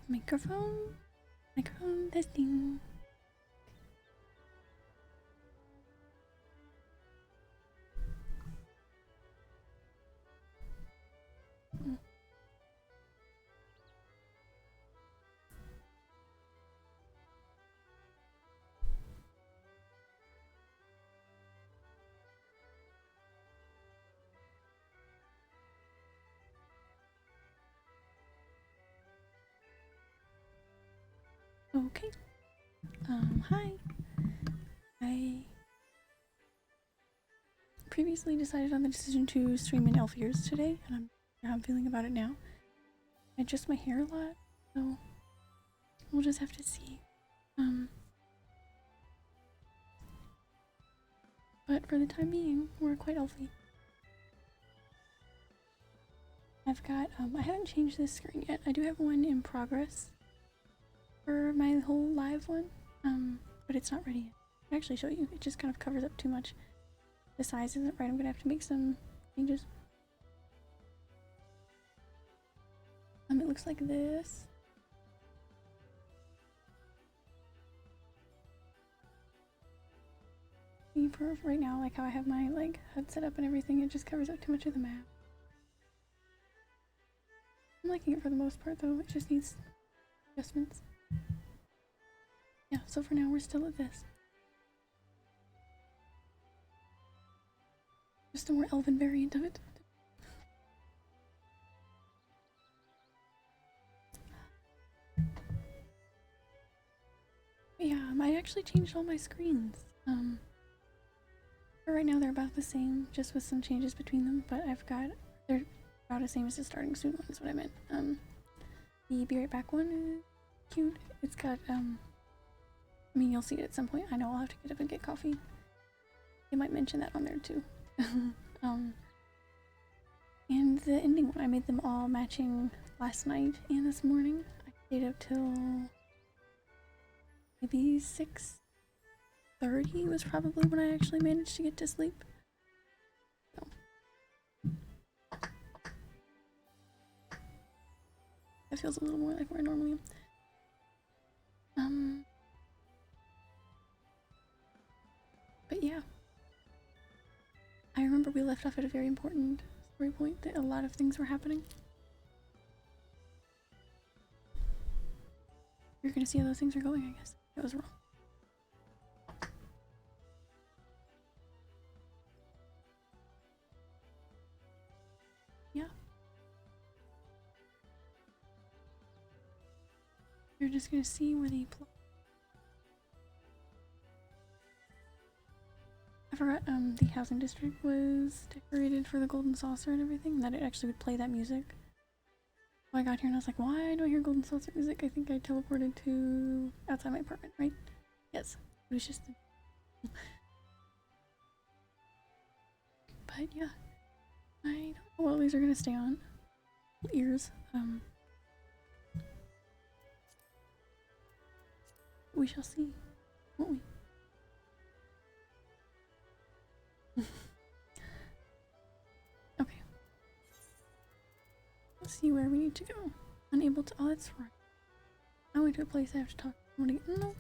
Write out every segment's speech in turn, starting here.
Microphone testing. Okay. Hi. I previously decided on the decision to stream in elf ears today, and how I'm feeling about it now. I adjust my hair a lot, so we'll just have to see. But for the time being, we're quite elfy. I've got, I haven't changed this screen yet. I do have one in progress for my whole live one, but it's not ready yet. I can actually show you. It just kind of covers up too much. The size isn't right. I'm gonna have to make some changes. It looks like this. For right now, like how I have my like HUD set up and everything, it just covers up too much of the map. I'm liking it for the most part though, it just needs adjustments. Yeah, so for now we're still at this. Just a more elven variant of it. But yeah, I actually changed all my screens. For right now they're about the same, just with some changes between them, but they're about the same as the starting soon one is what I meant. The Be Right Back one is cute. It's got, I mean, you'll see it at some point. I know I'll have to get up and get coffee. They might mention that on there too. And the ending one, I made them all matching last night and this morning. I stayed up till maybe 6:30 was probably when I actually managed to get to sleep. So. That feels a little more like where I normally am. But yeah. I remember we left off at a very important story point that a lot of things were happening. You're gonna see how those things are going, I guess. That was wrong. Yeah. You're just gonna see where the plot. I forgot the housing district was decorated for the golden saucer and everything, and that it actually would play that music. So I got here and I was like, why do I hear golden saucer music? I think I teleported to outside my apartment, right? Yes. It was just but yeah. I don't know how well these are gonna stay on. Ears. We shall see, won't we? Okay. Let's see where we need to go. Unable to. Oh, that's right. I went to a place I have to talk to someone again. No.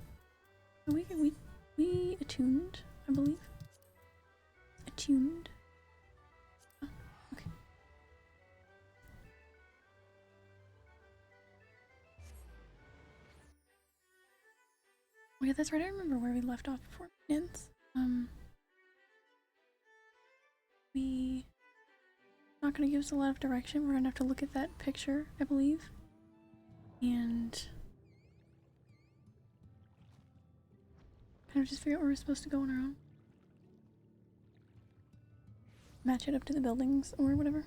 We attuned, I believe. Attuned. Oh, okay. Oh yeah, that's right. I remember where we left off before maintenance. We not gonna give us a lot of direction. We're gonna have to look at that picture, I believe, and kind of just figure out where we're supposed to go on our own. Match it up to the buildings or whatever.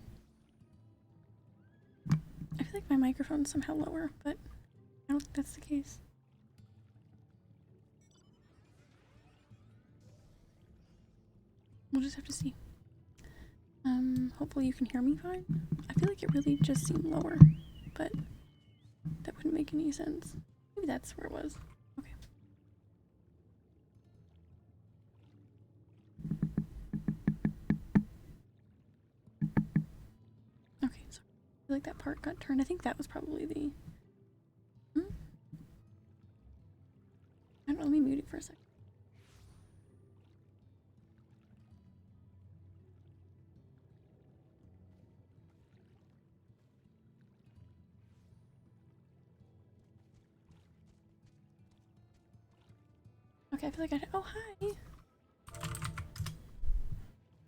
I feel like my microphone's somehow lower, but I don't think that's the case. We'll just have to see. Hopefully you can hear me fine. I feel like it really just seemed lower, but that wouldn't make any sense. Maybe that's where it was. Okay. Okay, so I feel like that part got turned. I think that was probably the for a second. Okay, I feel like oh, hi!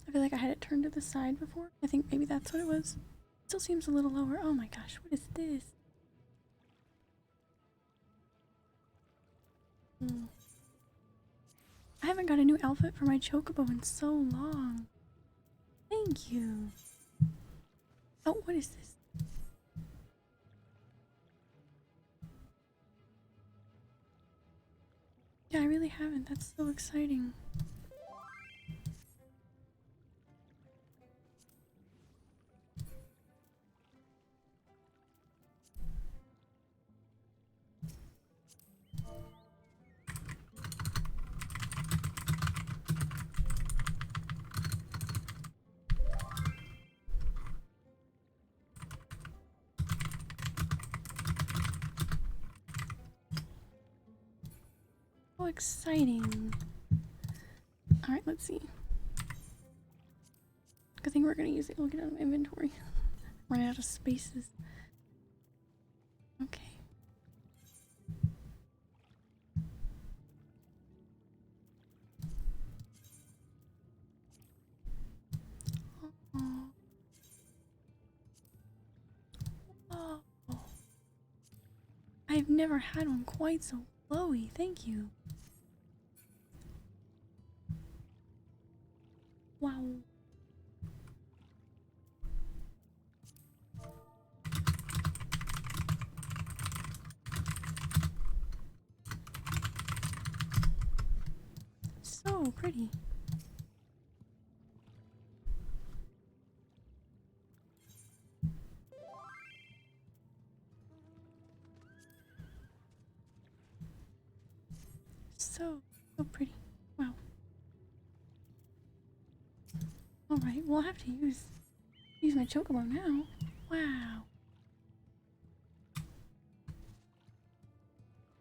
I feel like I had it turned to the side before. I think maybe that's what it was. Still seems a little lower. Oh my gosh, what is this? I haven't got a new outfit for my chocobo in so long. Thank you. Oh, what is this? Yeah, I really haven't. That's so exciting. So exciting. Alright, let's see. Good thing we're gonna use it. I'll get out of my inventory. Run out of spaces. Okay. Oh. Oh. I've never had one quite so glowy. Thank you. Wow. So pretty. So pretty. Wow. Alright, we'll have to use my chocobo now. Wow.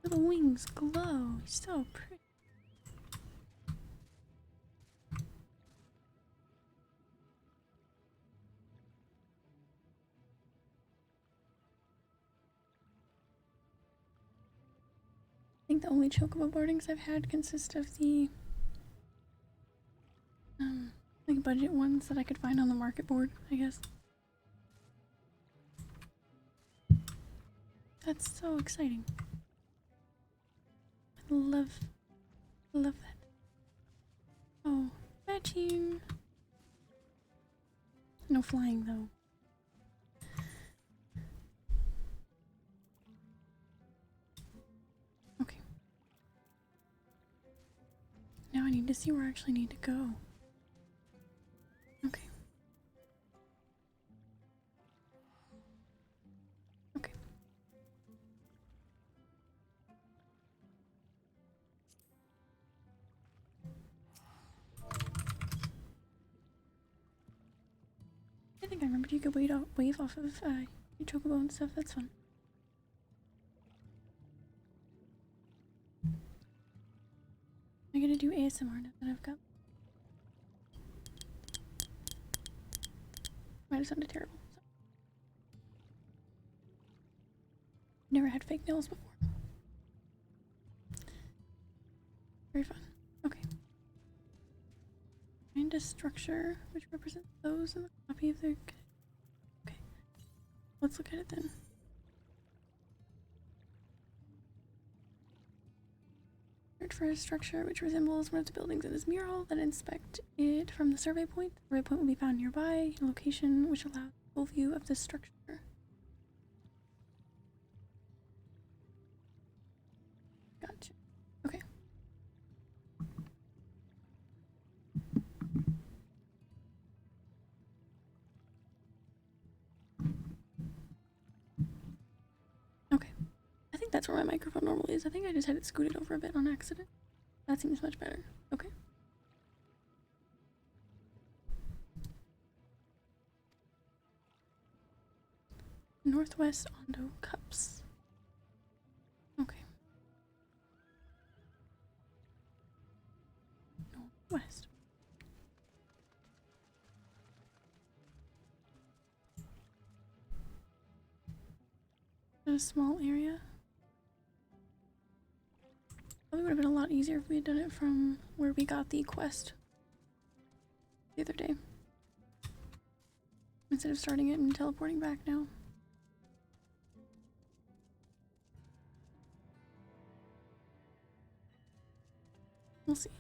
The wings glow. So pretty. I think the only chocobo boardings I've had consist of the like budget ones that I could find on the market board, I guess. That's so exciting. I love that. Oh, matching. No flying though. Okay. Now I need to see where I actually need to go. Okay. Okay. I think I remembered you could wave off of your chocobo and stuff. That's fun. I'm gonna do ASMR now that I've got. Might have sounded terrible. So. Never had fake nails before. Very fun. Okay. Find a structure which represents those in the copy of their. Okay. Let's look at it then. Search for a structure which resembles one of the buildings in this mural, then inspect it from the survey point. The survey point will be found nearby, a location which allows a full view of this structure. Gotcha. Okay. Okay. I think that's where my microphone normally is. I think I just had it scooted over a bit on accident. That seems much better. Okay. Northwest Ondo Cups. Okay. west. In a small area. Probably would have been a lot easier if we had done it from where we got the quest the other day. Instead of starting it and teleporting back now. We'll see.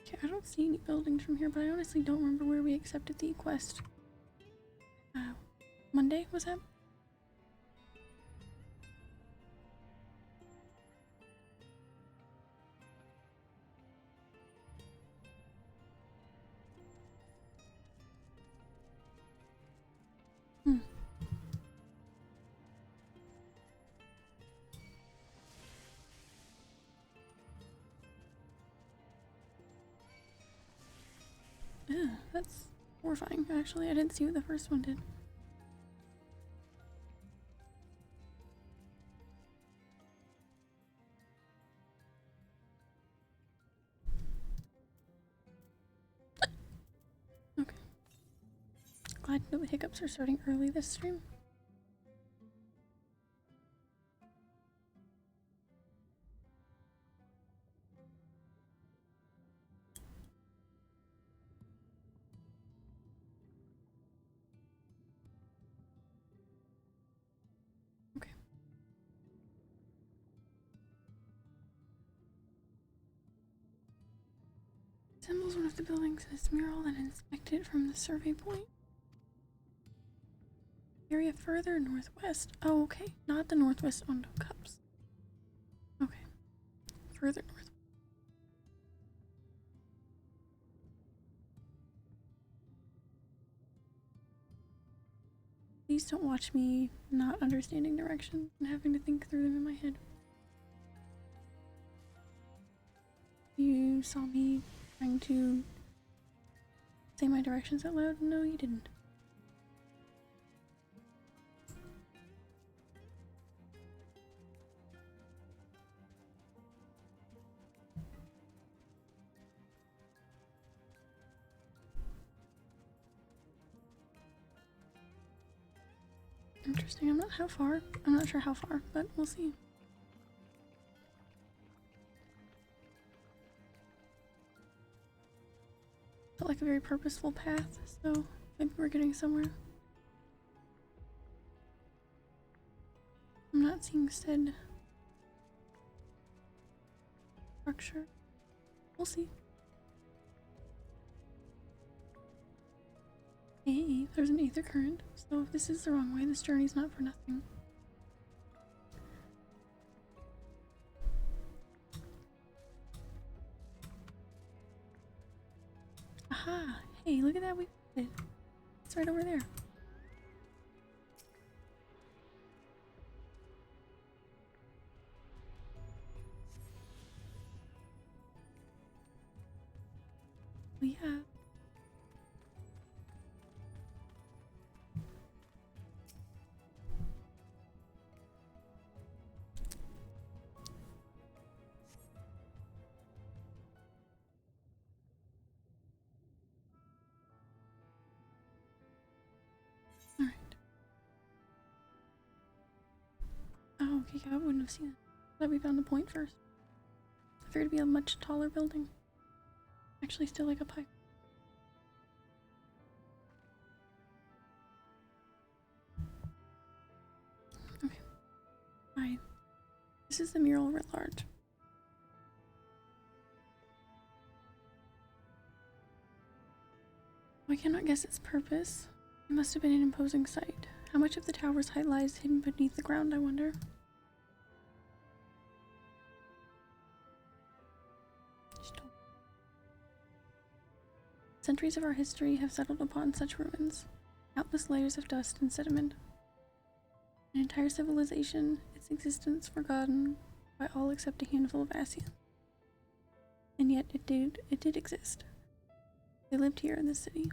Okay, I don't see any buildings from here, but I honestly don't remember where we accepted the quest. Monday, was that? Yeah, that's horrifying, actually. I didn't see what the first one did. Okay. Glad to know the hiccups are starting early this stream. Okay. Assembles one of the buildings in its mural and inspect it from the survey point. Area further northwest. Oh, okay. Not the northwest Ondo Cups. Okay. Further north. Please don't watch me not understanding directions and having to think through them in my head. You saw me trying to say my directions out loud? No, you didn't. Interesting. I'm not sure how far, but we'll see. Felt like a very purposeful path, so maybe we're getting somewhere. I'm not seeing said structure. We'll see. Hey, there's an aether current, so if this is the wrong way, this journey's not for nothing. Aha! Hey, look at that, we did it. It's right over there. We have oh, okay, I wouldn't have seen it. But we found the point first. I figured it'd be a much taller building. Actually, still like a pipe. Okay. Alright. This is the mural writ large. I cannot guess its purpose. It must have been an imposing sight. How much of the tower's height lies hidden beneath the ground, I wonder? Centuries of our history have settled upon such ruins. Countless layers of dust and sediment. An entire civilization, its existence forgotten by all except a handful of Asians. And yet it did exist. They lived here in this city.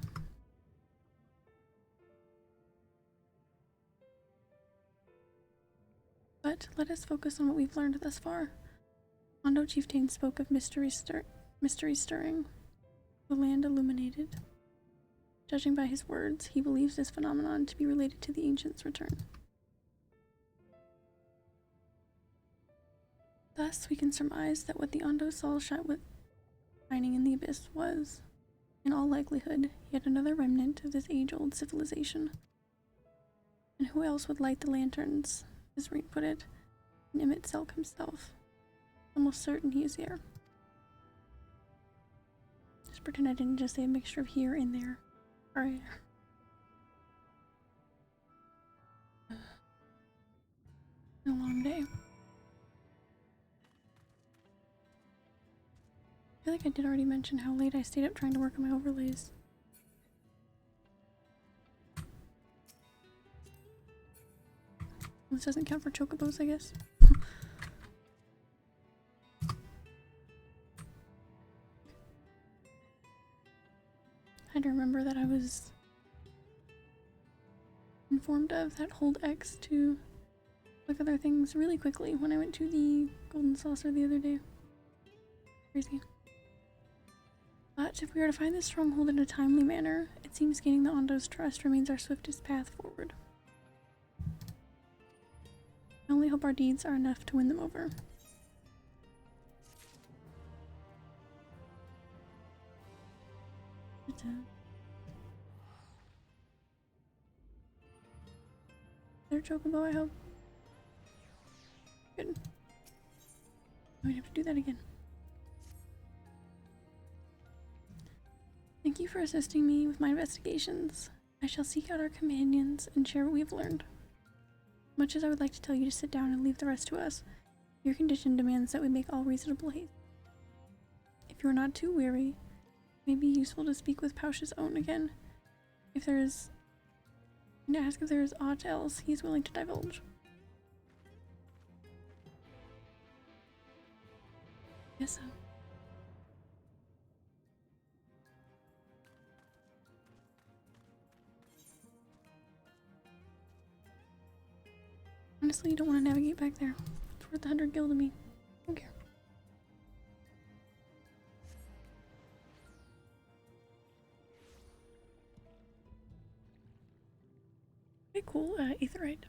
But let us focus on what we've learned thus far. Hondo Chieftain spoke of mystery stirring, the land illuminated. Judging by his words, he believes this phenomenon to be related to the Ancients' return. Thus, we can surmise that what the Ondo saw shining in the abyss was, in all likelihood, yet another remnant of this age-old civilization. And who else would light the lanterns, as Reed put it, than Emmett Selk himself? Almost certain he is here. Just pretend I didn't just say a mixture of here and there. Alright. A long day. I feel like I did already mention how late I stayed up trying to work on my overlays. This doesn't count for chocobos, I guess. I had to remember that I was informed of that hold X to click other things really quickly when I went to the Golden Saucer the other day. Crazy. But if we are to find this stronghold in a timely manner, it seems gaining the Ondo's trust remains our swiftest path forward. I only hope our deeds are enough to win them over. Their chocobo, I hope. Good. I might have to do that again. Thank you for assisting me with my investigations. I shall seek out our companions and share what we have learned. Much as I would like to tell you to sit down and leave the rest to us, your condition demands that we make all reasonable haste. If you are not too weary, it may be useful to speak with Pausch's own again. And ask if there is aught else he is willing to divulge. Yes, so. Honestly, you don't want to navigate back there. It's worth 100 gil to me. I don't care. Okay, cool. Aetherite.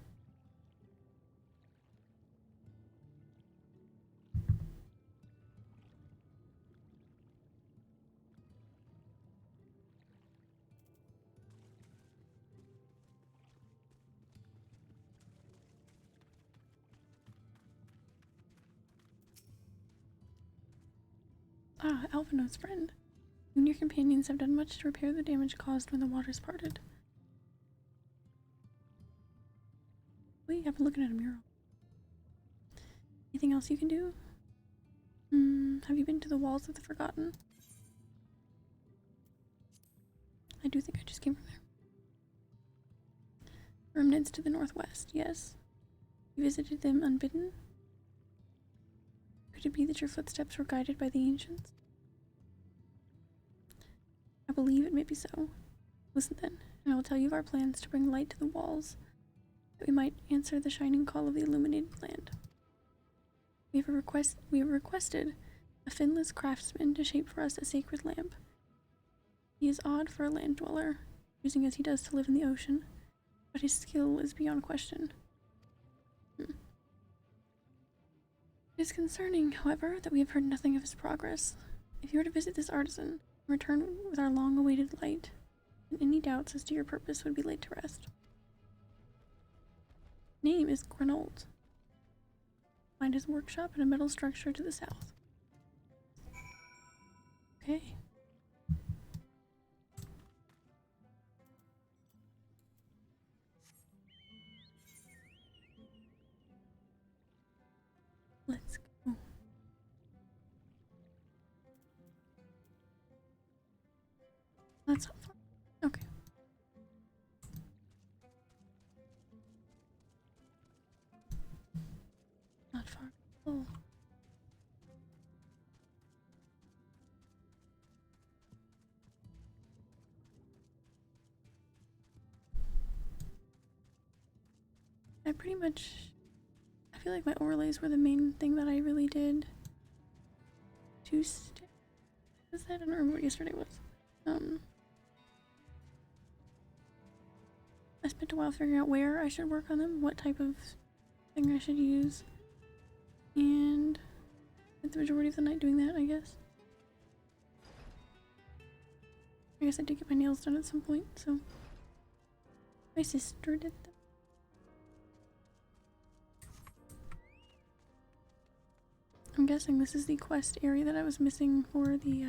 Ah, Alphino's friend. You and your companions have done much to repair the damage caused when the waters parted. Wait, I've been looking at a mural. Anything else you can do? Have you been to the Walls of the Forgotten? I do think I just came from there. Remnants to the northwest, yes. You visited them unbidden? Could it be that your footsteps were guided by the ancients? I believe it may be so. Listen then, and I will tell you of our plans to bring light to the walls, that we might answer the shining call of the illuminated land. We have requested a finless craftsman to shape for us a sacred lamp. He is odd for a land dweller, choosing as he does to live in the ocean, but his skill is beyond question. It is concerning, however, that we have heard nothing of his progress. If you were to visit this artisan and return with our long-awaited light, then any doubts as to your purpose would be laid to rest. Name is Grenold. Find his workshop and a metal structure to the south. Okay. Let's go. That's not far. Okay. Oh. I pretty much, I feel like my overlays were the main thing that I really did. Was that? I don't remember what yesterday was. I spent a while figuring out where I should work on them, what type of thing I should use, and spent the majority of the night doing that, I guess. I guess I did get my nails done at some point, so my sister did them. I'm guessing this is the quest area that I was missing for the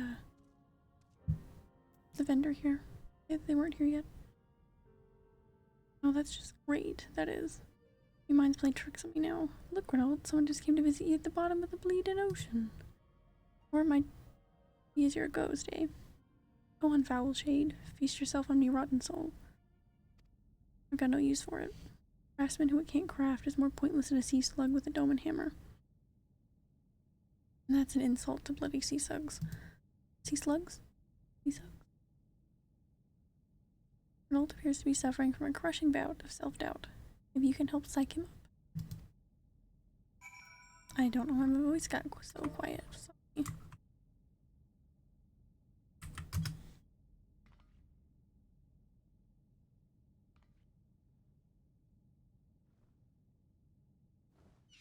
vendor here. They weren't here yet. Oh, that's just great. That is. Your mind's playing tricks on me now. Look, Reynolds, someone just came to visit you at the bottom of the bleeding ocean. Or it might be as your ghost, eh? Go on, foul shade. Feast yourself on me, rotten soul. I've got no use for it. Craftsman who it can't craft is more pointless than a sea slug with a dome and hammer. And that's an insult to bloody sea slugs. Sea slugs? Sea slugs? Reynolds appears to be suffering from a crushing bout of self-doubt. Maybe you can help psych him up. I don't know, my voice got so quiet. Sorry.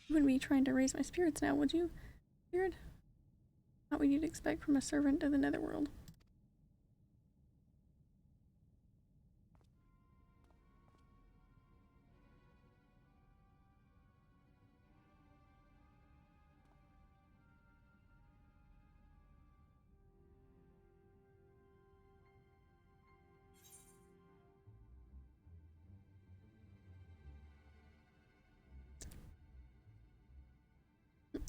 You wouldn't be trying to raise my spirits now, would you? Spirit? Not what you'd expect from a servant of the netherworld.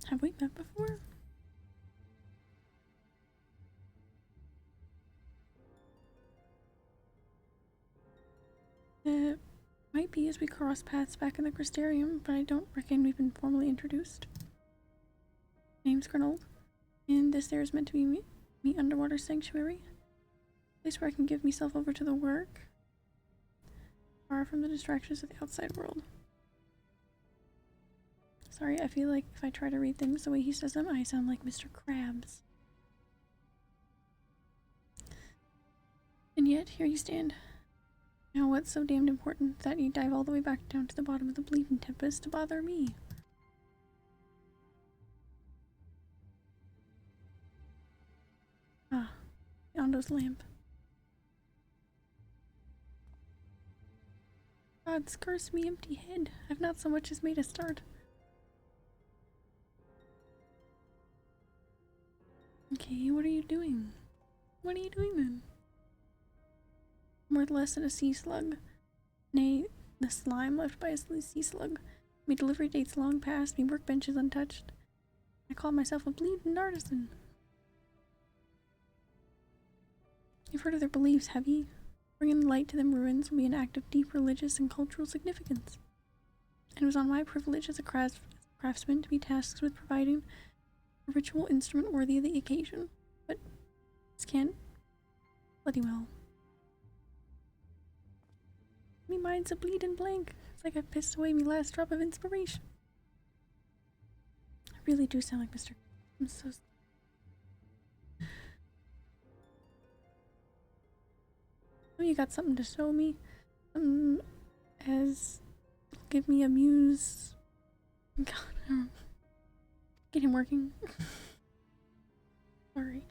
Have we met before? It might be as we cross paths back in the Crystarium, but I don't reckon we've been formally introduced. Name's Grenold, and this there is meant to be me underwater sanctuary. A place where I can give myself over to the work, far from the distractions of the outside world. Sorry, I feel like if I try to read things the way he says them, I sound like Mr. Krabs. And yet, here you stand. Now what's so damned important that you dive all the way back down to the bottom of the bleeding tempest to bother me? Ah, Yondo's lamp. Gods curse me, empty head. I've not so much as made a start. Okay, what are you doing? What are you doing then? I'm worth less than a sea slug. Nay, the slime left by a sea slug. Me delivery dates long past, me workbenches untouched. I call myself a bleeding artisan. You've heard of their beliefs, have ye? Bringing light to them ruins will be an act of deep religious and cultural significance. And it was on my privilege as a craftsman to be tasked with providing a ritual instrument worthy of the occasion. But this can't bloody well. Me mind's a bleeding blank. It's like I pissed away me last drop of inspiration. I really do sound like Mr. I'm so oh, you got something to show me? As give me a muse. God, get him working. Sorry.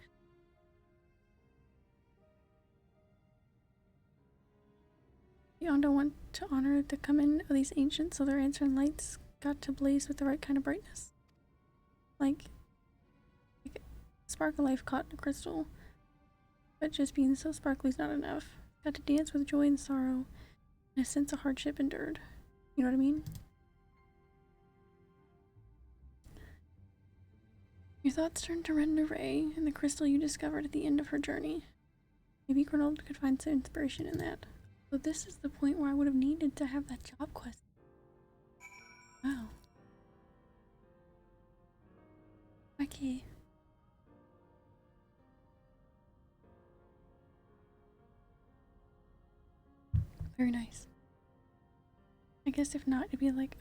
The Ondo want to honor the coming of these ancients, so their answering lights got to blaze with the right kind of brightness. Like spark of life caught in a crystal. But just being so sparkly is not enough. Got to dance with joy and sorrow, and a sense of hardship endured. You know what I mean? Your thoughts turned to red array, and the crystal you discovered at the end of her journey. Maybe Grenold could find some inspiration in that. So this is the point where I would have needed to have that job quest. Wow. Okay. Very nice. I guess if not, it'd be like,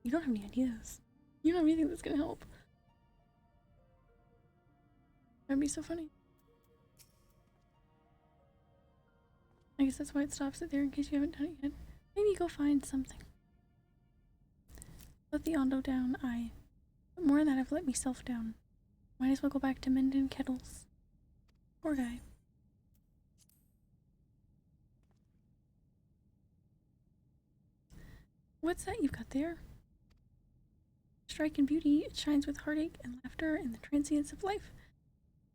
you don't have any ideas. You don't have anything that's gonna help. That'd be so funny. I guess that's why it stops it there in case you haven't done it yet. Maybe go find something. Let the Ondo down, aye. But more than that, I've let myself down. Might as well go back to mending kettles. Poor guy. What's that you've got there? Strike and beauty, it shines with heartache and laughter and the transience of life.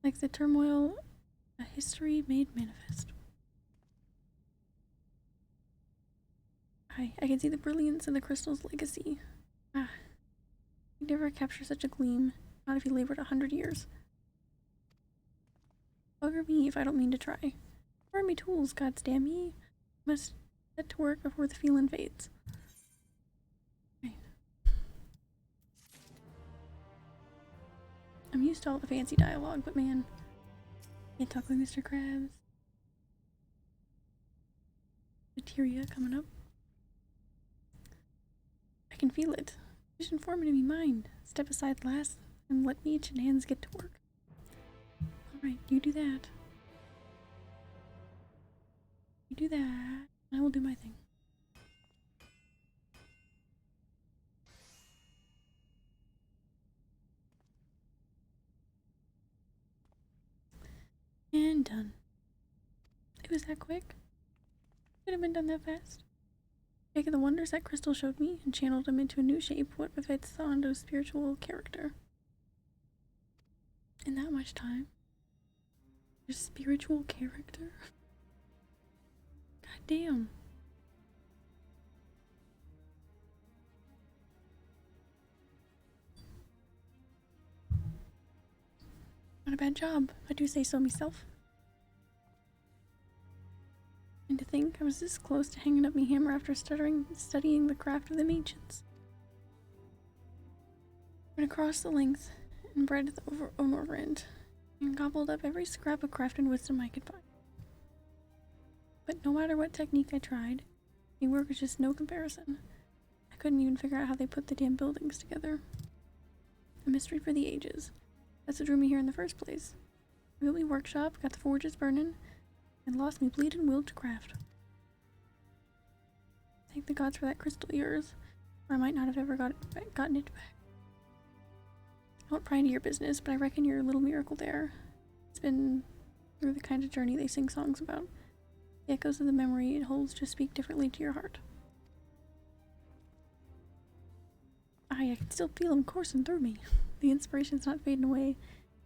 Like the turmoil, a history made manifest. I can see the brilliance of the crystal's legacy. Ah, you'd never capture such a gleam, not if you labored 100 years. Bugger me if I don't mean to try. Where are me tools, gods damn ye? Must set to work before the feeling fades. Right. I'm used to all the fancy dialogue, but man, can't talk like Mr. Krabs. Materia coming up. I can feel it. Vision forming in me mind. Step aside last and let me and hands get to work. Alright, you do that. You do that. I will do my thing. And done. It was that quick. Could have been done that fast. Taking the wonders that crystal showed me and channeled them into a new shape, what befits Ondo's spiritual character. In that much time? Your spiritual character? God damn. Not a bad job, I do say so myself. And to think I was this close to hanging up me hammer after studying the craft of the ancients. Went across the length and breadth over end, and gobbled up every scrap of craft and wisdom I could find. But no matter what technique I tried, the work was just no comparison. I couldn't even figure out how they put the damn buildings together. A mystery for the ages. That's what drew me here in the first place. I built me workshop, got the forges burning, and lost me bleeding will to craft. Thank the gods for that crystal of yours, or I might not have ever gotten it back. I won't pry into your business, but I reckon you're a little miracle there. It's been through the kind of journey they sing songs about. The echoes of the memory it holds just speak differently to your heart. I can still feel them coursing through me. The inspiration's not fading away.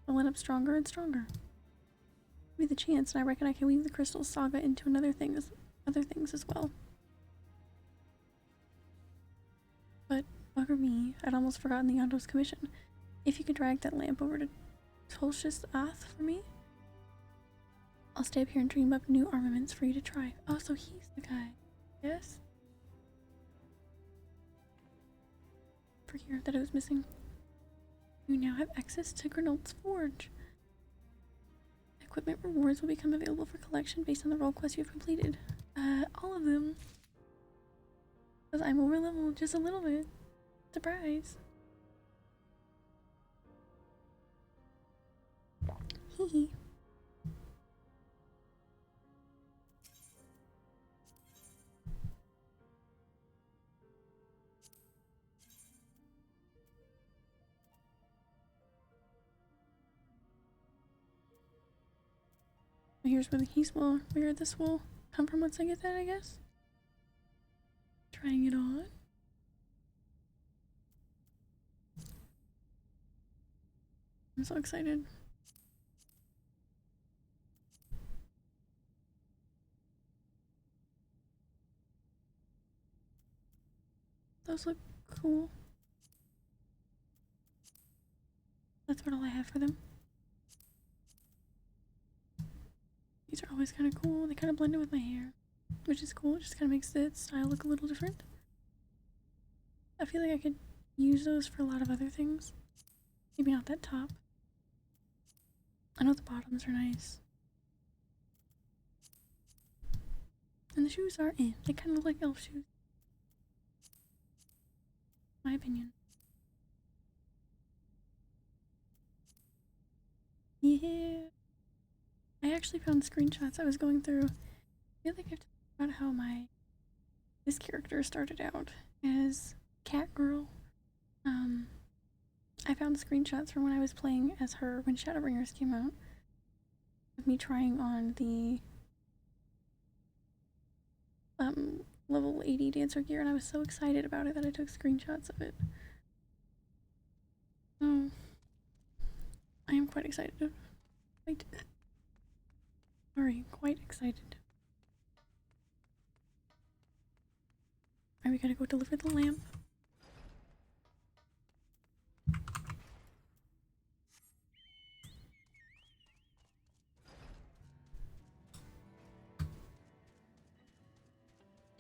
I'll end up stronger and stronger. Give me the chance, and I reckon I can weave the crystal saga into other things as well. But bugger me, I'd almost forgotten the Ondo's commission. If you could drag that lamp over to Tolshis Ath for me, I'll stay up here and dream up new armaments for you to try. Oh, so he's the guy. Yes? Forget that I was missing. You now have access to Grenolt's Forge. Equipment rewards will become available for collection based on the role quests you've completed. All of them. Because I'm over leveled just a little bit. Surprise. Hee hee. Here's where where this will come from once I get that, I guess. Trying it on. I'm so excited. Those look cool. That's about all I have for them. These are always kind of cool. They kind of blend in with my hair, which is cool. It just kind of makes the style look a little different. I feel like I could use those for a lot of other things. Maybe not that top. I know the bottoms are nice. And the shoes are in. They kind of look like elf shoes. My opinion. Yeah. I actually found screenshots I was going through. I feel like I've talked about how this character started out as Cat Girl. I found screenshots from when I was playing as her when Shadowbringers came out. Of me trying on the level 80 dancer gear, and I was so excited about it that I took screenshots of it. Oh, I am quite excited. Quite excited. Alright, we gotta go deliver the lamp.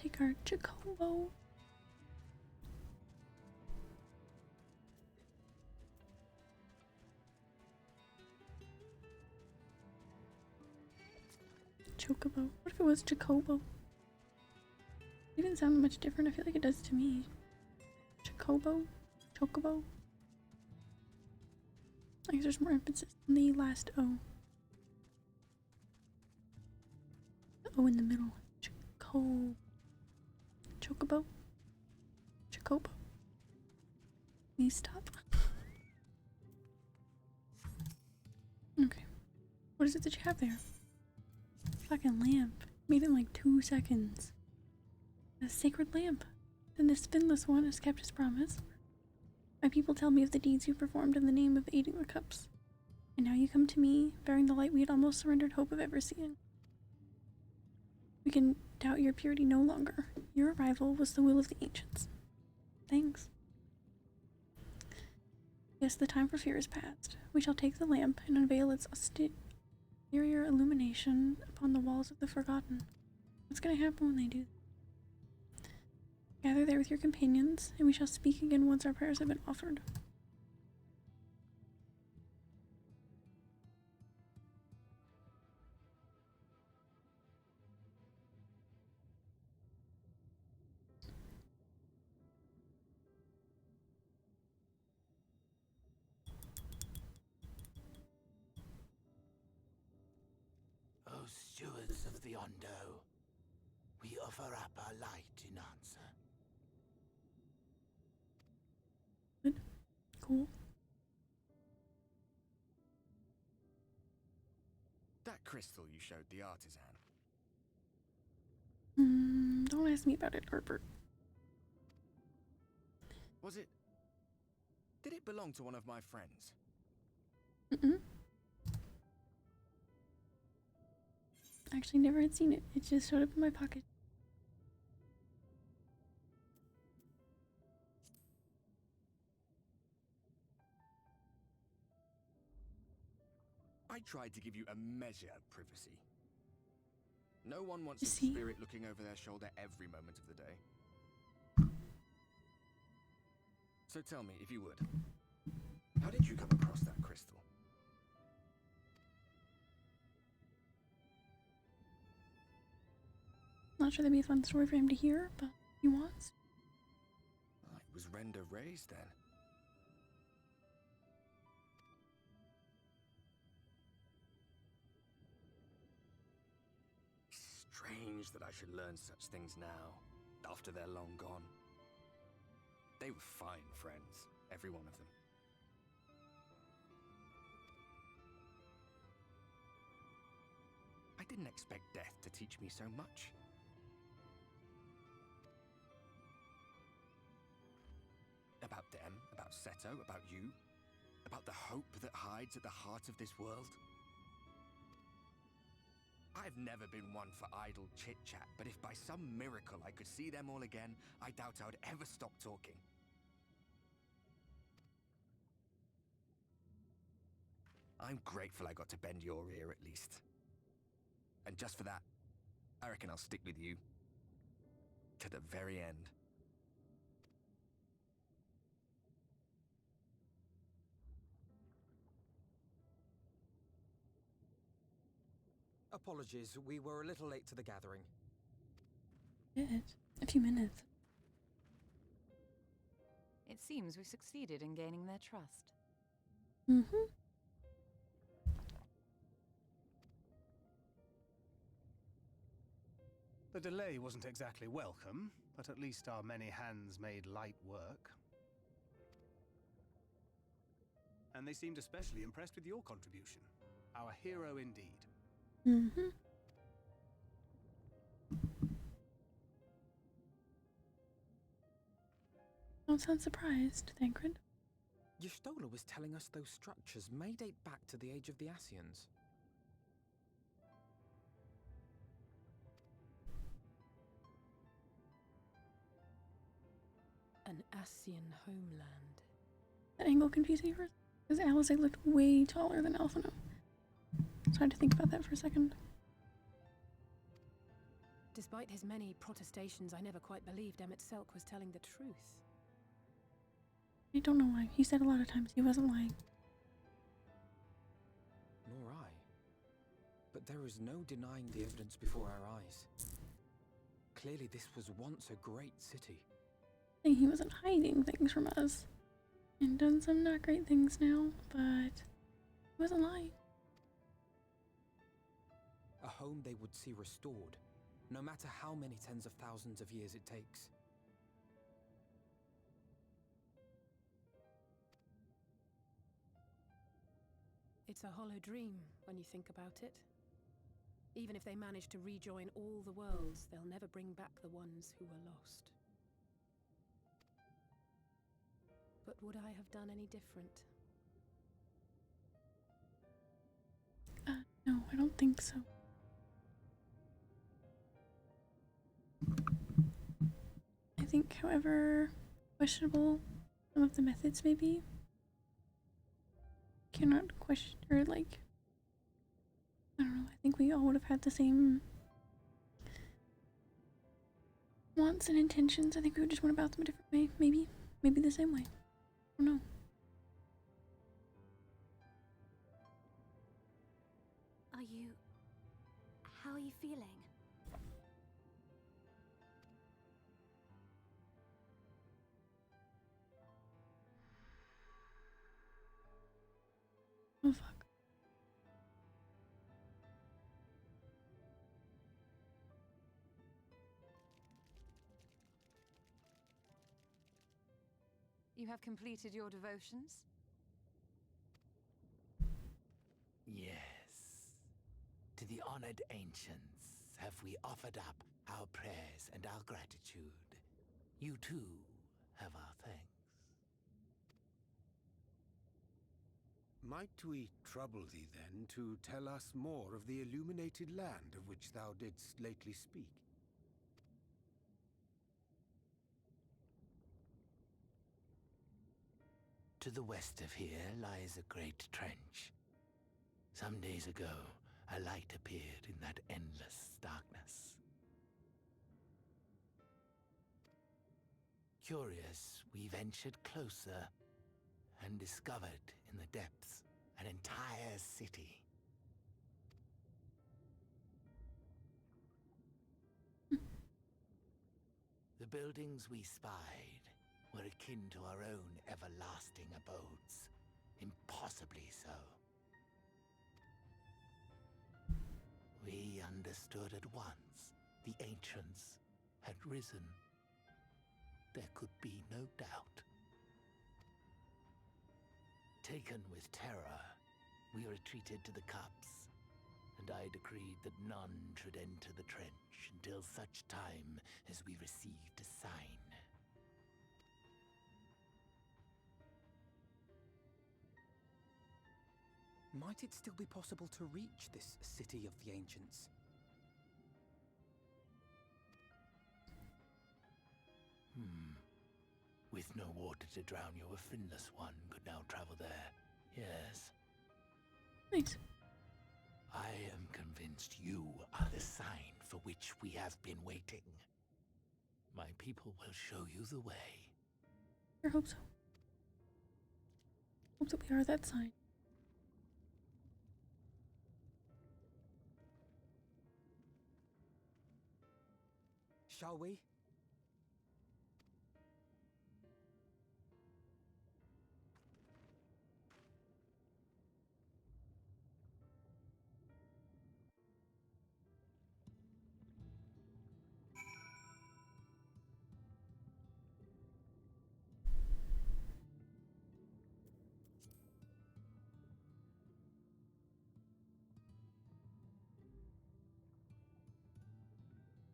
Take our Jacobo. Chocobo. What if it was Jacobo? It didn't sound much different. I feel like it does to me. Jacobo? Chocobo? I guess there's more emphasis on the last O. The O in the middle. Chocobo? Jacobo? Please stop. Okay. What is it that you have there? Fucking lamp. Made it in like 2 seconds. A sacred lamp. Then this finless one has kept his promise. My people tell me of the deeds you performed in the name of aiding the cups. And now you come to me, bearing the light we had almost surrendered hope of ever seeing. We can doubt your purity no longer. Your arrival was the will of the ancients. Thanks. Yes, the time for fear is past. We shall take the lamp and unveil its exterior illumination upon the walls of the Forgotten. What's going to happen when they do? Gather there with your companions, and we shall speak again once our prayers have been offered. O stewards of the Ondo, we offer up our light in answer. Good. Cool. That crystal you showed the artisan. Don't ask me about it, Herbert. Was it... Did it belong to one of my friends? Actually, never had seen it. It just showed up in my pocket. I tried to give you a measure of privacy. No one wants You a see? spirit looking over their shoulder every moment of the day. So tell me, if you would, how did you come across that crystal? Not sure that'd be a fun story for him to hear, but he wants. Oh, it was Render raised then. Strange that I should learn such things now, after they're long gone. They were fine friends, every one of them. I didn't expect death to teach me so much. About them, about Seto, about you, about the hope that hides at the heart of this world. I've never been one for idle chit-chat, but if by some miracle I could see them all again, I doubt I would ever stop talking. I'm grateful I got to bend your ear at least. And just for that, I reckon I'll stick with you to the very end. Apologies, we were a little late to the gathering. A few minutes. It seems we've succeeded in gaining their trust. Mm-hmm. The delay wasn't exactly welcome, but at least our many hands made light work. And they seemed especially impressed with your contribution. Our hero indeed. Mm-hmm. Don't sound surprised, Thancred. Y'shtola was telling us those structures may date back to the age of the Ascians. An Ascian homeland. That angle confused me first, because Alizé looked way taller than Alphino. So I had to think about that for a second. Despite his many protestations, I never quite believed Emmett Selk was telling the truth. I don't know why. He said a lot of times he wasn't lying. Nor I. But there is no denying the evidence before our eyes. Clearly this was once a great city. Saying he wasn't hiding things from us. And done some not great things now, but he wasn't lying. A home they would see restored, no matter how many tens of thousands of years it takes. It's a hollow dream when you think about it. Even if they manage to rejoin all the worlds, they'll never bring back the ones who were lost. But would I have done any different? No, I don't think so. I think, however questionable some of the methods may be, cannot question, or like, I don't know, I think we all would have had the same wants and intentions. I think we would just went about them a different way, maybe the same way. I don't know. How are you feeling? Oh fuck. You have completed your devotions? Yes. To the honored ancients have we offered up our prayers and our gratitude. You too have our thanks. Might we trouble thee then to tell us more of the illuminated land of which thou didst lately speak? To the west of here lies a great trench. Some days ago, a light appeared in that endless darkness. Curious, we ventured closer and discovered in the depths an entire city. The buildings we spied were akin to our own everlasting abodes, impossibly so. We understood at once the ancients had risen. There could be no doubt. Taken with terror, we retreated to the cups, and I decreed that none should enter the trench until such time as we received a sign. Might it still be possible to reach this city of the ancients? With no water to drown you, a finless one could now travel there. Yes. Nice. I am convinced you are the sign for which we have been waiting. My people will show you the way. I hope so. Hope that we are that sign. Shall we?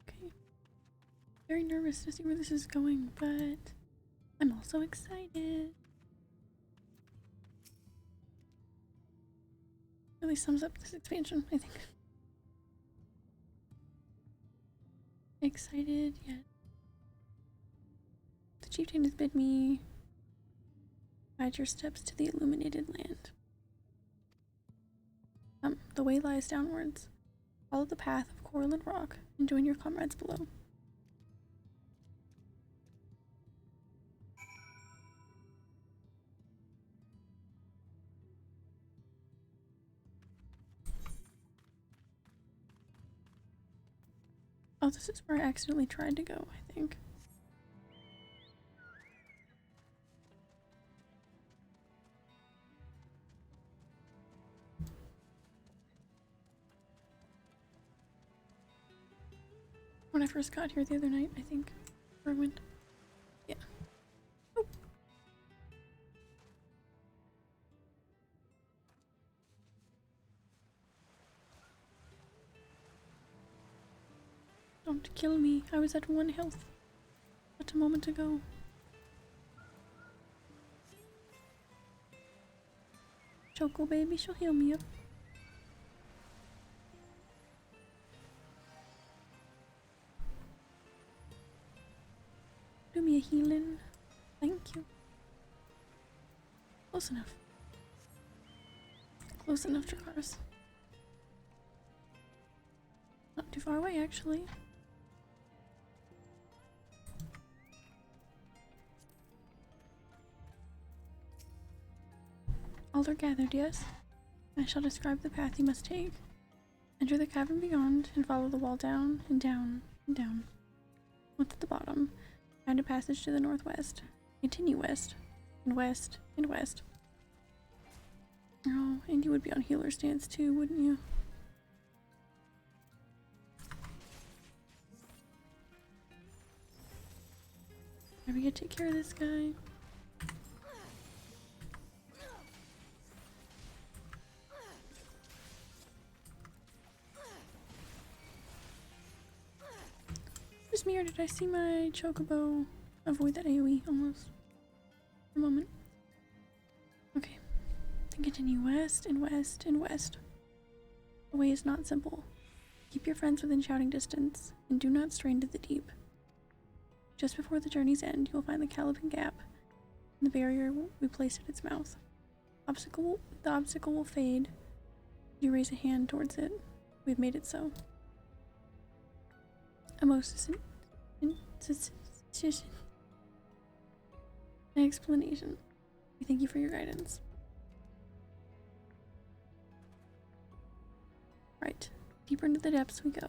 Okay. Very nervous to see where this is going, but I'm also excited. Really sums up this expansion, I think. Excited yet. The chieftain has bid me guide your steps to the illuminated land. The way lies downwards. Follow the path of coral and rock and join your comrades below. Oh, this is where I accidentally tried to go, I think. When I first got here the other night, I think. Where I went. Yeah. Oh. Don't kill me. I was at 1 health. But a moment ago. Choco baby, she'll heal me up. Do me a healing. Thank you. Close enough. Close enough, Dracarys. Not too far away, actually. All are gathered, yes? I shall describe the path you must take. Enter the cavern beyond and follow the wall down and down and down. Once at the bottom, find a passage to the northwest. Continue west and west and west. Oh, and you would be on healer stance too, wouldn't you? Are we gonna take care of this guy? Was me, or did I see my chocobo avoid that AoE almost for a moment? Okay, then continue west and west and west. The way is not simple. Keep your friends within shouting distance and do not stray into the deep. Just before the journey's end, you will find the Caliban Gap and the barrier we placed at its mouth. The obstacle will fade. You raise a hand towards it. We've made it so. A most explanation. We thank you for your guidance. Right, deeper into the depths we go.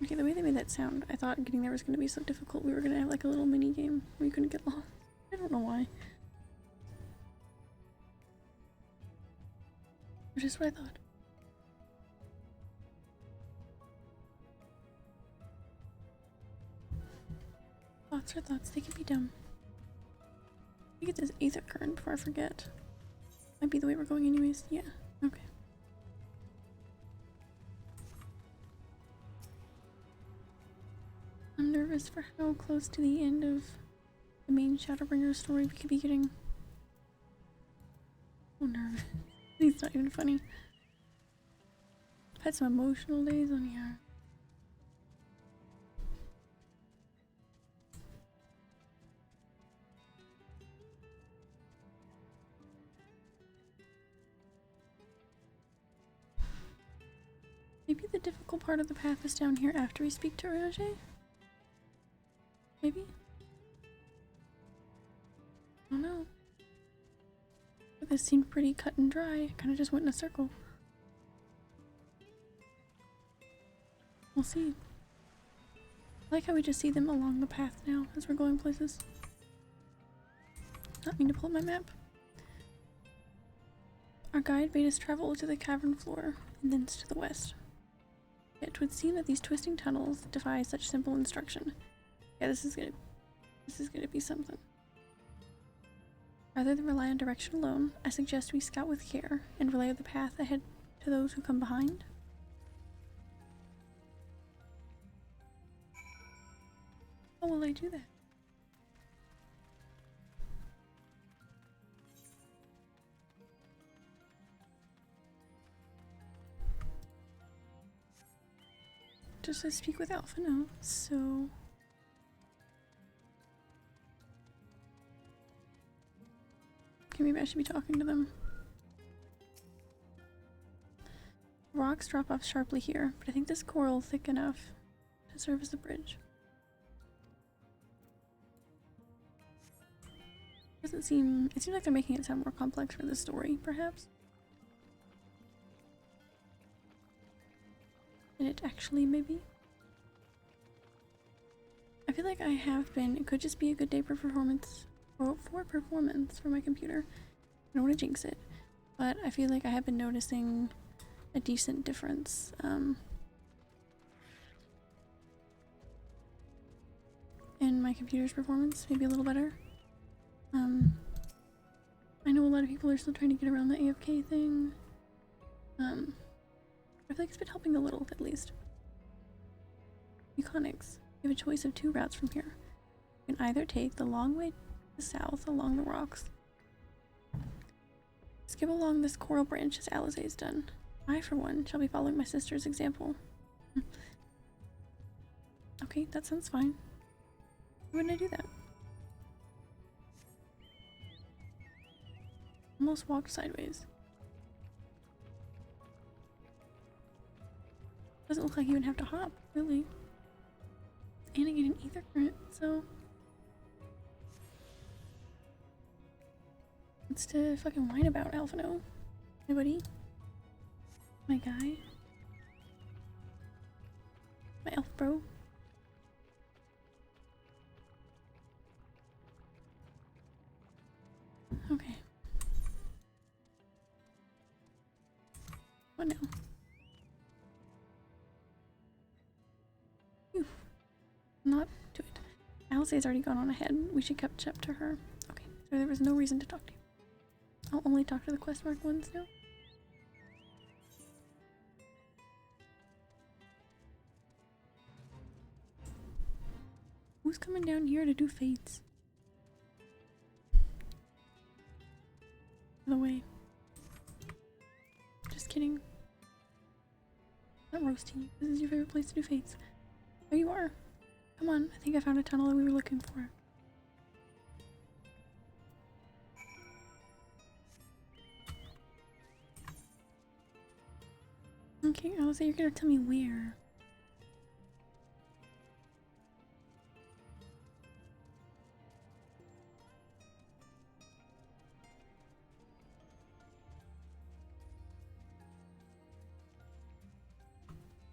Okay, the way they made that sound, I thought getting there was going to be so difficult. We were going to have like a little mini game where you couldn't get lost. I don't know why. Which is what I thought. Thoughts are thoughts, they can be dumb. Let me get this Aether Current before I forget. Might be the way we're going anyways. Yeah, okay. I'm nervous for how close to the end of the main Shadowbringers story we could be getting. Oh, nervous. It's not even funny. I've had some emotional days on here. Maybe the difficult part of the path is down here after we speak to Roger? Maybe? I don't know. But this seemed pretty cut and dry. I kind of just went in a circle. We'll see. I like how we just see them along the path now as we're going places. Not mean to pull up my map. Our guide bade us travel to the cavern floor and thence to the west. It would seem that these twisting tunnels defy such simple instruction. Yeah, this is gonna be something. Rather than rely on direction alone, I suggest we scout with care and relay the path ahead to those who come behind. How will I do that? Just I speak with Alpha now, so okay, maybe I should be talking to them. Rocks drop off sharply here, but I think this coral is thick enough to serve as a bridge. It seems like they're making it sound more complex for the story, perhaps. And it actually maybe. I feel like I have been. It could just be a good day for performance, for my computer. I don't want to jinx it, but I feel like I have been noticing a decent difference. In my computer's performance, maybe a little better. I know a lot of people are still trying to get around the AFK thing. I feel like it's been helping a little, at least. Mechanics. You have a choice of 2 routes from here. You can either take the long way to the south along the rocks. Skip along this coral branch as Alizé's done. I, for one, shall be following my sister's example. Okay, that sounds fine. Why wouldn't I do that? Almost walked sideways. Doesn't look like you even have to hop, really. And I get an ether current, so what's to fucking whine about, Alphino? Anybody? My guy? My elf bro? Okay. What now? Phew. Not do it. Alizé's already gone on ahead. We should catch up to her. Okay, so there was no reason to talk to you. I'll only talk to the quest mark ones now. Who's coming down here to do fates? By the way. Just kidding. Not roasting. This is your favorite place to do fates. There you are. Come on, I think I found a tunnel that we were looking for. Okay, Alizé, you're gonna tell me where.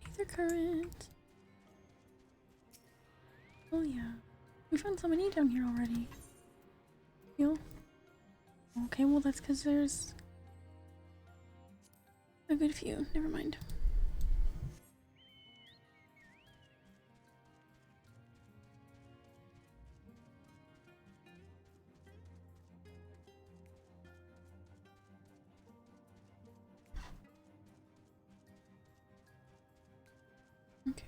Ether current. Oh yeah. We found so many down here already. Feel? Okay, well that's because there's a good few. Never mind. Okay.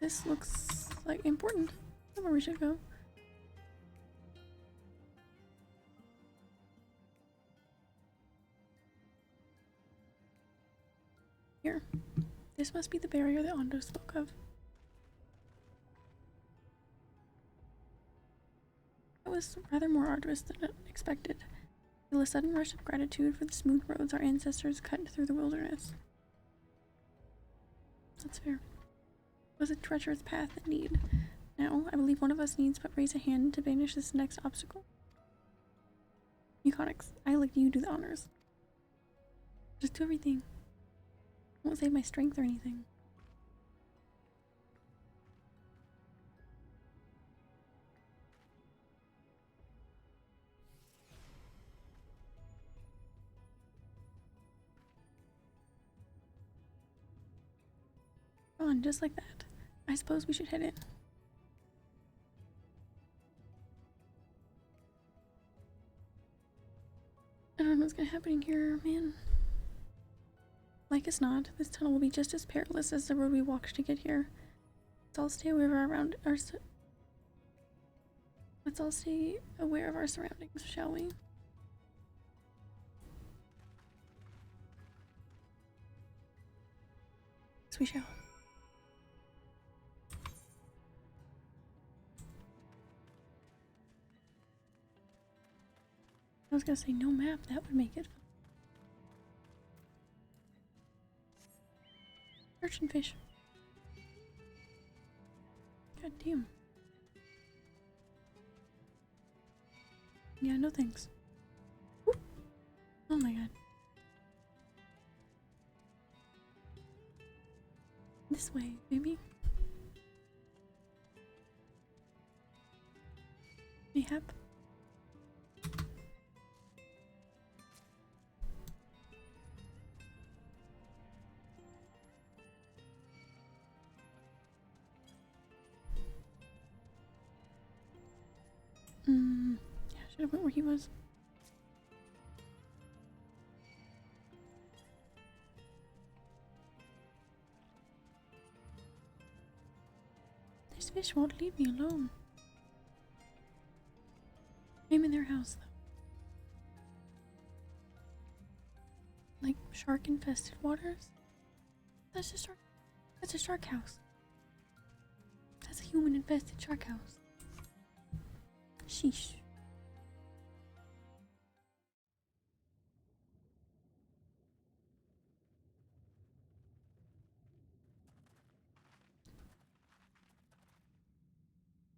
This looks like important. That's where we should go. Here. This must be the barrier that Ondo spoke of. It was rather more arduous than expected. I feel a sudden rush of gratitude for the smooth roads our ancestors cut through the wilderness. That's fair. It was a treacherous path indeed. Now, I believe one of us needs but raise a hand to banish this next obstacle. Mechanics, I like you do the honors. Just do everything. I won't save my strength or anything. On, just like that. I suppose we should head in. I don't know what's gonna happen in here, man. Like as not, this tunnel will be just as perilous as the road we walked to get here. Let's all stay aware of our surroundings, shall we? Yes, we shall. I was gonna say no map, that would make it fun. Urchin fish. God damn. Yeah, no thanks. Woo. Oh my god. This way, maybe? Mayhap? Yeah, should have went where he was. This fish won't leave me alone. I'm in their house, though. Like shark-infested waters? That's a shark. That's a shark house. That's a human-infested shark house. Sheesh.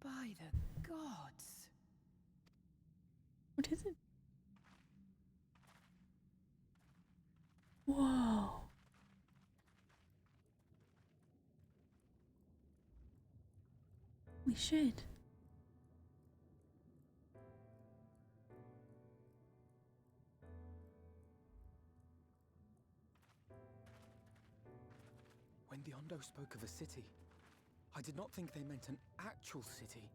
By the gods. What is it? Whoa. Holy shit. When the Ondo spoke of a city, I did not think they meant an actual city.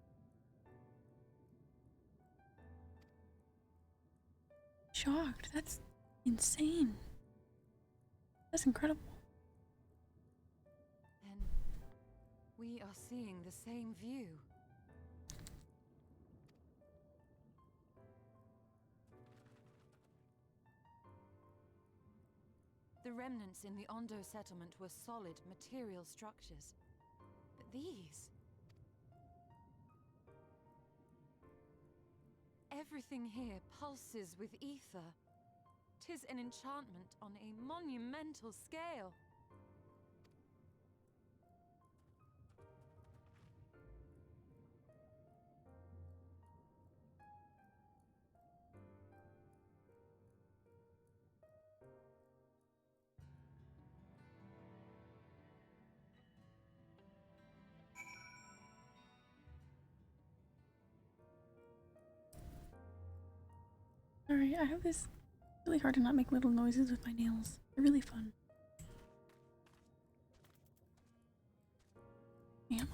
Shocked. That's insane. That's incredible. Then we are seeing the same view. The remnants in the Ondo settlement were solid material structures. But these... everything here pulses with ether. 'Tis an enchantment on a monumental scale. Alright, I have this really hard to not make little noises with my nails. They're really fun. Damn.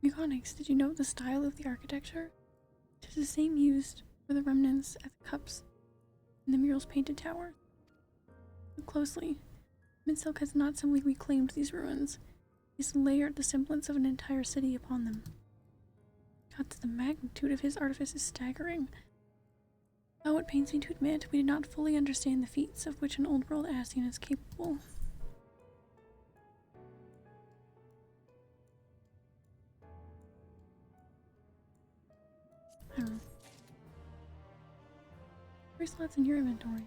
Mechanics, did you note the style of the architecture? It is the same used for the remnants at the cups in the mural's painted tower. Look closely. Midsilk has not simply reclaimed these ruins. He's layered the semblance of an entire city upon them. God, the magnitude of his artifice is staggering. Though it pains me to admit, we did not fully understand the feats of which an old-world Ascian is capable. I don't know. 3 slots in your inventory.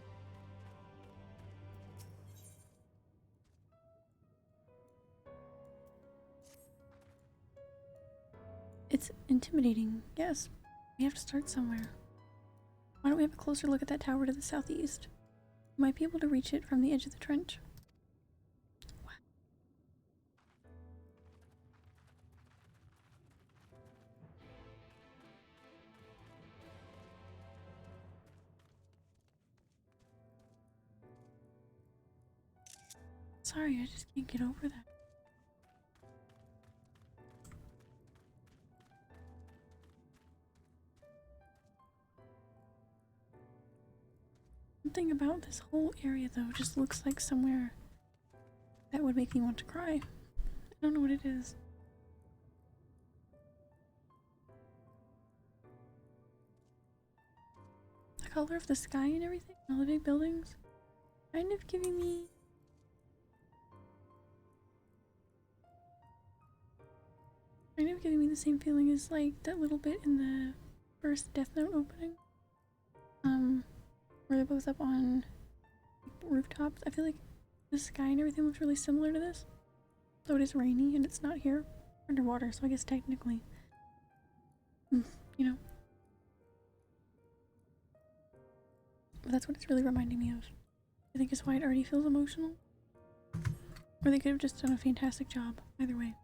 intimidating. Yes, we have to start somewhere. Why don't we have a closer look at that tower to the southeast? We might be able to reach it from the edge of the trench. Wow. Sorry, I just can't get over that. Something about this whole area, though, just looks like somewhere that would make me want to cry. I don't know what it is. The color of the sky and everything, all the big buildings, kind of giving me the same feeling as like that little bit in the first Death Note opening. Where they're both up on rooftops. I feel like the sky and everything looks really similar to this. Though it is rainy and it's not here. Underwater, so I guess technically. You know. But that's what it's really reminding me of. I think it's why it already feels emotional. Or they could have just done a fantastic job. Either way.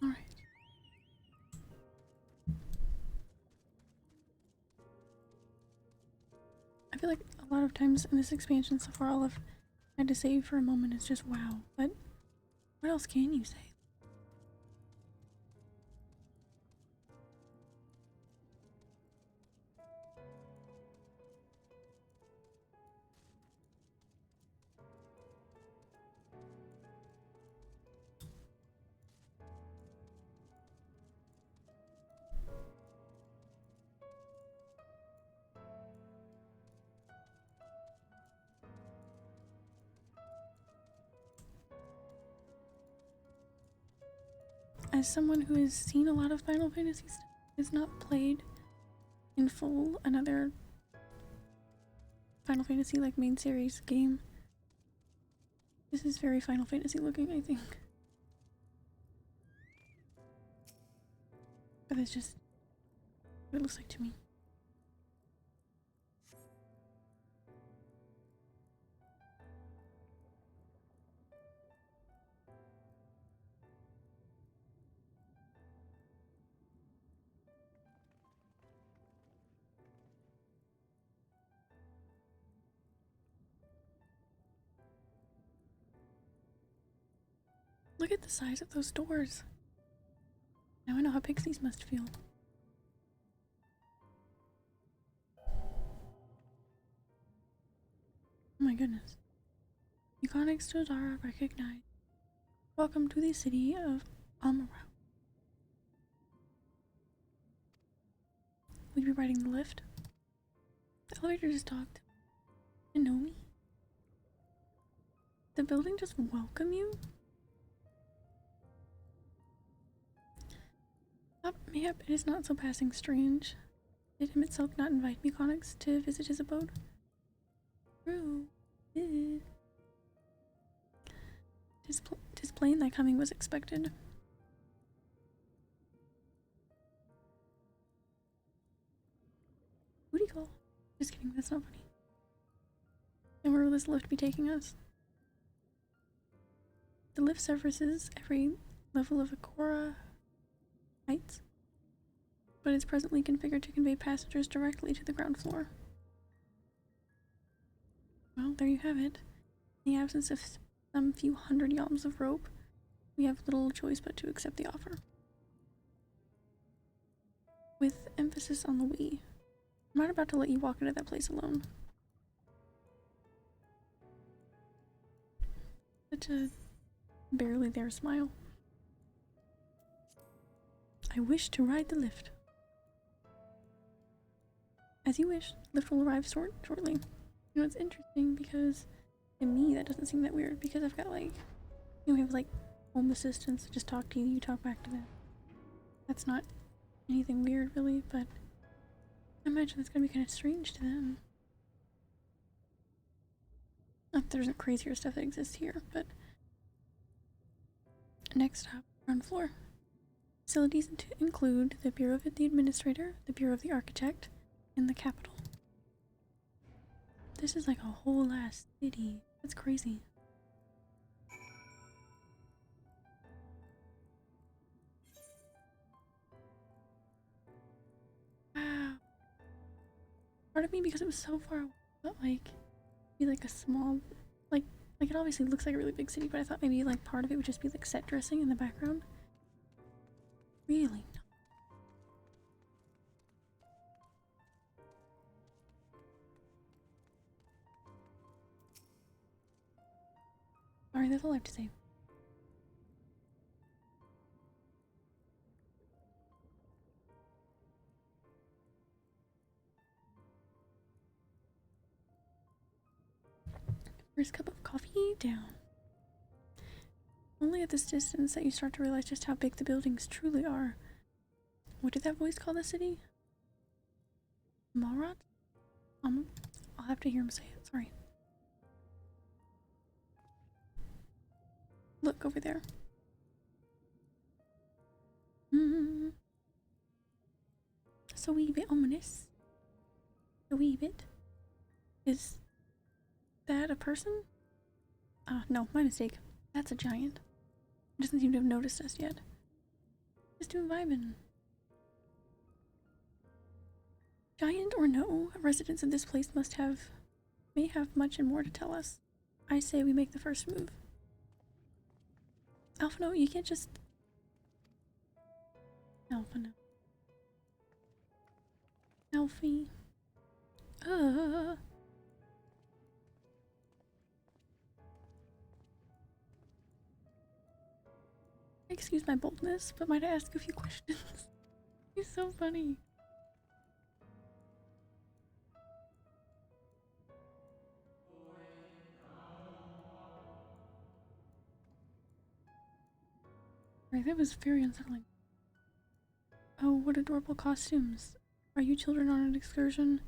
Alright. I feel like a lot of times in this expansion so far all I've had to say for a moment is just wow. But what else can you say? As someone who has seen a lot of Final Fantasy stuff, has not played in full another Final Fantasy like main series game, this is very Final Fantasy looking, I think. But that's just what it looks like to me. Look at the size of those doors. Now I know how pixies must feel. Oh my goodness. Euconix to Dara recognize. Welcome to the city of Amaro. Will you be riding the lift? The elevator just talked. You know me? The building just welcome you? Mayhap it is not so passing strange. Did him itself not invite Euconix to visit his abode? True. Did. 'Tis plain thy coming was expected. Booty call. Just kidding, that's not funny. And where will this lift be taking us? The lift surfaces every level of Akora Heights, but it's presently configured to convey passengers directly to the ground floor. Well, there you have it. In the absence of some few hundred yalms of rope, we have little choice but to accept the offer. With emphasis on the we. I'm not about to let you walk into that place alone. Such a barely there smile. I wish to ride the lift. As you wish, the lift will arrive shortly. You know, it's interesting because to me that doesn't seem that weird because I've got like, we have like home assistants that just talk to you, you talk back to them. That's not anything weird really, but I imagine that's gonna be kind of strange to them. Not that there's crazier stuff that exists here, but next up, ground floor. Facilities include the Bureau of the Administrator, the Bureau of the Architect, and the Capitol. This is like a whole ass city. That's crazy. Wow. Part of me, because it was so far away, thought like be like a small, like it obviously looks like a really big city, but I thought maybe like part of it would just be like set dressing in the background. Really? Alright, that's all I have to say. First cup of coffee down. Only at this distance that you start to realize just how big the buildings truly are. What did that voice call the city? Malrat? I'll have to hear him say it, sorry. Look over there. It's a wee bit ominous. A wee bit. Is that a person? Ah, no, my mistake. That's a giant. He doesn't seem to have noticed us yet. Just doing vibing. Giant or no, residents of this place may have much and more to tell us. I say we make the first move. Alpha, no, you can't just... Alpha, no. Alfie. Excuse my boldness, but might I ask a few questions? He's so funny. Right, that was very unsettling. Oh, what adorable costumes. Are you children on an excursion?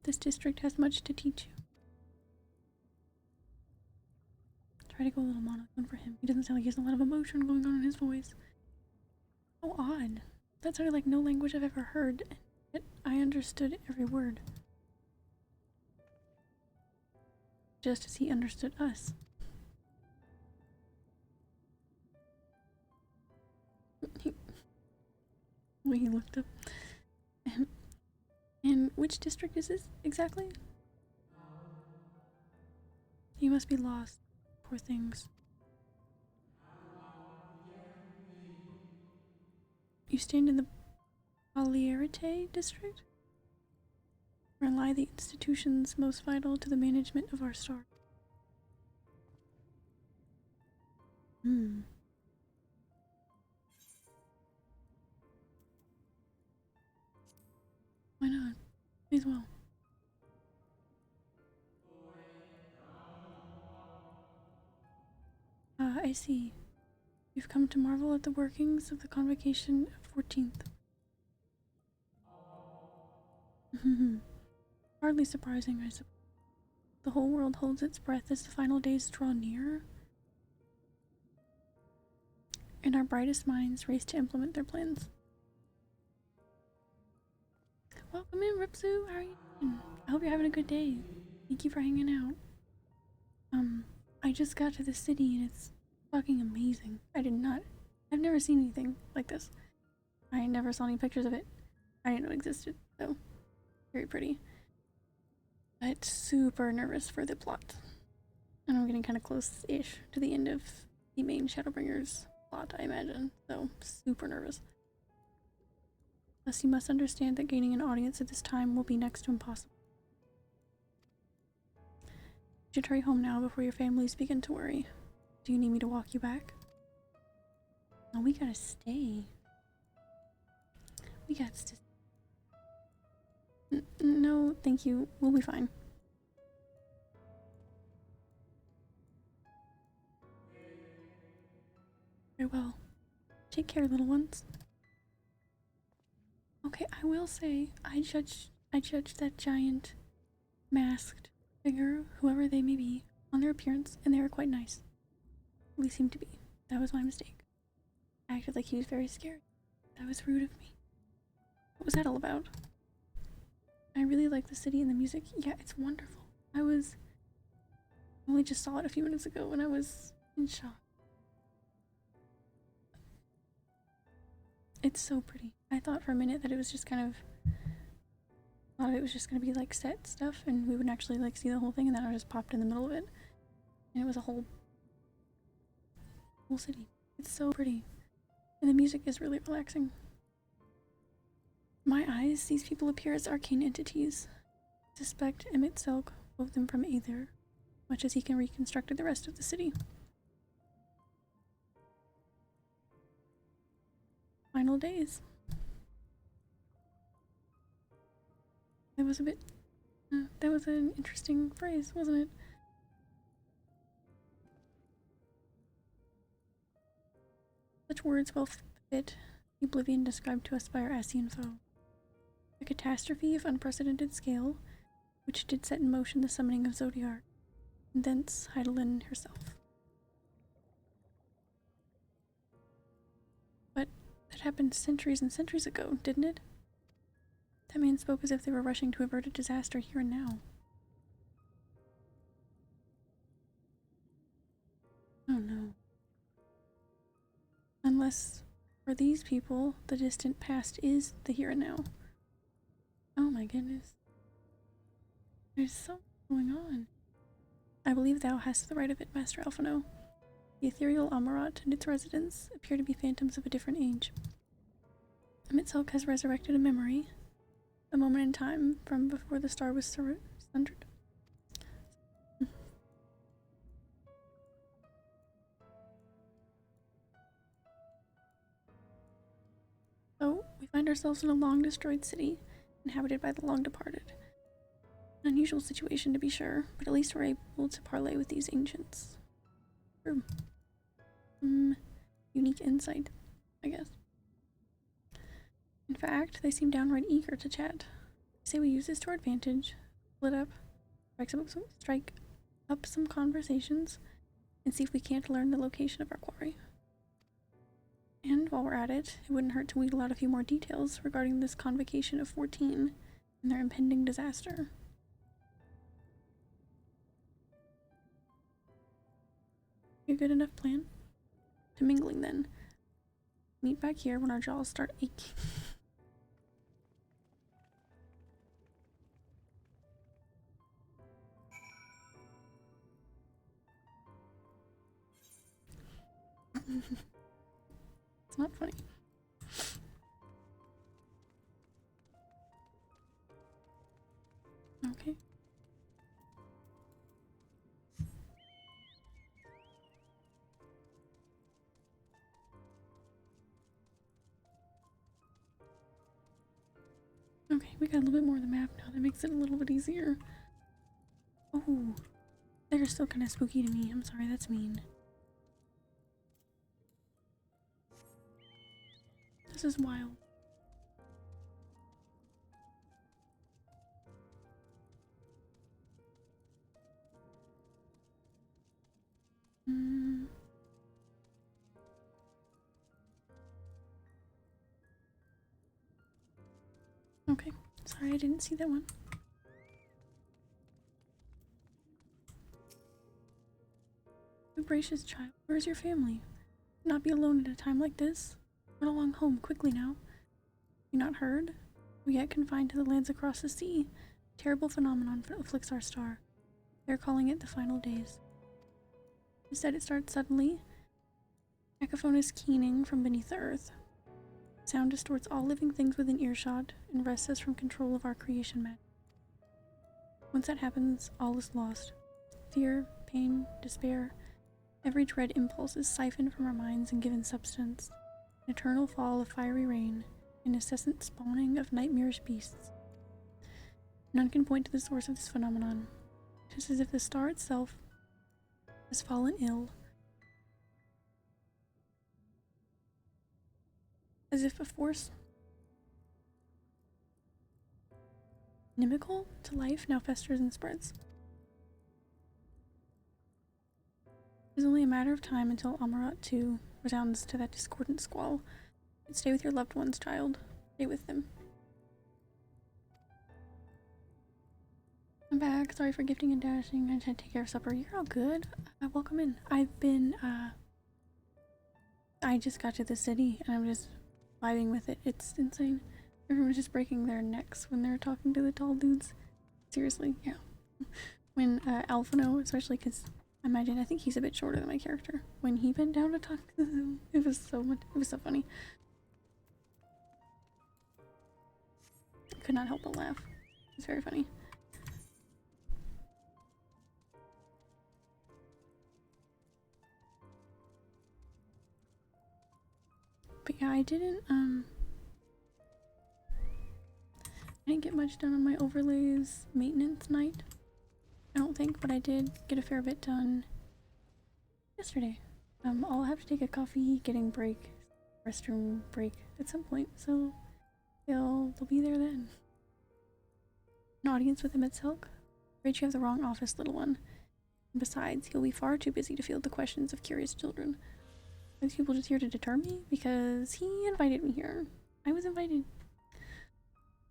This district has much to teach you. Try to go a little monotone for him. He doesn't sound like he has a lot of emotion going on in his voice. Oh, odd. That sounded like no language I've ever heard, yet I understood every word. Just as he understood us. When he looked up. And which district is this exactly? You must be lost. Poor things. You stand in the Balierite district? Where lie the institutions most vital to the management of our star. Why not? May as well. I see. You've come to marvel at the workings of the Convocation of 14th. Hardly surprising, I suppose. The whole world holds its breath as the final days draw near, and our brightest minds race to implement their plans. Welcome in, Ripsu. How are you doing? I hope you're having a good day. Thank you for hanging out. I just got to the city and it's fucking amazing. I've never seen anything like this. I never saw any pictures of it. I didn't know it existed, so very pretty. But super nervous for the plot. And I'm getting kind of close-ish to the end of the main Shadowbringers plot, I imagine. So, super nervous. Thus, you must understand that gaining an audience at this time will be next to impossible. You should hurry home now before your families begin to worry. Do you need me to walk you back? No, we gotta stay. We got to... No, thank you. We'll be fine. Very well. Take care, little ones. Okay, I will say, I judged that giant, masked figure, whoever they may be, on their appearance, and they were quite nice. At least seemed to be. That was my mistake. I acted like he was very scared. That was rude of me. What was that all about? I really like the city and the music. Yeah, it's wonderful. I only just saw it a few minutes ago and I was in shock. It's so pretty. I thought for a minute that it was just kind of, a lot of it was just going to be like set stuff and we wouldn't actually like see the whole thing, and then I just popped in the middle of it and it was a whole city. It's so pretty. And the music is really relaxing. My eyes, these people appear as arcane entities. I suspect MSQ wove them from Aether, much as he can reconstruct the rest of the city. Final days. That was a bit... that was an interesting phrase, wasn't it? Such words well fit the oblivion described to us by our Ascian foe. A catastrophe of unprecedented scale, which did set in motion the summoning of Zodiark, and thence Heidelin herself. But that happened centuries and centuries ago, didn't it? That man spoke as if they were rushing to avert a disaster here and now. Oh no. Unless, for these people, the distant past is the here and now. Oh my goodness. There's so much going on. I believe thou hast the right of it, Master Alphino. The ethereal Amarat and its residents appear to be phantoms of a different age. MSQ has resurrected a memory, a moment in time from before the star was sundered. So, we find ourselves in a long-destroyed city, inhabited by the long-departed. An unusual situation, to be sure, but at least we're able to parley with these ancients. Unique insight, I guess. In fact, they seem downright eager to chat. I say we use this to our advantage, split up, strike up some conversations, and see if we can't learn the location of our quarry. And while we're at it, it wouldn't hurt to wheedle out a few more details regarding this convocation of 14 and their impending disaster. A good enough plan? To mingling then. Meet back here when our jaws start aching. It's not funny. Okay. Okay, we got a little bit more of the map now. That makes it a little bit easier. Oh, they're still kind of spooky to me. I'm sorry, that's mean. This is wild. Okay, sorry I didn't see that one. Gracious child, where's your family? Not be alone at a time like this. Run along home quickly now. You not heard? We yet confined to the lands across the sea. A terrible phenomenon afflicts our star. They're calling it the final days. Instead, it starts suddenly. Cacophone is keening from beneath the earth. Sound distorts all living things within earshot and wrests us from control of our creation magic. Once that happens, all is lost. Fear, pain, despair. Every dread impulse is siphoned from our minds and given substance. An eternal fall of fiery rain, an incessant spawning of nightmarish beasts. None can point to the source of this phenomenon. It is as if the star itself has fallen ill. As if a force inimical to life now festers and spreads. It is only a matter of time until Amarat too resounds to that discordant squall. Stay with your loved ones, child. Stay with them. I'm back. Sorry for gifting and dashing. I just had to take care of supper. You're all good. Welcome in. I've been, I just got to the city and I'm just vibing with it. It's insane. Everyone's just breaking their necks when they're talking to the tall dudes. Seriously, yeah. When Alphino, especially because I think he's a bit shorter than my character. When he bent down to talk to them, it was so funny. I could not help but laugh. It's very funny. But yeah, I didn't get much done on my overlays maintenance night. I don't think, but I did get a fair bit done yesterday. I'll have to take a coffee getting break, restroom break at some point, so they'll be there then. An audience with him at Silk? Afraid you have the wrong office, little one. And besides, he'll be far too busy to field the questions of curious children. Are these people just here to deter me? Because he invited me here. I was invited.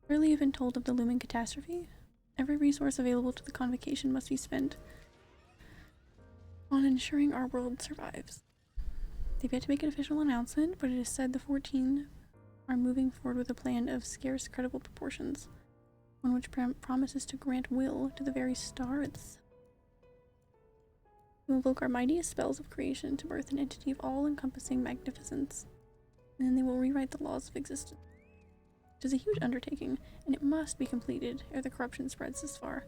Rarely have been told of the looming catastrophe. Every resource available to the convocation must be spent on ensuring our world survives. They've yet to make an official announcement, but it is said the 14 are moving forward with a plan of scarce, credible proportions, one which promises to grant will to the very star itself. We will invoke our mightiest spells of creation to birth an entity of all-encompassing magnificence, and then they will rewrite the laws of existence. It is a huge undertaking, and it must be completed ere the corruption spreads this far.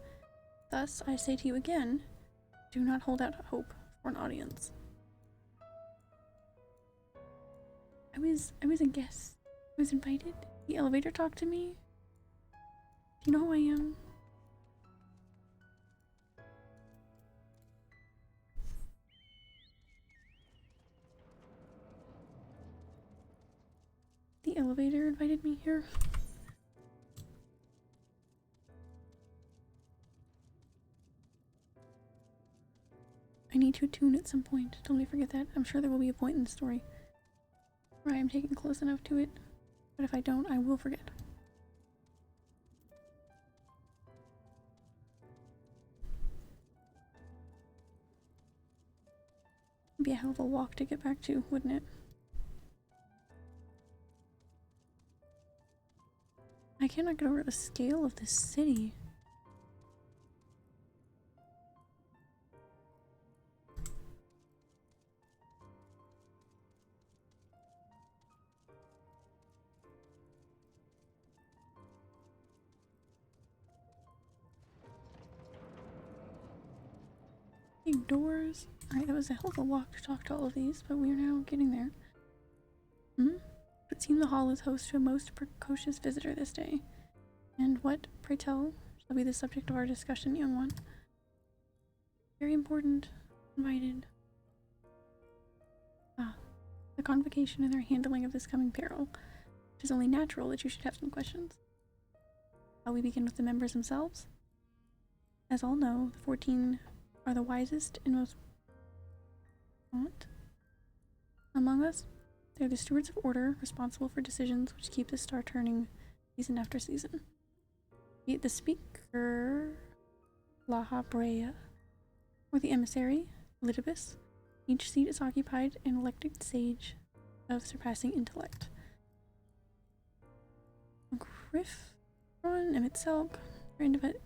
Thus, I say to you again, do not hold out hope for an audience. I was a guest. I was invited. The elevator talked to me. Do you know who I am? The elevator invited me here. I need to attune at some point. Don't let me forget that. I'm sure there will be a point in the story where I am taken close enough to it, but if I don't, I will forget. It'd be a hell of a walk to get back to, wouldn't it? I cannot get over the scale of this city. Big doors. Alright, that was a hell of a walk to talk to all of these, but we are now getting there. It seems the hall is host to a most precocious visitor this day. And what, pray tell, shall be the subject of our discussion, young one? Very important. Invited. The convocation and their handling of this coming peril. It is only natural that you should have some questions. Shall we begin with the members themselves? As all know, the 14 are the wisest and most... What? Among us, they're the stewards of order, responsible for decisions which keep the star turning season after season. Be it the speaker, La Habrea, or the emissary, Litibus, each seat is occupied an elected sage of surpassing intellect. Griffron and Mitzelk,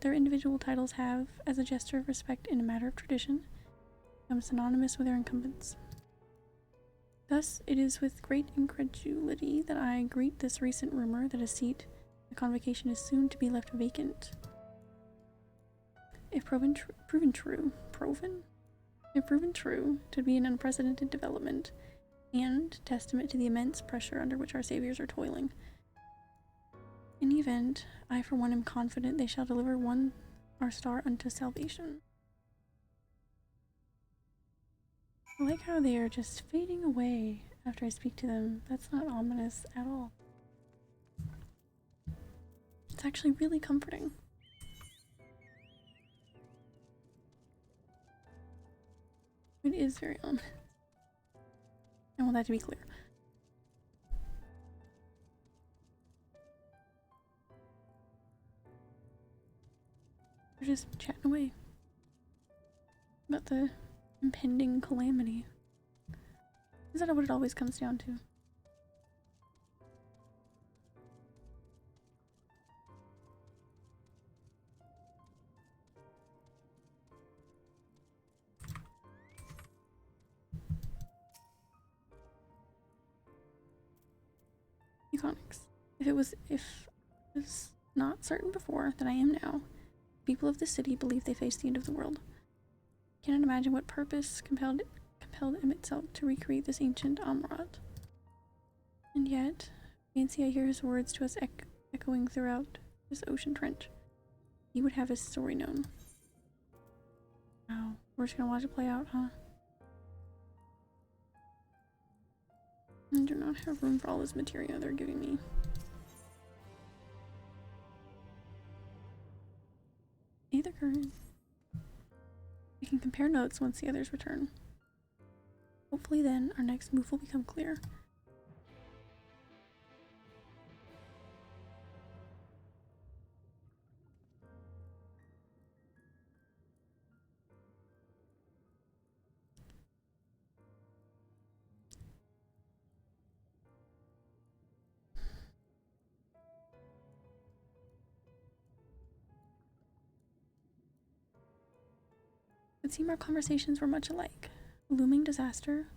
their individual titles have, as a gesture of respect in a matter of tradition, become synonymous with their incumbents. Thus, it is with great incredulity that I greet this recent rumor that a seat in the convocation is soon to be left vacant. If proven true, to be an unprecedented development and testament to the immense pressure under which our saviors are toiling. In the event, I for one am confident they shall deliver our star unto salvation. I like how they are just fading away after I speak to them. That's not ominous at all. It's actually really comforting. It is very ominous. I want that to be clear. We're just chatting away about the impending calamity. Is that what it always comes down to? Iconics. If it was not certain before than I am now, people of the city believe they face the end of the world. Cannot imagine what purpose compelled Emitzelk to recreate this ancient Amrat. And yet, fancy I hear his words to us echoing throughout this ocean trench. He would have his story known. Wow, we're just gonna watch it play out, huh? I do not have room for all this materia they're giving me. Either current. We can compare notes once the others return. Hopefully then, our next move will become clear. It seemed our conversations were much alike. A looming disaster,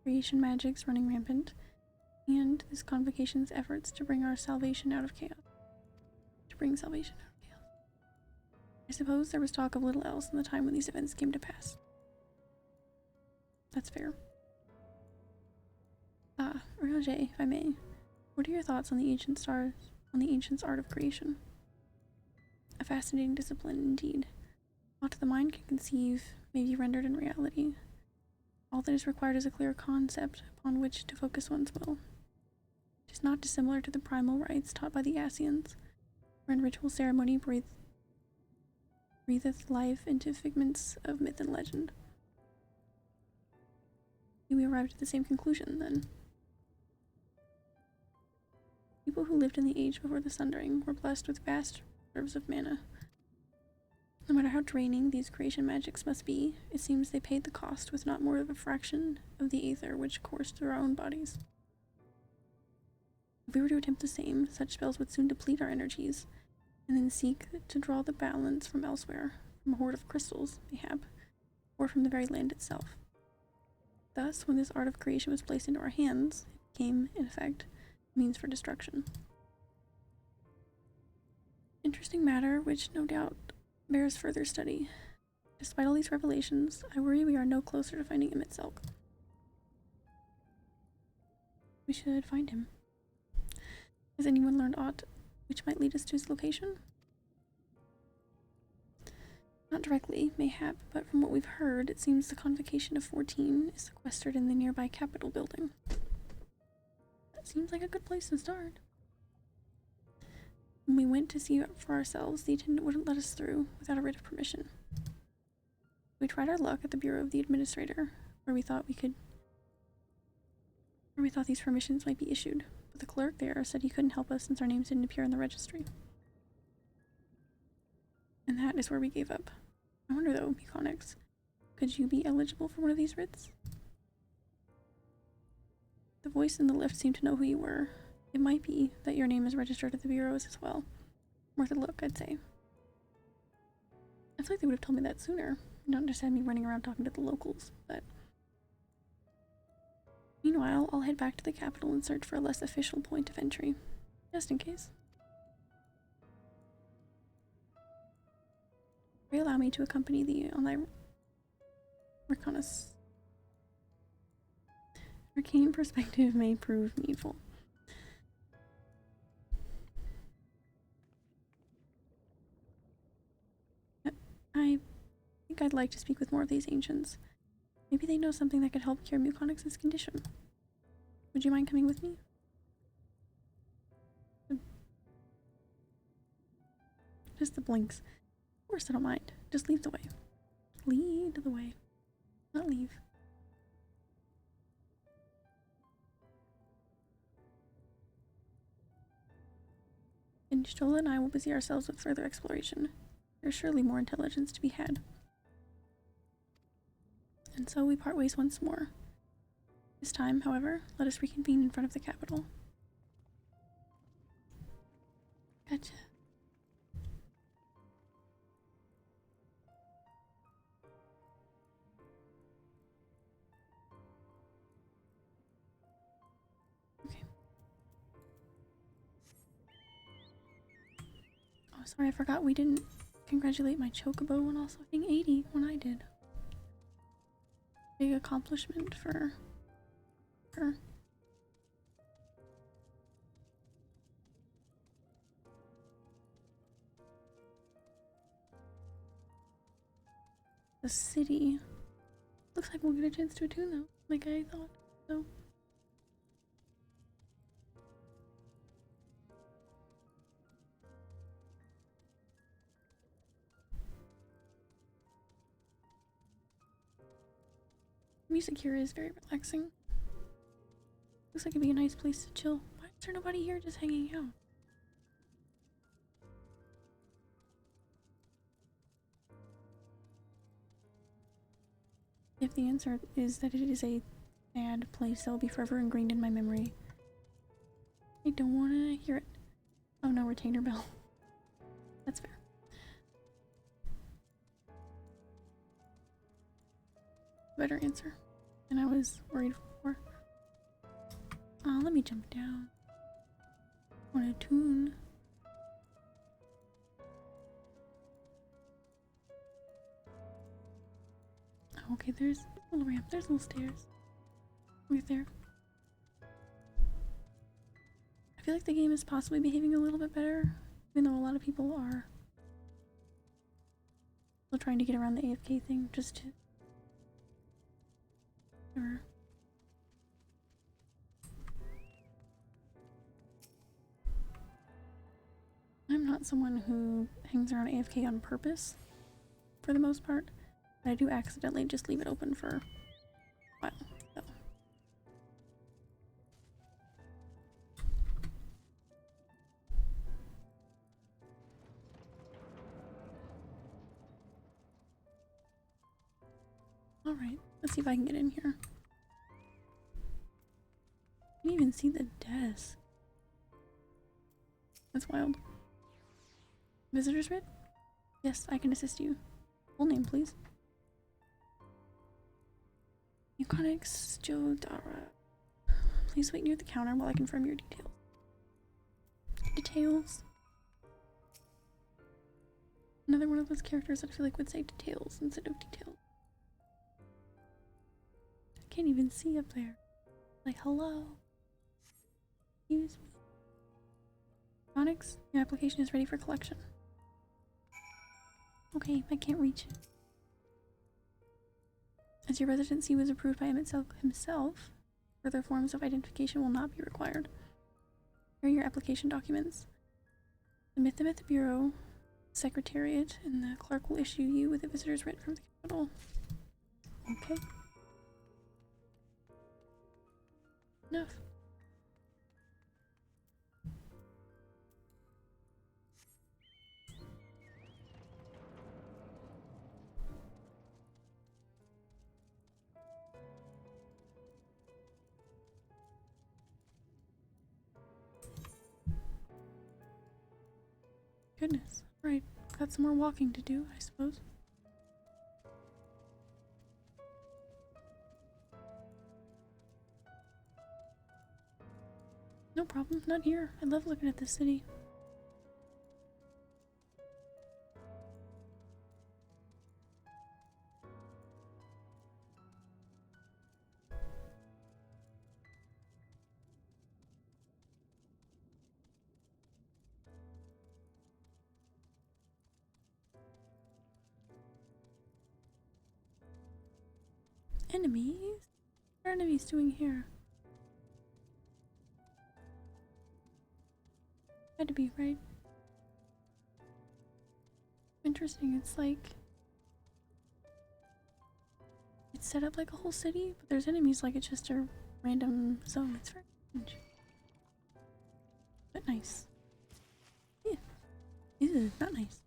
creation magics running rampant, and this convocation's efforts to bring our salvation out of chaos. I suppose there was talk of little else in the time when these events came to pass. That's fair. Riage, if I may, what are your thoughts on the ancient stars, on the ancient's art of creation? A fascinating discipline indeed. What the mind can conceive may be rendered in reality. All that is required is a clear concept upon which to focus one's will. It is not dissimilar to the primal rites taught by the Asians, wherein ritual ceremony breatheth life into figments of myth and legend. We arrived at the same conclusion, then. People who lived in the age before the Sundering were blessed with vast reserves of mana. No matter how draining these creation magics must be, it seems they paid the cost with not more of a fraction of the aether which coursed through our own bodies. If we were to attempt the same, such spells would soon deplete our energies, and then seek to draw the balance from elsewhere, from a hoard of crystals, mayhap, or from the very land itself. Thus, when this art of creation was placed into our hands, it became, in effect, a means for destruction. Interesting matter, which no doubt bears further study. Despite all these revelations, I worry we are no closer to finding Emitzelk. We should find him. Has anyone learned aught which might lead us to his location? Not directly, mayhap, but from what we've heard, it seems the Convocation of 14 is sequestered in the nearby Capitol building. That seems like a good place to start. When we went to see for ourselves, the attendant wouldn't let us through without a writ of permission. We tried our luck at the Bureau of the Administrator, where we thought these permissions might be issued, but the clerk there said he couldn't help us since our names didn't appear in the registry. And that is where we gave up. I wonder though, Buconix, could you be eligible for one of these writs? The voice in the lift seemed to know who you were. It might be that your name is registered at the bureaus as well. Worth a look, I'd say. I feel like they would have told me that sooner, not just had me running around talking to the locals, but... Meanwhile, I'll head back to the capital and search for a less official point of entry, just in case. Pray allow me to accompany thee on thy reconnaissance. Arcane perspective may prove needful. I think I'd like to speak with more of these ancients. Maybe they know something that could help cure Muconix's condition. Would you mind coming with me? Just the blinks. Of course I don't mind. Just lead the way. Lead the way. Not leave. And Stola and I will busy ourselves with further exploration. There's surely more intelligence to be had. And so we part ways once more. This time, however, let us reconvene in front of the capital. Gotcha. Okay. Oh, sorry, I forgot we didn't congratulate my chocobo on also hitting 80 when I did. Big accomplishment for her. The city. Looks like we'll get a chance to attune though, like I thought. So. Music here is very relaxing. Looks like it'd be a nice place to chill. Why is there nobody here just hanging out? If the answer is that it is a sad place that will be forever ingrained in my memory, I don't want to hear it. Oh no, retainer bell. That's fair. Better answer than I was worried for. Let me jump down. I want to tune. Oh, okay, there's a little ramp. There's little stairs. Right there. I feel like the game is possibly behaving a little bit better, even though a lot of people are still trying to get around the AFK thing just to. Or I'm not someone who hangs around AFK on purpose, for the most part, but I do accidentally just leave it open for a while. So. Alright, let's see if I can get in here. I can even see the desk. That's wild. Visitor's writ? Yes, I can assist you. Full name, please. Euconics Jodara. Please wait near the counter while I confirm your details. Details? Another one of those characters that I feel like would say details instead of details. I can't even see up there. Like, hello? Excuse me. Euconics, your application is ready for collection. Okay, I can't reach it. As your residency was approved by Emmett himself, further forms of identification will not be required. Here are your application documents. Submit them at the Bureau, Secretariat, and the clerk will issue you with a visitor's writ from the capital. Okay. Enough. Goodness. Right. Got some more walking to do, I suppose. No problem. Not here. I love looking at the city. Enemies? What are enemies doing here? Had to be, right? Interesting, it's like It's set up like a whole city, but there's enemies like it's just a random zone. It's very strange. But nice. Yeah. Ew, not nice.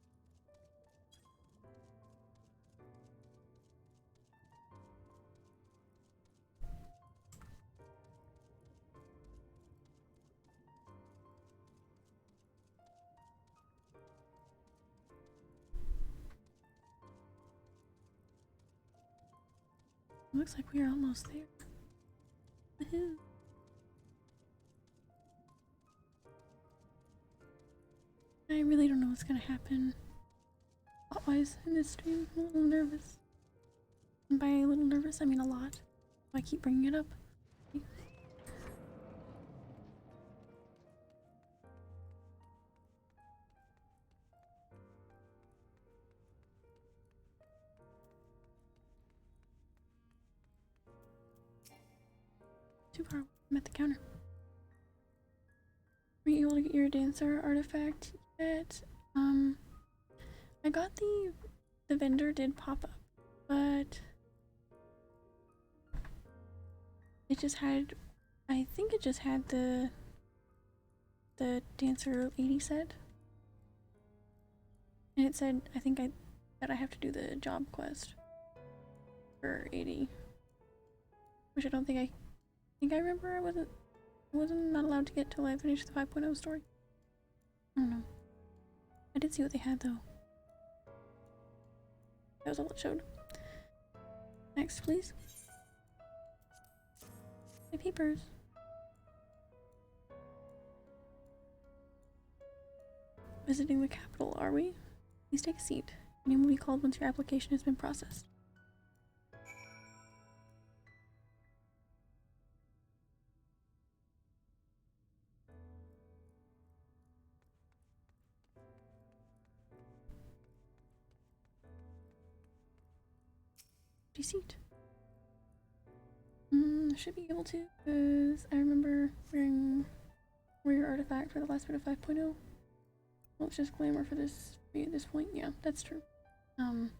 Looks like we are almost there. Woohoo. I really don't know what's gonna happen plot-wise in this stream. I'm a little nervous. And by a little nervous, I mean a lot. I keep bringing it up. Too far. I'm at the counter. Were you able to get your dancer artifact yet? I got the vendor did pop up, but it just had, I think it just had the dancer 80 set, and it said that I have to do the job quest for 80, which I don't think I remember I wasn't not allowed to get till I finished the 5.0 story. I don't know. I did see what they had though. That was all it showed. Next, please. My papers. Visiting the capital, are we? Please take a seat. Your name will be called once your application has been processed. Seat. I should be able to, because I remember wearing warrior artifact for the last bit of 5.0. Well, it's just glamour for this at this point. Yeah, that's true. I'll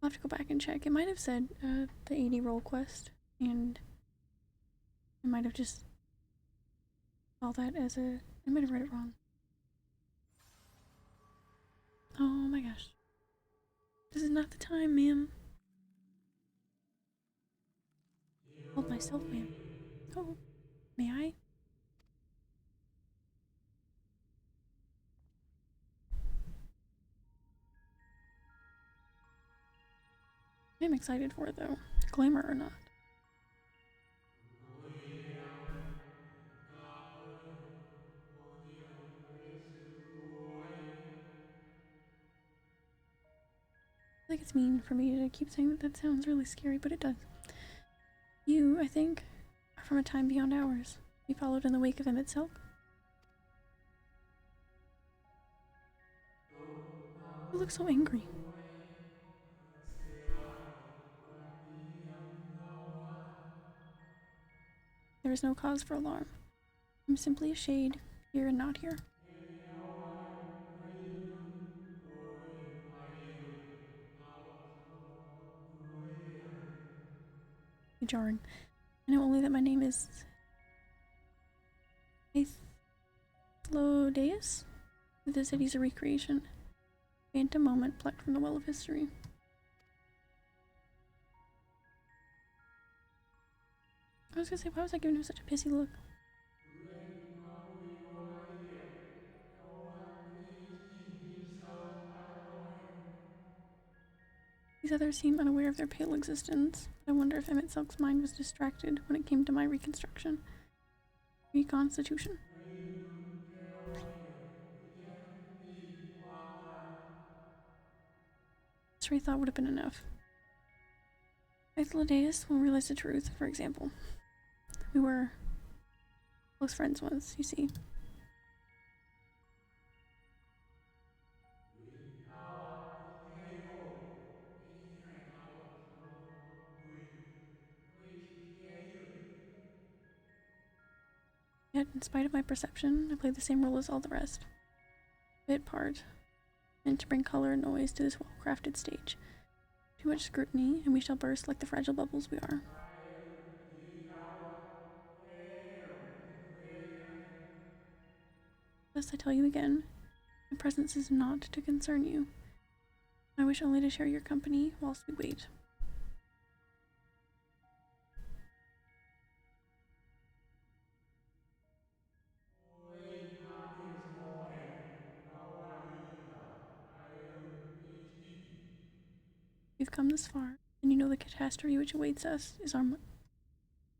have to go back and check. It might have said the 80 roll quest, and I might have just saw that as a. I might have read it wrong. Oh my gosh. This is not the time, ma'am. Hold myself, ma'am. Oh, may I? I'm excited for it though, glamour or not. I think it's mean for me to keep saying that. That sounds really scary, but it does. You, I think, are from a time beyond ours. You followed in the wake of MSQ. You look so angry. There is no cause for alarm. I'm simply a shade, here and not here. Jarring. I know only that my name is Aethlodeus. The city's a recreation. Phantom moment plucked from the well of history. I was gonna say, why was I giving him such a pissy look? These others seem unaware of their pale existence. I wonder if MSQ's mind was distracted when it came to my reconstruction. Reconstitution. Stray thought would have been enough. Aethlodeus will realize the truth, for example. We were close friends once, you see. Yet, in spite of my perception, I played the same role as all the rest. Bit part, meant to bring color and noise to this well-crafted stage. Too much scrutiny, and we shall burst like the fragile bubbles we are. Thus I tell you again, my presence is not to concern you. I wish only to share your company whilst we wait. We've come this far, and you know the catastrophe which awaits us is on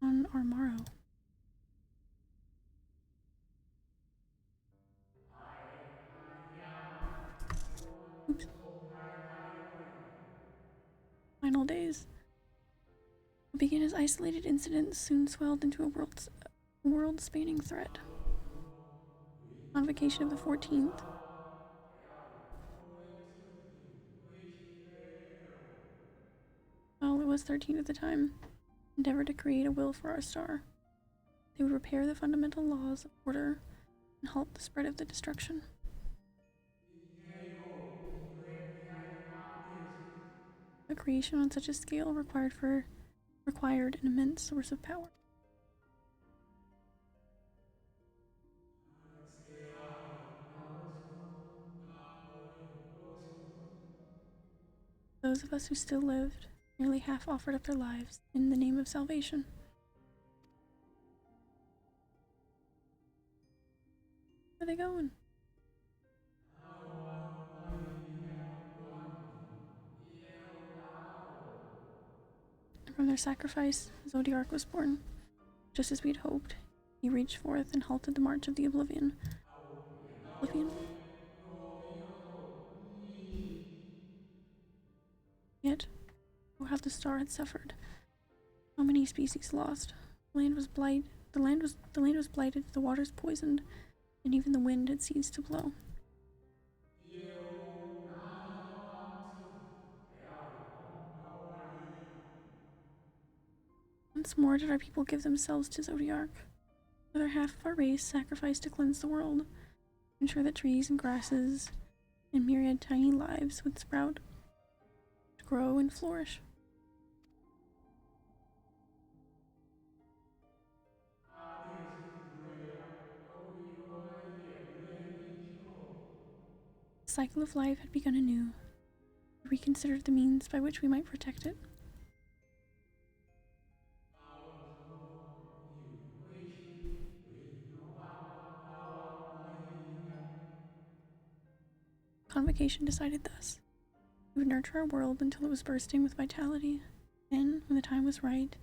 our morrow. Oops. Final days. What began as isolated incidents soon swelled into a world-spanning threat. Convocation of the 14th. Well, it was 13 at the time. Endeavor to create a will for our star. They would repair the fundamental laws of order and halt the spread of the destruction. A creation on such a scale required an immense source of power. Those of us who still lived nearly half offered up their lives in the name of salvation. Where are they going? And from their sacrifice, Zodiark was born. Just as we'd hoped, he reached forth and halted the march of the Oblivion. Yet, oh how the star had suffered. So many species lost. The land was blighted, the waters poisoned, and even the wind had ceased to blow. Once more did our people give themselves to Zodiark. The other half of our race sacrificed to cleanse the world, ensure that trees and grasses and myriad tiny lives would sprout, grow, and flourish. The cycle of life had begun anew. We reconsidered the means by which we might protect it. Convocation decided thus. We would nurture our world until it was bursting with vitality. Then, when the time was right,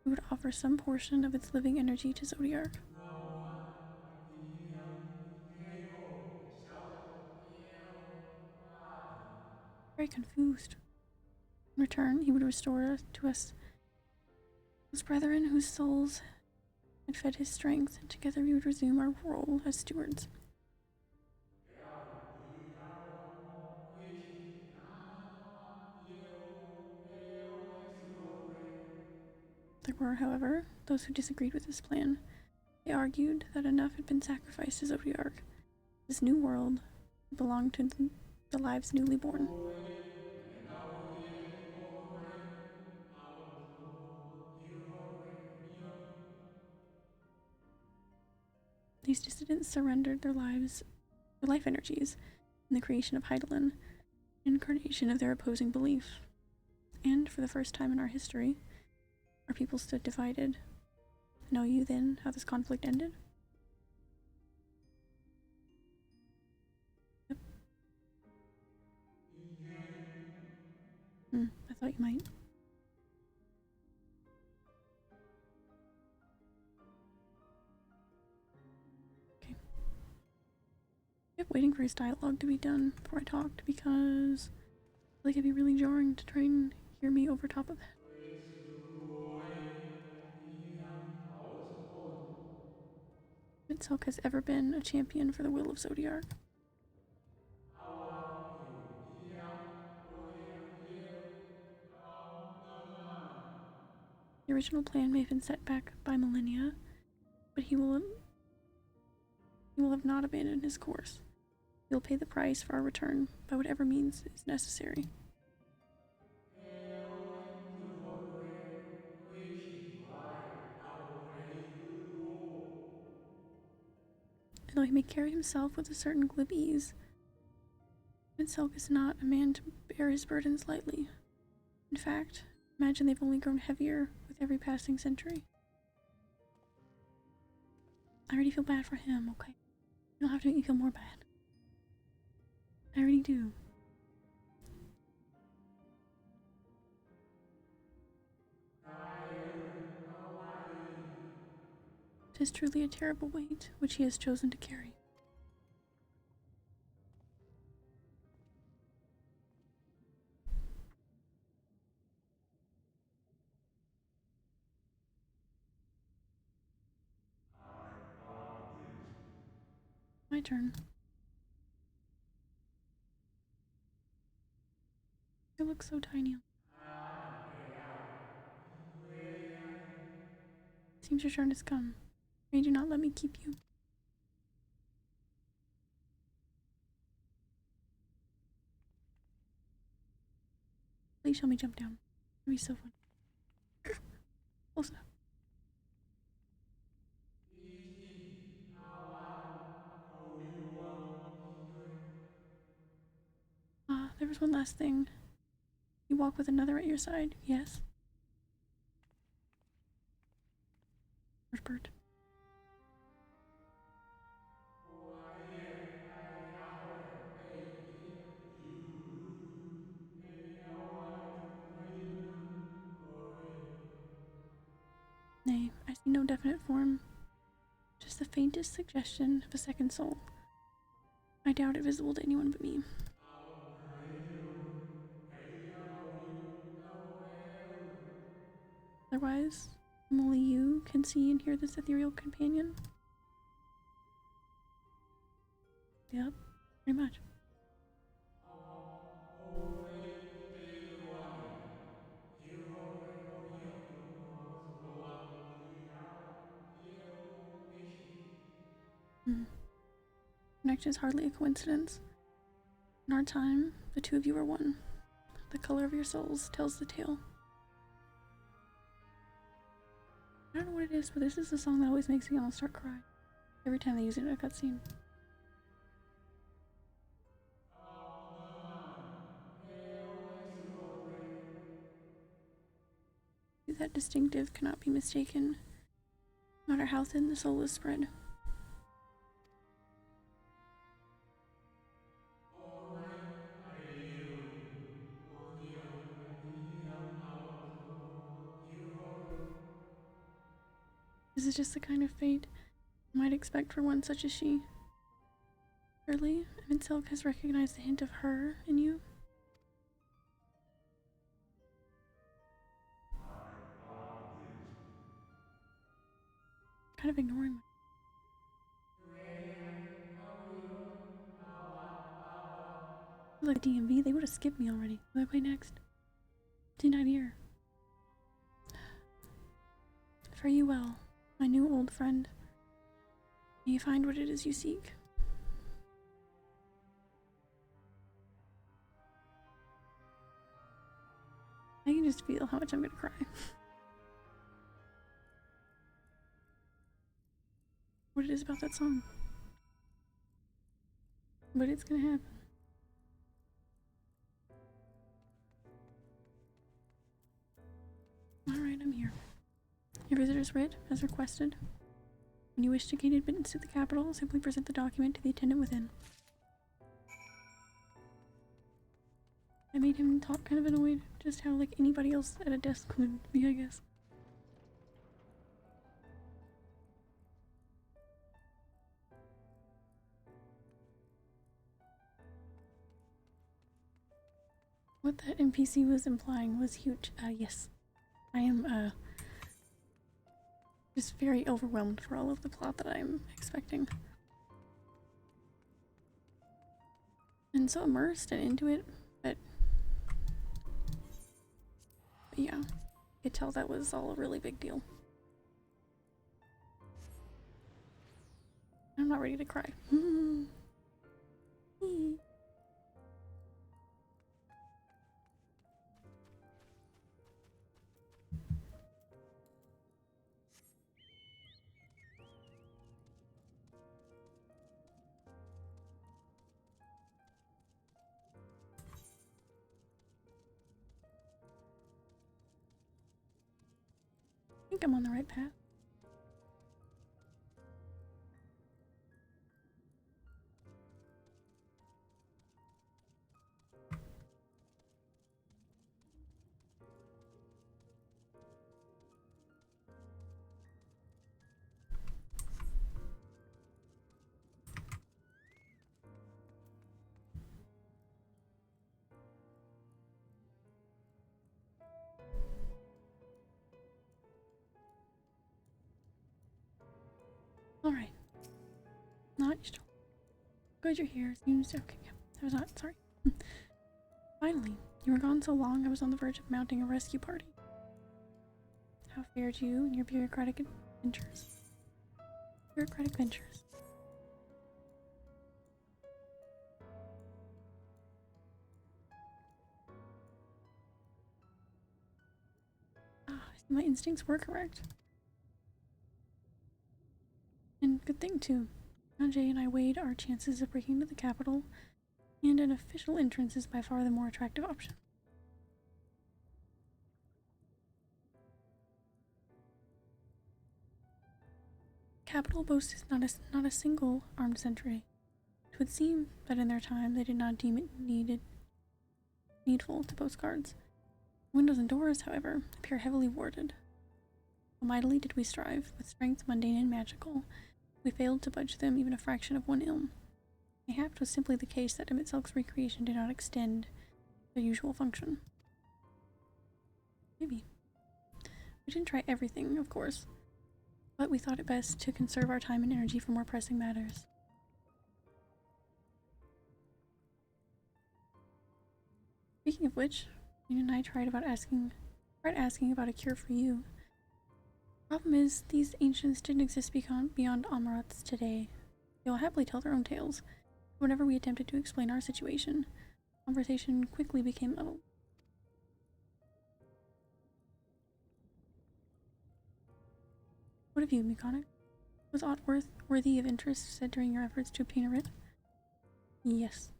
we would offer some portion of its living energy to Zodiark. Very confused. In return, he would restore to us those brethren whose souls had fed his strength, and together we would resume our role as stewards. There were, however, those who disagreed with this plan. They argued that enough had been sacrificed to Zodiark. This new world belonged to the lives newly born. These dissidents surrendered their life energies in the creation of Heidelin, an incarnation of their opposing belief. And for the first time in our history, our people stood divided. Know you then how this conflict ended? Yep. I thought you might. Okay. I kept waiting for his dialogue to be done before I talked because I feel like it'd be really jarring to try and hear me over top of that. Mitzelk has ever been a champion for the will of Zodiark. The original plan may have been set back by millennia, but he will have not abandoned his course. He will pay the price for our return by whatever means is necessary. may carry himself with a certain glib ease. Silk is not a man to bear his burdens lightly. In fact, imagine they've only grown heavier with every passing century. I already feel bad for him, okay? You don't have to make me feel more bad. I already do. 'Tis truly a terrible weight which he has chosen to carry. My turn. You look so tiny. Seems your turn has come. May do not let me keep you. Please show me jump down. That'd be so fun. Close enough. There was one last thing. You walk with another at your side, yes? Where's Bert? Nay, I see no definite form. Just the faintest suggestion of a second soul. I doubt it visible to anyone but me. Otherwise, only you can see and hear this ethereal companion? Yep, pretty much. Connection is hardly a coincidence. In our time, the two of you are one. The color of your souls tells the tale. I don't know what it is, but this is a song that always makes me almost start crying every time they use it in a cutscene. That distinctive cannot be mistaken, no matter how thin the soul is spread. This is just the kind of fate you might expect for one such as she. Surely, Silk has recognized the hint of her in you. Kind of ignoring me. Like DMV, they would have skipped me already. Who do I play next? Not here. Fare you well, my new old friend. May you find what it is you seek. I can just feel how much I'm gonna cry. What it is about that song. But it's gonna happen. Alright, I'm here. Your visitor's writ, as requested. When you wish to gain admittance to the capital, simply present the document to the attendant within. I made him talk kind of annoyed, just how like anybody else at a desk would be, I guess. What that NPC was implying was huge. Yes. I am, just very overwhelmed for all of the plot that I'm expecting. And so immersed and into it, but yeah, I could tell that was all a really big deal. I'm not ready to cry. think I'm on the right path. Alright. Not sure. Good you're here. Seems okay. Yeah, that was not. Sorry. Finally, you were gone so long I was on the verge of mounting a rescue party. How fared you and your bureaucratic adventures? Bureaucratic ventures. Ah, I see my instincts were correct. And good thing too. Sanjay and I weighed our chances of breaking into the capital, and an official entrance is by far the more attractive option. Capital boasts not a single armed sentry. It would seem that in their time they did not deem it needful to post guards. Windows and doors, however, appear heavily warded. How mightily did we strive, with strength mundane and magical, we failed to budge them even a fraction of one ilm. Mayhap it was simply the case that Emitselk's recreation did not extend their usual function. Maybe. We didn't try everything, of course, but we thought it best to conserve our time and energy for more pressing matters. Speaking of which, you and I tried asking about a cure for you. Problem is, these ancients didn't exist beyond Amaraths today. They will happily tell their own tales. Whenever we attempted to explain our situation, conversation quickly became muddled. What of you, Mikonic? Was aught worthy of interest said during your efforts to obtain a writ? Yes.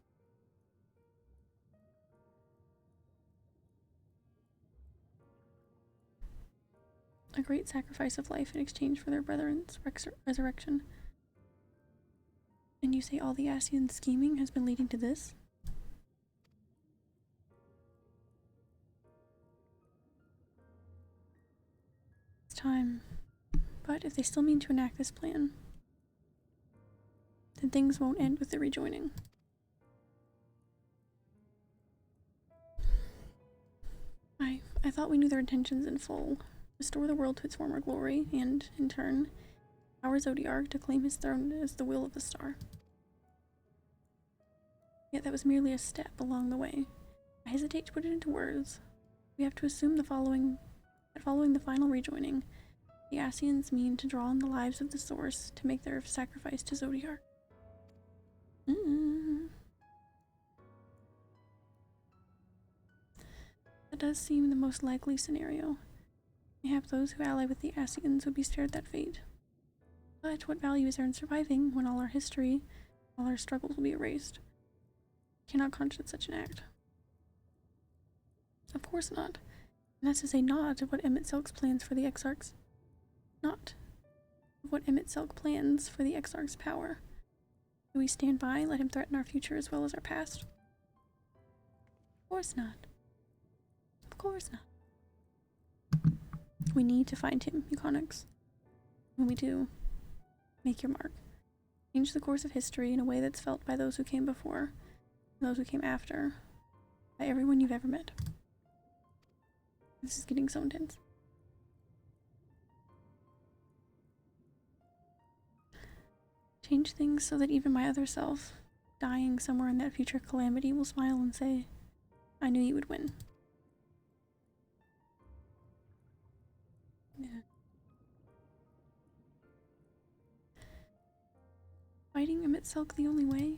A great sacrifice of life in exchange for their brethren's resurrection. And you say all the Ascian scheming has been leading to this? It's time. But if they still mean to enact this plan, then things won't end with the rejoining. I thought we knew their intentions in full. Restore the world to its former glory, and, in turn, our Zodiarch to claim his throne as the will of the star. Yet that was merely a step along the way. I hesitate to put it into words. We have to assume that following the final rejoining, the Ascians mean to draw on the lives of the Source to make their sacrifice to Zodiarch. That does seem the most likely scenario. Mayhap those who ally with the Ascians would be spared that fate. But what value is there in surviving when all our history, all our struggles will be erased? I cannot conscience such an act. Of course not. And that's to say not of what Emitselk's plans for the Exarchs. Not of what Emitselk plans for the Exarch's power. Do we stand by and let him threaten our future as well as our past? Of course not. Of course not. We need to find him, Euconyx. When we do, make your mark. Change the course of history in a way that's felt by those who came before, and those who came after, by everyone you've ever met. This is getting so intense. Change things so that even my other self, dying somewhere in that future calamity, will smile and say, I knew you would win. Yeah. Fighting Emitselk the only way?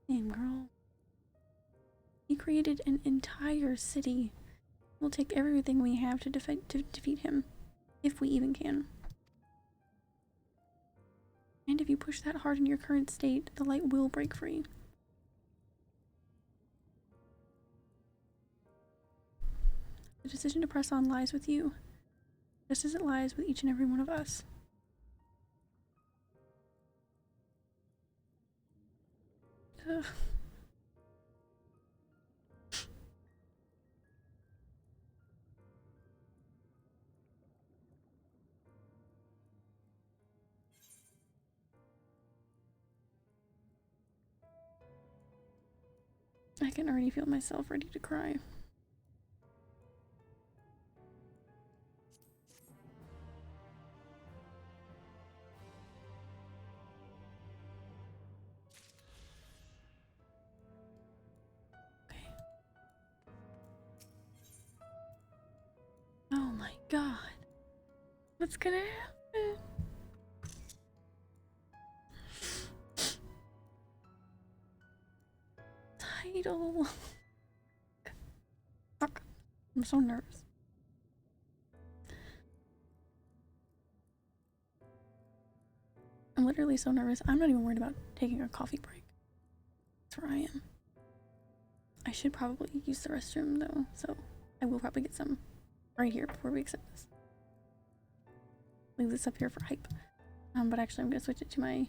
Damn, girl. He created an entire city. We'll take everything we have to defeat him, if we even can. And if you push that hard in your current state, the light will break free. The decision to press on lies with you. just as it lies with each and every one of us. Ugh. I can already feel myself ready to cry. Oh my god. What's gonna happen? Title. Fuck. I'm so nervous. I'm literally so nervous. I'm not even worried about taking a coffee break. That's where I am. I should probably use the restroom though, so I will probably get some right here before we accept this. Leave this up here for hype. But actually I'm gonna switch it to my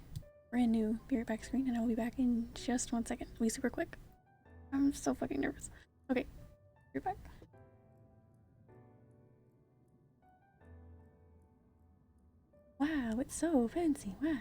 brand new Be Right Back screen and I will be back in just 1 second. It'll be super quick. I'm so fucking nervous. Okay, be right back. Wow, it's so fancy. Wow.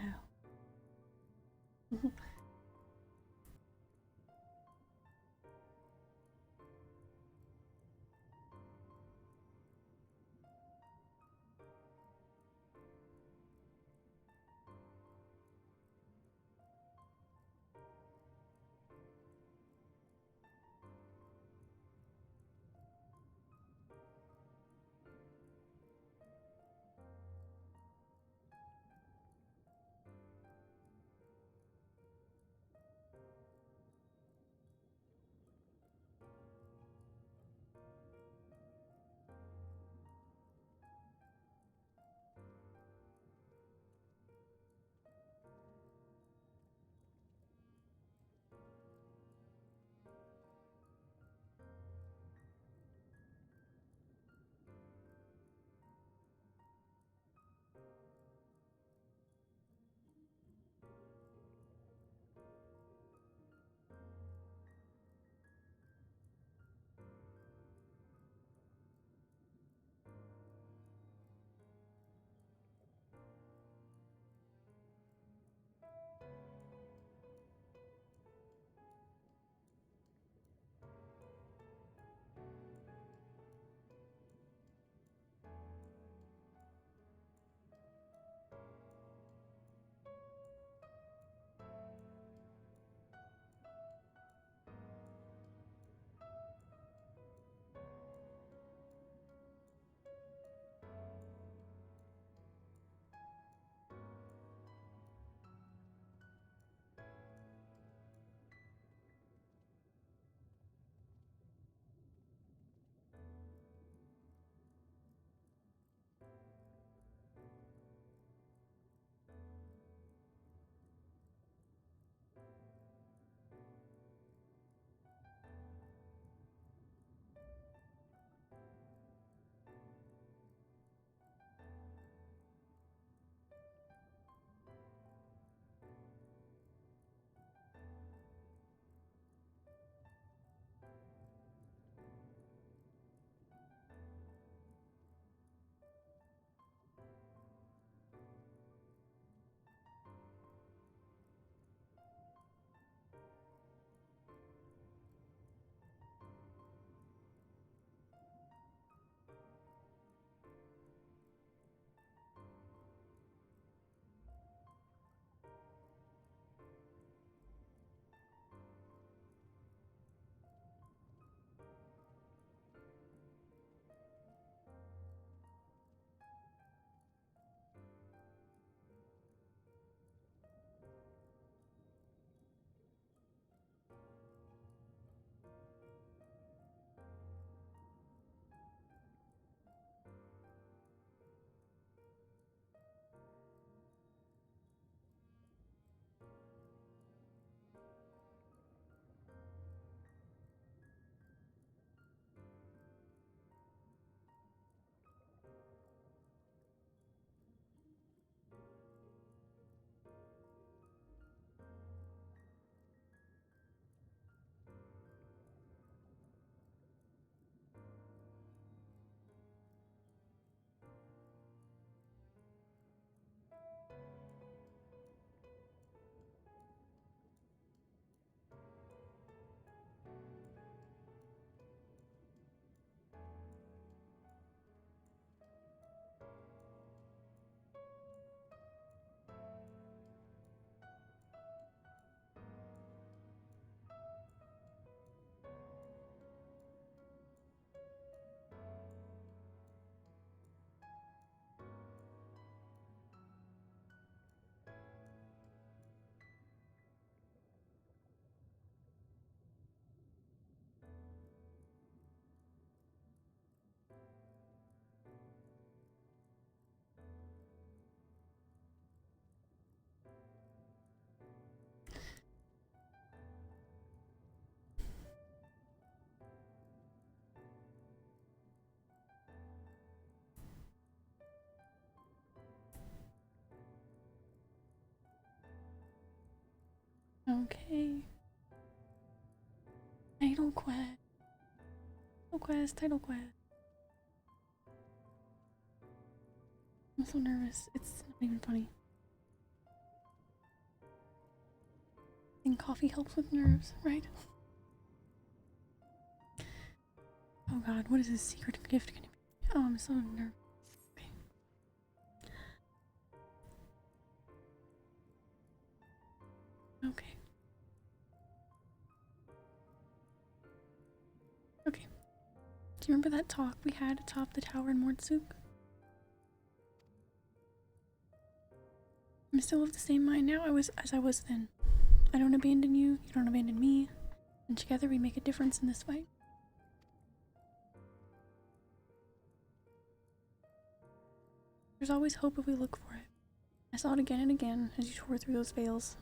Okay. Title quest. Title quest, title quest. I'm so nervous. It's not even funny. I think coffee helps with nerves, right? Oh god, what is this secret gift gonna be? Oh, I'm so nervous. Okay. Okay. Okay. Do you remember that talk we had atop the tower in Mordsuk? I'm still of the same mind now as I was then. I don't abandon you, you don't abandon me, and together we make a difference in this fight. There's always hope if we look for it. I saw it again and again as you tore through those veils.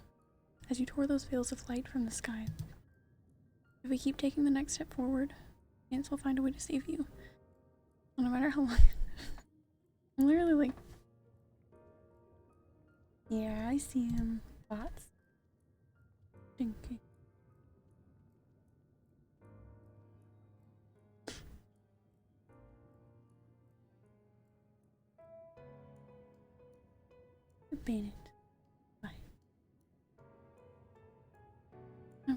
As you tore those veils of light from the sky. If we keep taking the next step forward, chance will find a way to save you. Well, no matter how long. I'm literally like, yeah, I see him. Bots. Stinky. Banned. Bye. Okay.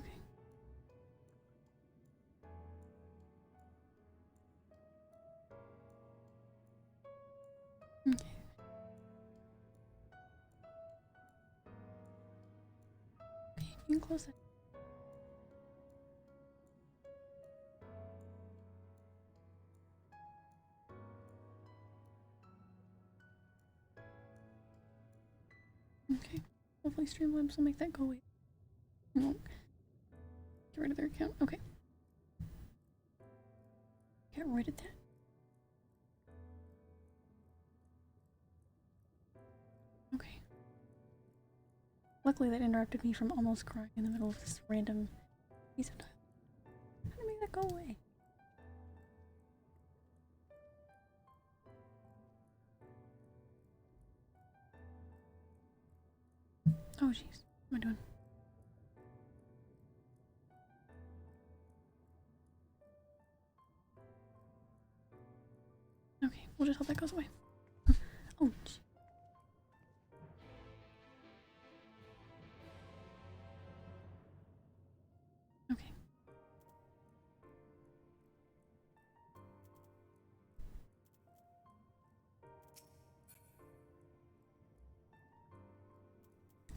Okay. Okay, you can close it. Okay. Hopefully Streamlabs will make that go away. No. Get rid of their account. Okay. Get rid of that. Okay. Luckily that interrupted me from almost crying in the middle of this random piece of time. How to make that go away? Oh jeez. What am I doing? Okay, we'll just hope that goes away. Oh, gee. Okay.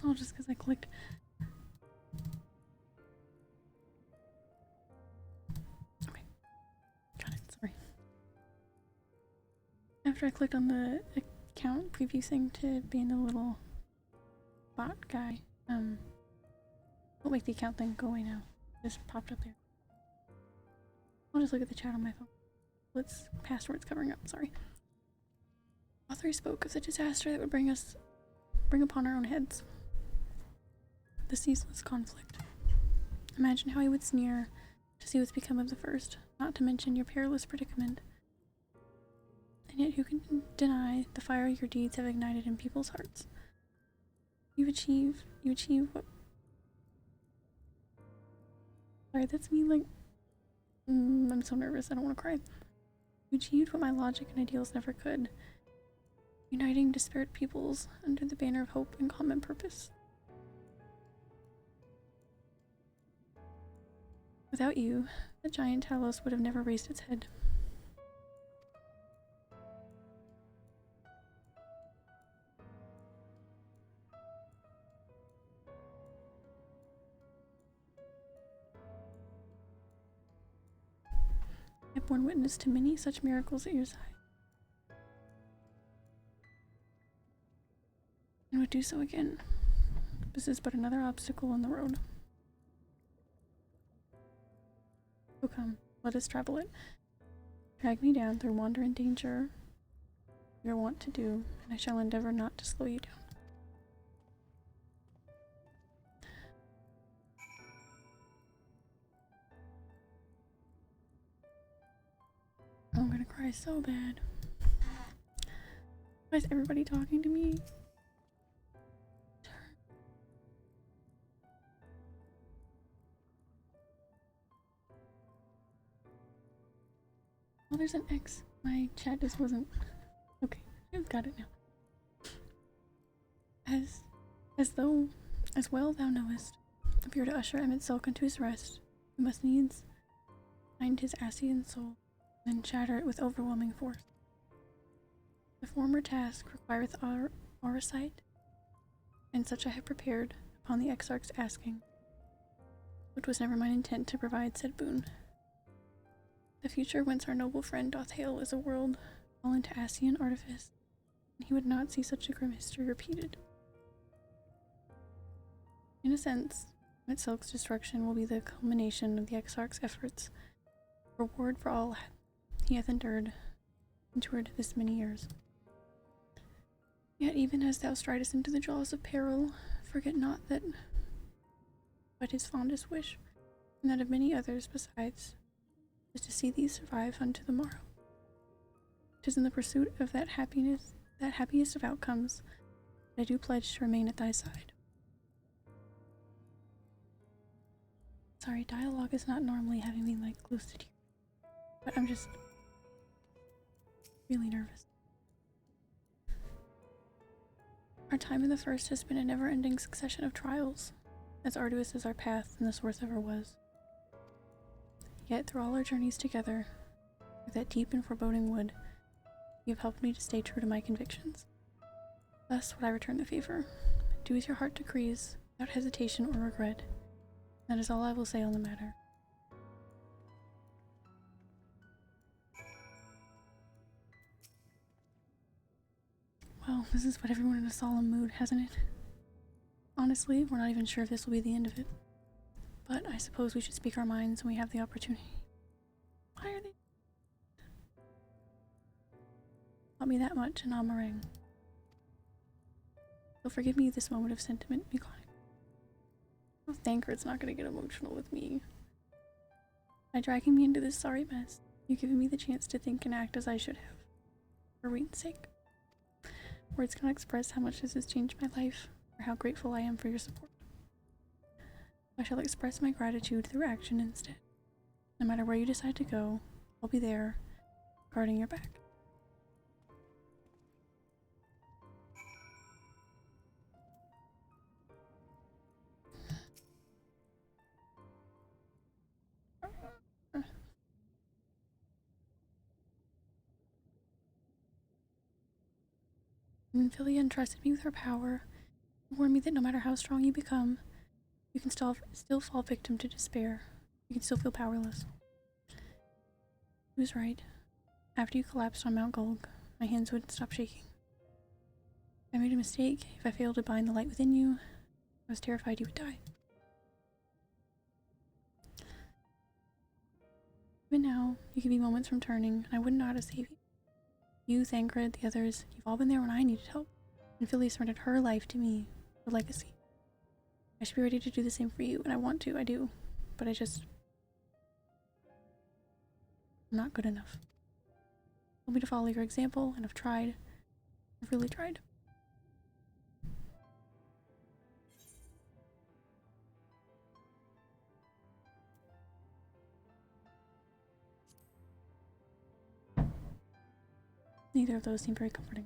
Oh, just because I clicked. Okay. Got it, sorry. After I clicked on the account preview thing to being the little bot guy, we'll make the account thing go away now. Just popped up there. I'll just look at the chat on my phone. Let's passwords covering up, sorry. Author spoke of the disaster that would bring upon our own heads. The ceaseless conflict. Imagine how he would sneer to see what's become of the first, not to mention your perilous predicament. And yet who can deny the fire your deeds have ignited in people's hearts? You achieve what... Sorry, that's me like... I'm so nervous, I don't want to cry. You achieved what my logic and ideals never could. Uniting disparate peoples under the banner of hope and common purpose. Without you, the giant Talos would have never raised its head. I have borne witness to many such miracles at your side. And would do so again. This is but another obstacle on the road. So come, let us travel it. Drag me down through wonder and danger you're wont to do, and I shall endeavor not to slow you down. I'm gonna cry so bad. Why is everybody talking to me? Oh, there's an X. My chat just wasn't... Okay, I've got it now. As well thou knowest, if you are to usher Emet-Selch into his rest, you must needs find his Ascian soul, and then shatter it with overwhelming force. The former task requireth oversight, and such I have prepared upon the Exarch's asking. It was never mine intent to provide said boon. The future whence our noble friend doth hail is a world fallen to Ascian artifice, and he would not see such a grim history repeated. In a sense, Emet-Selch's destruction will be the culmination of the Exarch's efforts, reward for all he hath endured this many years. Yet even as thou stridest into the jaws of peril, forget not that but his fondest wish, and that of many others besides, is to see thee survive unto the morrow. 'Tis in the pursuit of that happiest of outcomes, that I do pledge to remain at thy side. Sorry, dialogue is not normally having me like close to tears, but I'm just really nervous. Our time in the First has been a never-ending succession of trials, as arduous as our path in the Source ever was. Yet through all our journeys together, through that deep and foreboding wood, you have helped me to stay true to my convictions. Thus would I return the favor. Do as your heart decrees, without hesitation or regret. That is all I will say on the matter. Well, this is what everyone in a solemn mood, hasn't it? Honestly, we're not even sure if this will be the end of it. But I suppose we should speak our minds when we have the opportunity. Why are they? Taught me that much and I'll meringue. So forgive me this moment of sentiment, Mikonic. Oh, Thancred's not gonna get emotional with me. By dragging me into this sorry mess, you've given me the chance to think and act as I should have. For Reen's sake. Words cannot express how much this has changed my life, or how grateful I am for your support. I shall express my gratitude through action instead. No matter where you decide to go, I'll be there, guarding your back. And Philia entrusted me with her power, and warned me that no matter how strong you become, you can still fall victim to despair. You can still feel powerless. He was right. After you collapsed on Mount Gulg, my hands wouldn't stop shaking. If I made a mistake, if I failed to bind the light within you, I was terrified you would die. Even now, you can be moments from turning, and I wouldn't know how to save you. You, Thancred, the others, you've all been there when I needed help, and Philia surrendered her life to me, for legacy. I should be ready to do the same for you, and I want to, I do, but I'm not good enough. Want me to follow your example, and I've tried. I've really tried. Neither of those seem very comforting.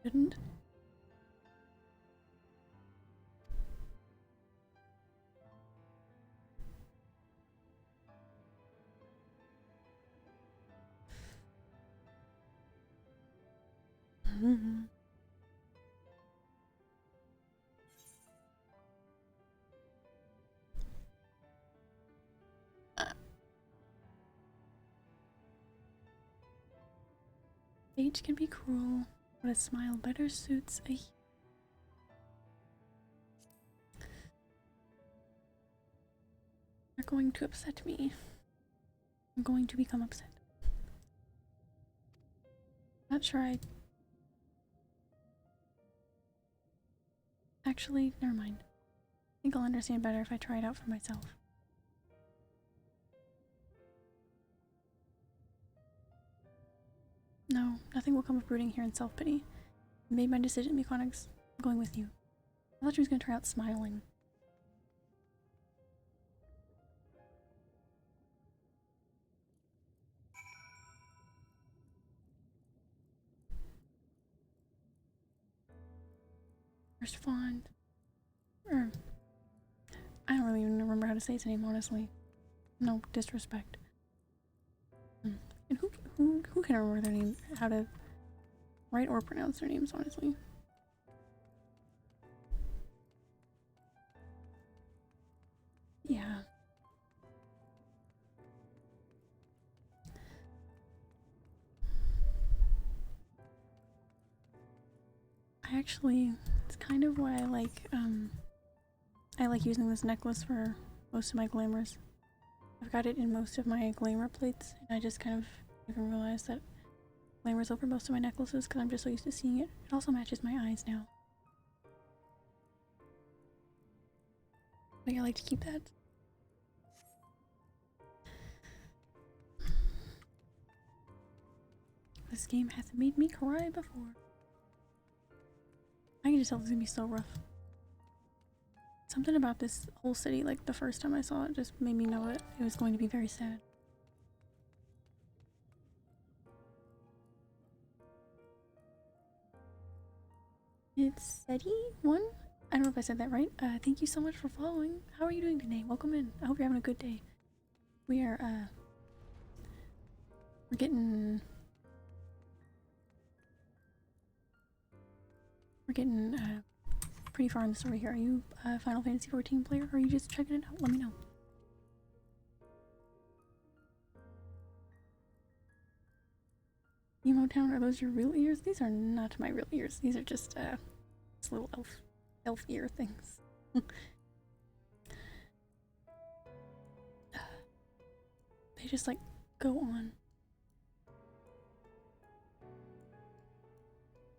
Shouldn't? Age can be cruel, but a smile better suits a... You're going to upset me. I'm going to become upset. Not sure I... Actually, never mind. I think I'll understand better if I try it out for myself. No, nothing will come of brooding here in self-pity. I made my decision, Mekonix. I'm going with you. I thought she was going to turn out smiling. Where's Fond? Or I don't really even remember how to say his name, honestly. No disrespect. And who can remember their name, how to write or pronounce their names, honestly? Yeah. It's kind of why I like using this necklace for most of my glamours. I've got it in most of my glamour plates, and I just kind of even realized that glamour's over most of my necklaces because I'm just so used to seeing it. It also matches my eyes now. But I like to keep that. This game hath made me cry before. I can just tell it's gonna be so rough. Something about this whole city, like the first time I saw it, just made me know that it was going to be very sad. It's Seti1? I don't know if I said that right. Thank you so much for following. How are you doing today? Welcome in. I hope you're having a good day. We're getting pretty far in the story here. Are you a Final Fantasy XIV player, or are you just checking it out? Let me know. Emo Town, are those your real ears? These are not my real ears. These are just little elf ear things. They just like go on.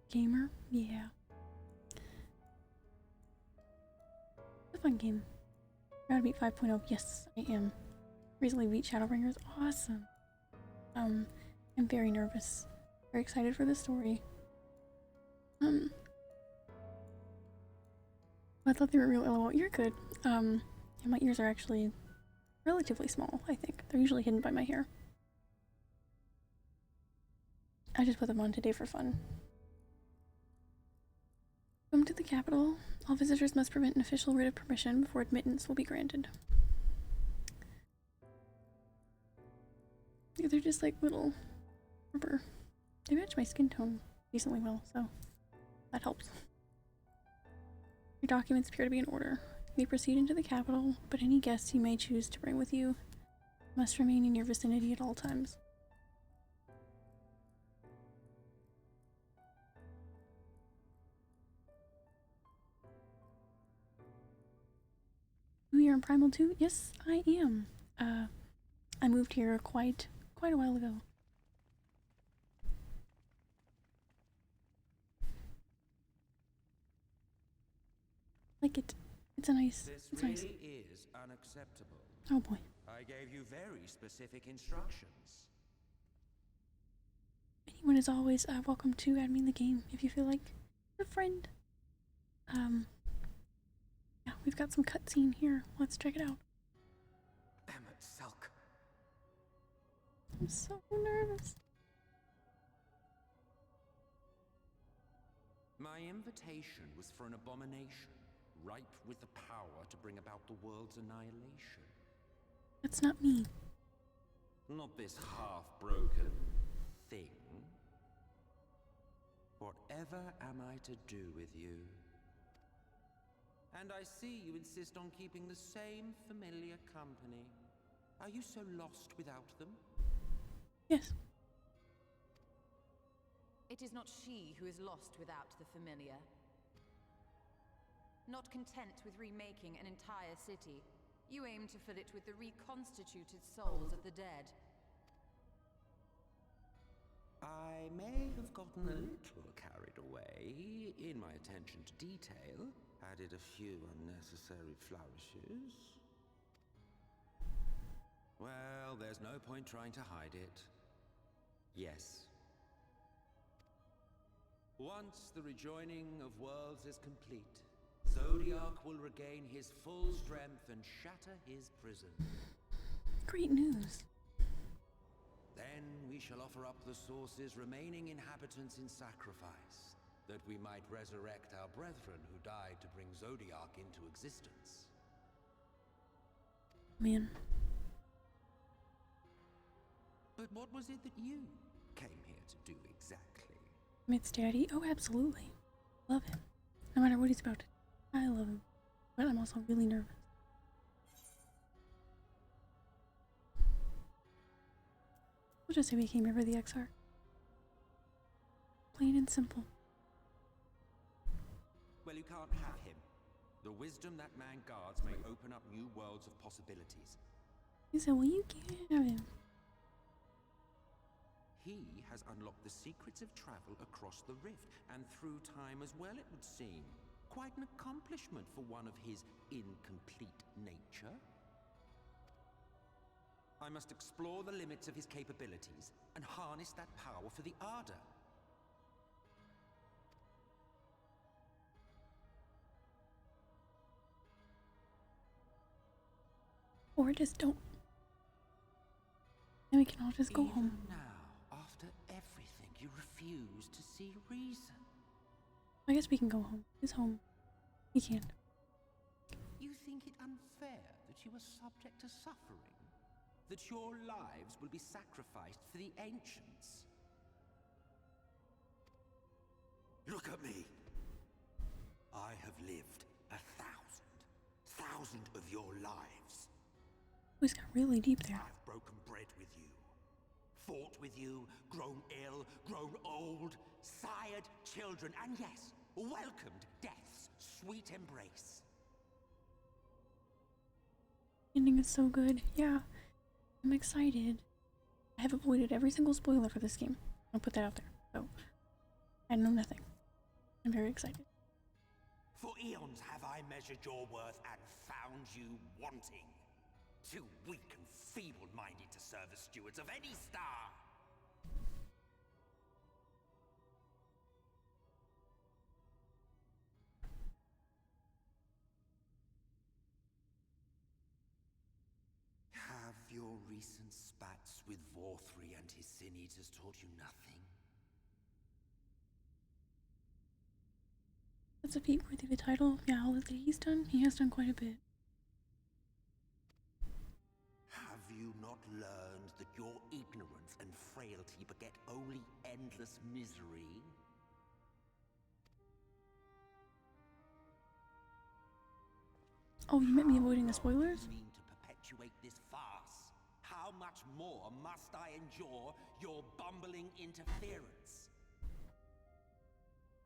Gamer? Yeah. It's a fun game. Gotta beat 5.0. Yes, I am. Recently beat Shadowbringers. Awesome. I'm very nervous. Very excited for the story. I thought they were real LOL. You're good. And my ears are actually relatively small, I think. They're usually hidden by my hair. I just put them on today for fun. Come to the capital. All visitors must present an official writ of permission before admittance will be granted. They're just like little rubber. They match my skin tone decently well, so that helps. Your documents appear to be in order. You may proceed into the capital, but any guests you may choose to bring with you must remain in your vicinity at all times. You're in Primal 2? Yes, I am. I moved here quite a while ago. Like it. It's a nice. It's nice. This really is unacceptable. Oh boy. I gave you very specific instructions. Anyone is always welcome to add me in the game if you feel like a friend. Yeah, we've got some cutscene here. Let's check it out. Emmett Selk. I'm so nervous. My invitation was for an abomination, ripe with the power to bring about the world's annihilation. That's not me. Not this half-broken thing. Whatever am I to do with you? And I see you insist on keeping the same familiar company. Are you so lost without them? Yes. It is not she who is lost without the familiar. Not content with remaking an entire city, you aim to fill it with the reconstituted souls of the dead. I may have gotten a little carried away in my attention to detail, added a few unnecessary flourishes. Well, there's no point trying to hide it. Yes. Once the rejoining of worlds is complete, Zodiac will regain his full strength and shatter his prison. Great news. Then we shall offer up the Source's remaining inhabitants in sacrifice, that we might resurrect our brethren who died to bring Zodiac into existence. Man. But what was it that you came here to do exactly? It's Daddy. Oh, absolutely. Love him. No matter what he's about to do. I love him. But I'm also really nervous. We'll just say we came here for the XR. Plain and simple. Well, you can't have him. The wisdom that man guards may open up new worlds of possibilities. He said, well, you can't have him. He has unlocked the secrets of travel across the rift, and through time as well, it would seem. Quite an accomplishment for one of his incomplete nature. I must explore the limits of his capabilities and harness that power for the Ardor. Or just don't. Then we can all just go Even home. now, after everything, you refuse to see reason. I guess we can go home. He's home. He can't. You think it unfair that you are subject to suffering? That your lives will be sacrificed for the ancients? Look at me! I have lived 1,000 of your lives. He's got really deep there. I've broken bread with you, fought with you, grown ill, grown old, sired children, and yes, welcomed death's sweet embrace. Ending is so good. Yeah. I'm excited. I have avoided every single spoiler for this game. I'll put that out there. So, I know nothing. I'm very excited. For eons have I measured your worth and found you wanting. Too weak and feeble-minded to serve as stewards of any star. Have your recent spats with Vorthri and his Sin Eaters taught you nothing? That's a feat worthy of the title. Yeah, all that he's done, he has done quite a bit. Have you not learned that your ignorance and frailty beget only endless misery? Oh, you meant me avoiding the spoilers? How long do you mean to perpetuate this farce? How much more must I endure your bumbling interference?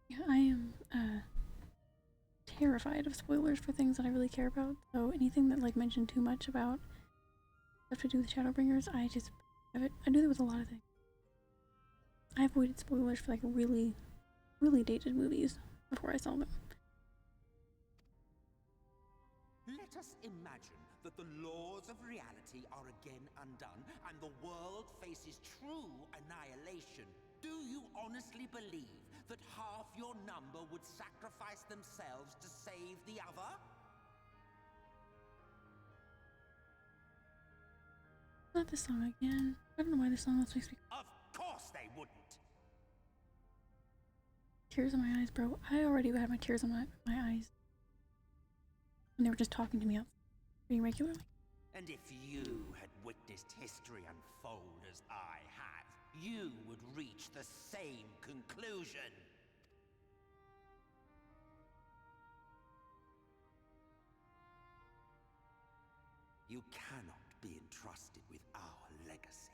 Yeah, I am terrified of spoilers for things that I really care about. So anything that like mentioned too much about stuff to do with Shadowbringers, I just have it. I do that with a lot of things. I avoided spoilers for like really dated movies before I saw them. Let us imagine that the laws of reality are again undone and the world faces true annihilation. Do you honestly believe that half your number would sacrifice themselves to save the other? Not this song again. I don't know why this song always makes me Of course they wouldn't. tears in my eyes, bro. I already had my tears in my eyes. And they were just talking to me out pretty regularly. And if you had witnessed history unfold as I have, you would reach the same conclusion. You cannot be entrusted with our legacy.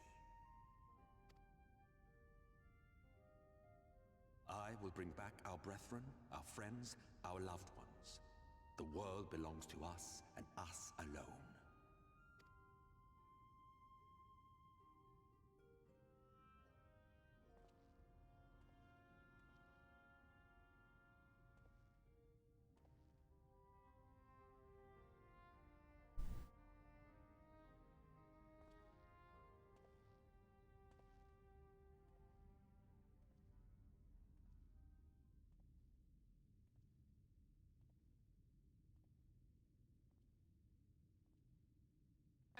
I will bring back our brethren, our friends, our loved ones. The world belongs to us and us alone.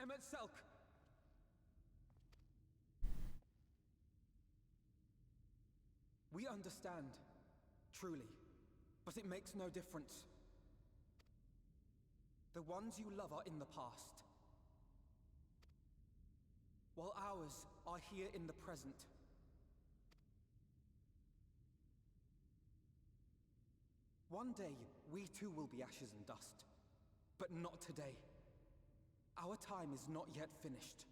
MSQ! We understand. Truly. But it makes no difference. The ones you love are in the past, while ours are here in the present. One day, we too will be ashes and dust. But not today. Our time is not yet finished.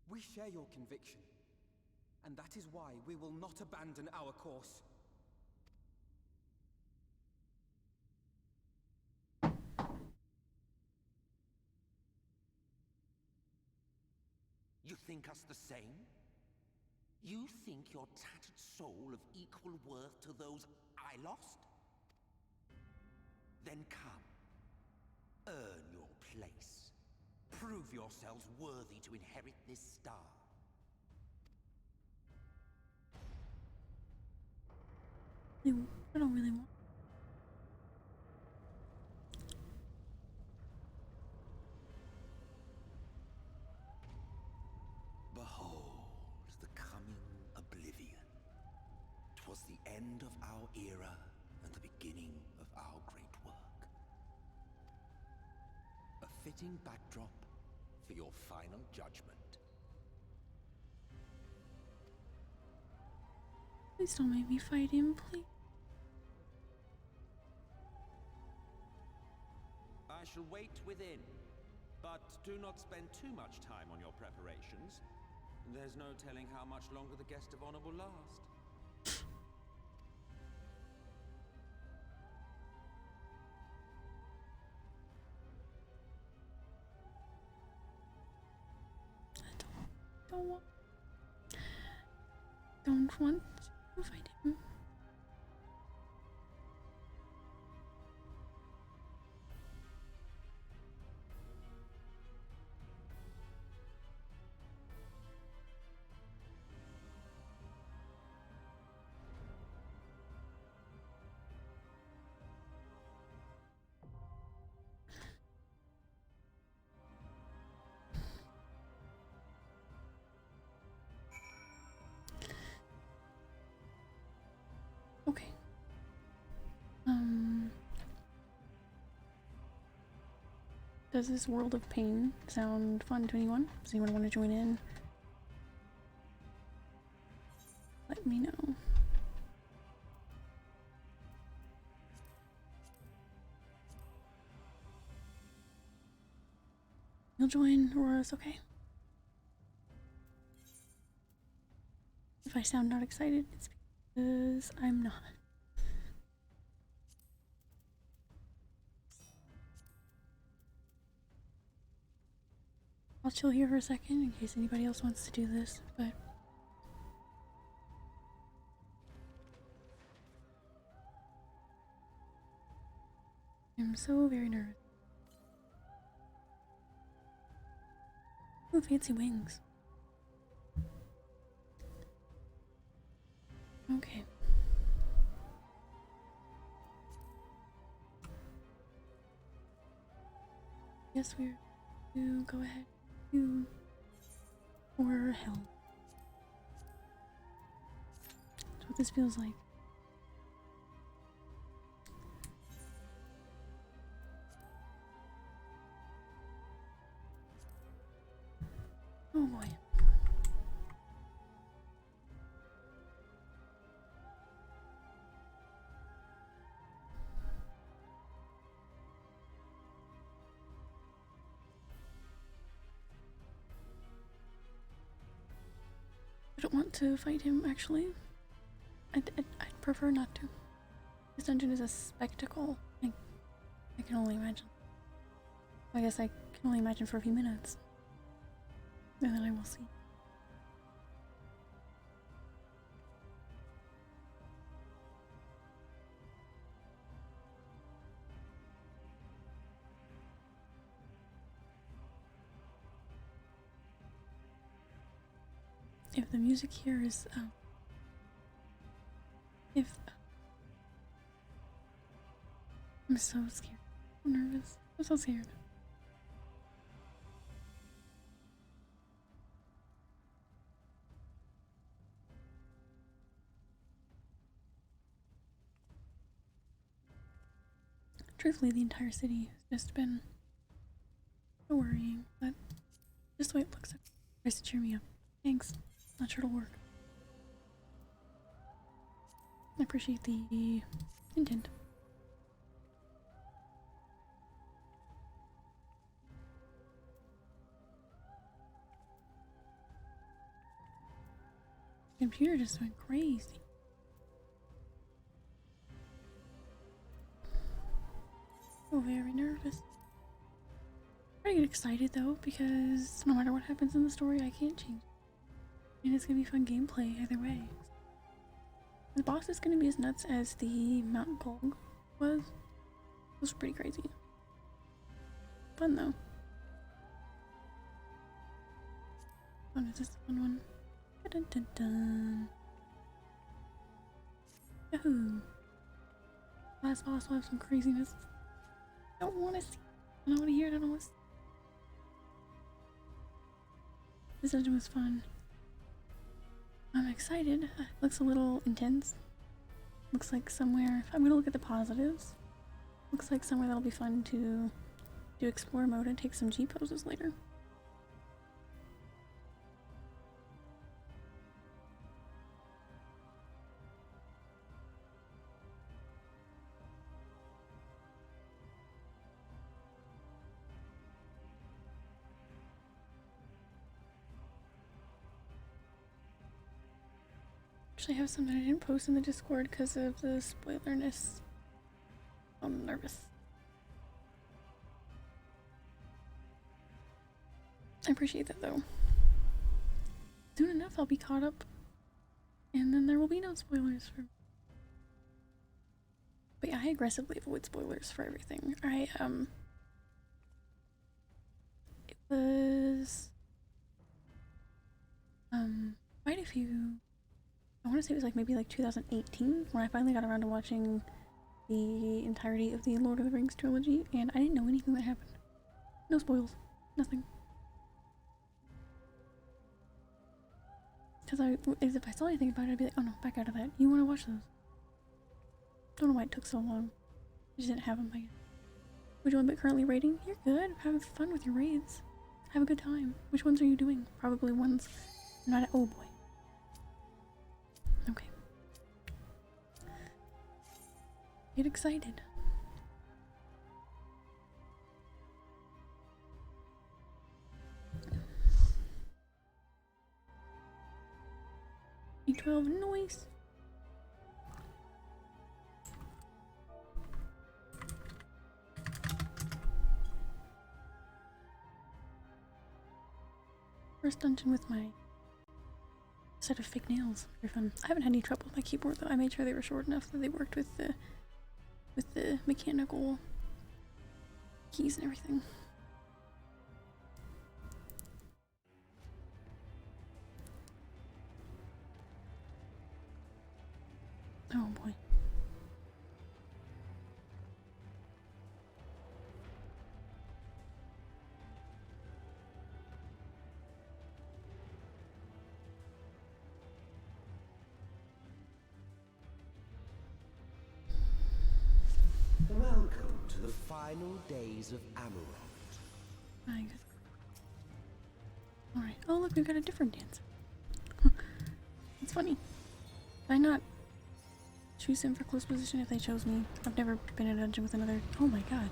We share your conviction, and that is why we will not abandon our course. You think us the same? You think your tattered soul of equal worth to those I lost? Then come. Earn your place. Prove yourselves worthy to inherit this star. I don't really want. Behold the coming oblivion. 'Twas the end of our era and the beginning of our great work. A fitting backdrop for your final judgment. Please don't make me fight him, please. I shall wait within, but do not spend too much time on your preparations. There's no telling how much longer the guest of honor will last. Don't want to fight him. Okay. Does this World of Pain sound fun to anyone? Does anyone want to join in? Let me know. You'll join, Aurora's okay. If I sound not excited, it's because I'm not. I'll chill here for a second in case anybody else wants to do this, but I'm so very nervous. Ooh, fancy wings. Okay. Yes, we're to go ahead to or hell. That's what this feels like. Oh boy. I don't want to fight him, actually. I'd prefer not to. This dungeon is a spectacle. I can only imagine. I guess I can only imagine for a few minutes. And then I will see. If the music here is, I'm so scared. I'm nervous. I'm so scared. truthfully, the entire city has just been so worrying, but just the way it looks, it tries to cheer me up. Thanks. Not sure it'll work. I appreciate the intent. Computer just went crazy. Oh, very nervous. I get excited though, because no matter what happens in the story, I can't change it. And it's gonna be fun gameplay either way. The boss is gonna be as nuts as the Mount Golg was. It was pretty crazy. Fun though. Oh, is this the fun one? Dun dun dun. Yahoo! Last boss will have some craziness. I don't want to see. I don't want to hear it. I don't want to see. This dungeon was fun. I'm excited. Looks a little intense. Looks like somewhere. I'm gonna look at the positives. Looks like somewhere that'll be fun to do explore mode and take some G poses later. Actually, I have something I didn't post in the Discord because of the spoilerness. I'm nervous. I appreciate that though. Soon enough, I'll be caught up, and then there will be no spoilers for. But yeah, I aggressively avoid spoilers for everything. It was quite a few. I want to say it was like maybe like 2018 when I finally got around to watching the entirety of the Lord of the Rings trilogy, and I didn't know anything that happened. No spoils. Nothing. Because if I saw anything about it, I'd be like, oh no, back out of that. You want to watch those? Don't know why it took so long. I just didn't have them, I guess. Which one but currently raiding? You're good. Having fun with your raids. Have a good time. Which ones are you doing? Probably ones not at— oh boy. Okay. Get excited. E12 noise. First dungeon with my set of fake nails. Very fun. I haven't had any trouble with my keyboard though. I made sure they were short enough that they worked with the mechanical keys and everything. Oh boy. Welcome to the final days of Amarok. I guess. Alright. Oh look, we've got a different dance. It's funny. Did I not choose him for close position if they chose me? I've never been in a dungeon with another— oh my god.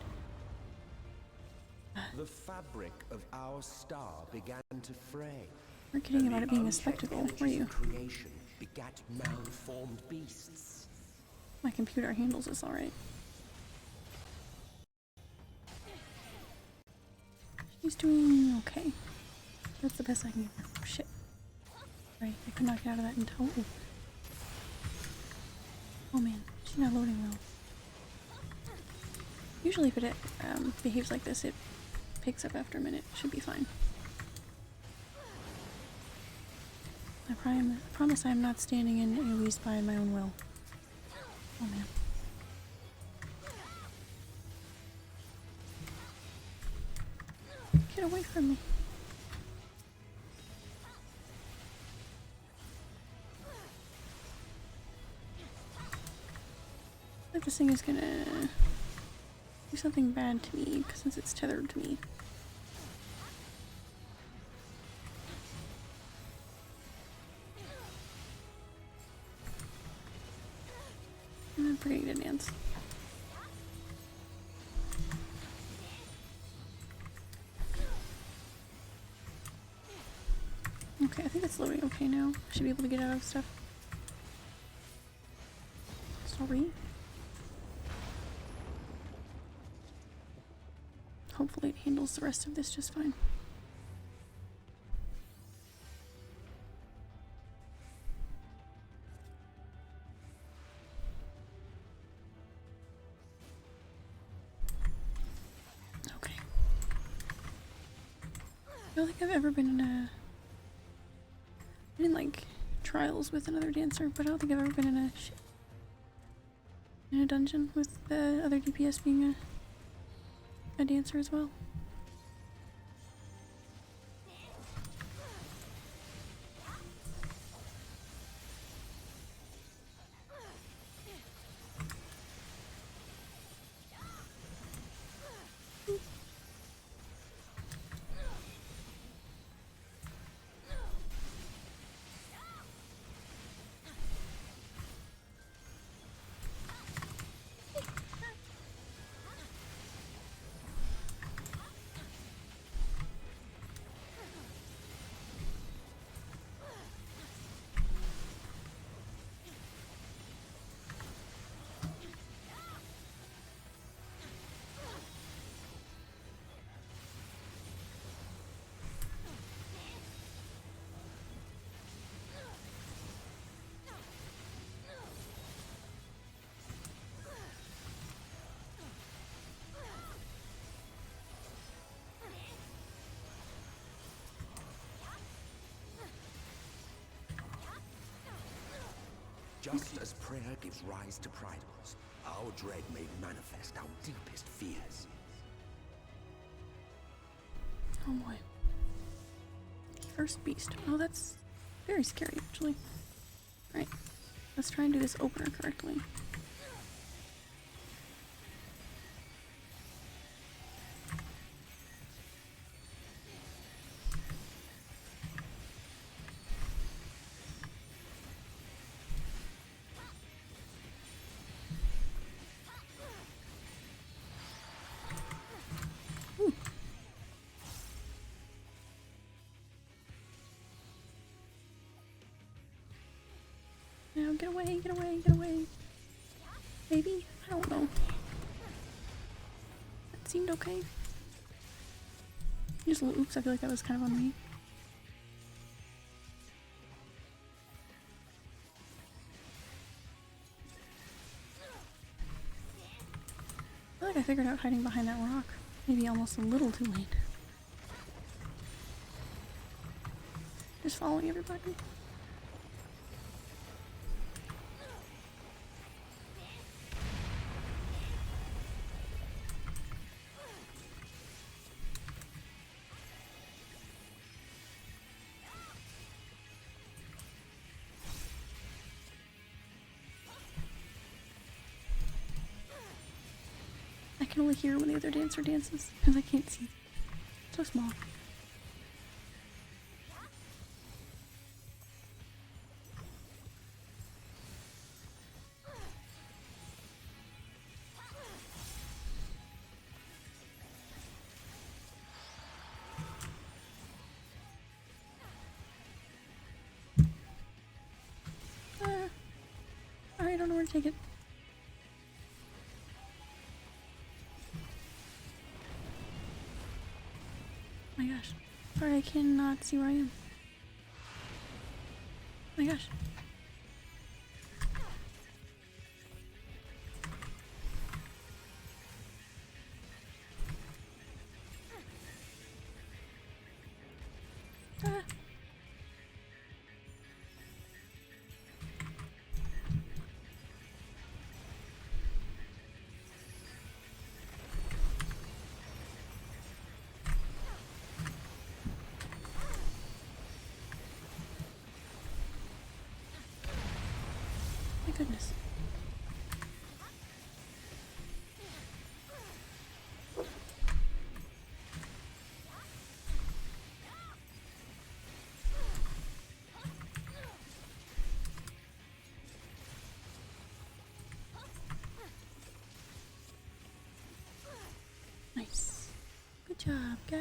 The fabric of our star began to fray. We're kidding about it being a spectacle, were you? Creation begat malformed beasts. My computer handles this alright. She's doing okay. That's the best I can give her. Oh shit. Right, I could not get out of that in total. Oh man, she's not loading well. Usually if it behaves like this, it picks up after a minute. Should be fine. I promise I am not standing in AoEs by my own will. Oh man. Get away from me. Like this thing is gonna do something bad to me, since it's tethered to me. I'm forgetting to dance. Okay, I think it's loading okay now. I should be able to get out of stuff. Sorry. Hopefully it handles the rest of this just fine. Okay. I don't think I've ever been in a... I didn't like trials with another dancer, but I don't think I've ever been in a dungeon with the other DPS being a dancer as well. Just as prayer gives rise to pridables, our dread made manifest our deepest fears. Oh boy. First beast. Oh, that's very scary, actually. Alright. Let's try and do this opener correctly. Now get away, get away, get away. Maybe? I don't know. That seemed okay. Just a little oops, I feel like that was kind of on me. I feel like I figured out hiding behind that rock. Maybe almost a little too late. Just following everybody. I can only hear when the other dancer dances because I can't see. So small. I don't know where to take it. Oh my gosh. Sorry, I cannot see where I am. Oh my gosh. Ah. My goodness. job, guys.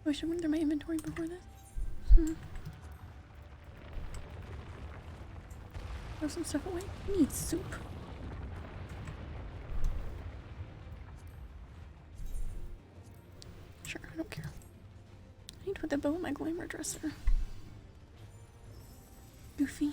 I should run through my inventory before this. Throw some stuff away. I need soup. Sure, I don't care. I need to put the bow in my glamour dresser. Goofy.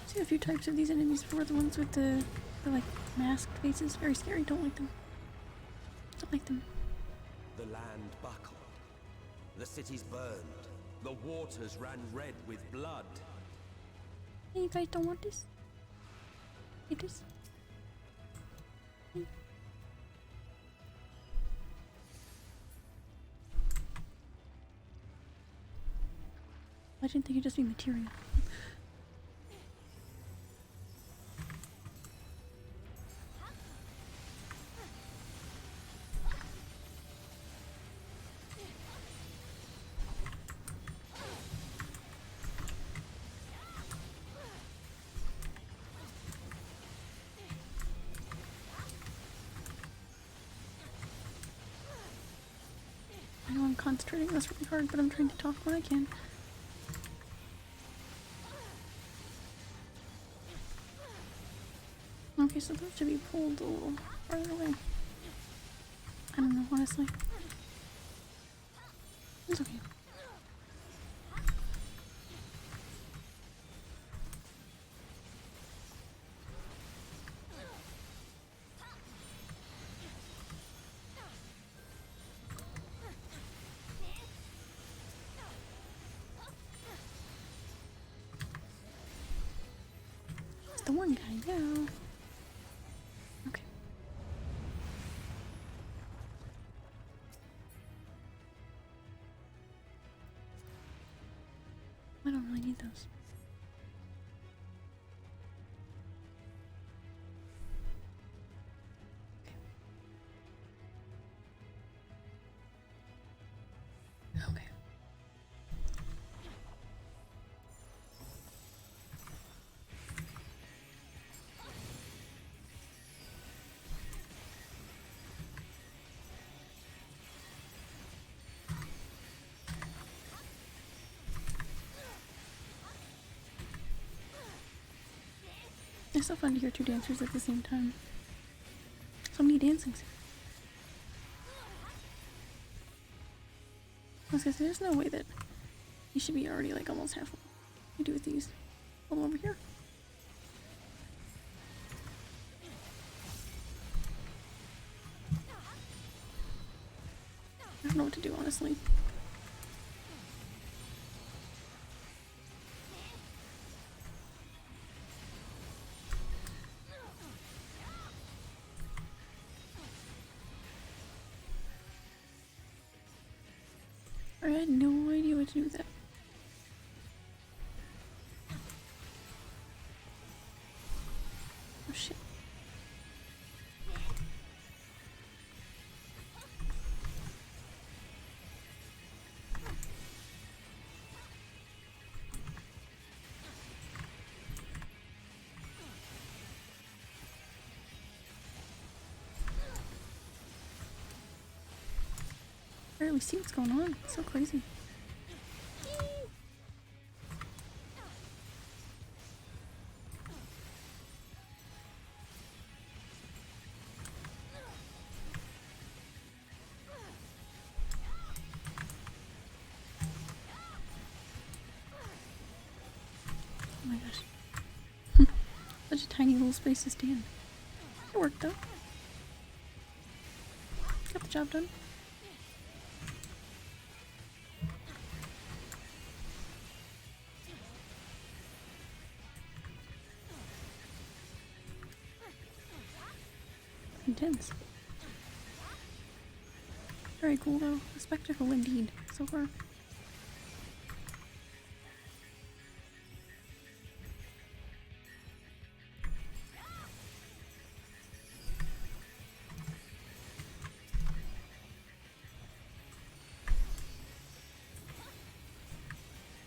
I've seen a few types of these enemies before. The ones with the like masked faces, very scary. Don't like them. Don't like them. The land buckled. The cities burned. The waters ran red with blood. Hey, you guys don't want this? Eat this? I didn't think it'd just be material. I know I'm concentrating on this really hard, but I'm trying to talk when I can. Okay, so those should be pulled a little farther away. I don't know, honestly. It's okay. It's the one guy, yeah. Okay. I don't really need those. Okay. Okay. It's so fun to hear two dancers at the same time. So many dancings. I was gonna say, there's no way that you should be already like almost halfway. What do you do with these? Hold them over here. I don't know what to do, honestly. I had no idea what to do with that. Oh shit. barely see what's going on. It's so crazy. Oh my gosh. Such a tiny little space to stand. It worked though. Got the job done. Intense. Very cool though. A spectacle indeed so far.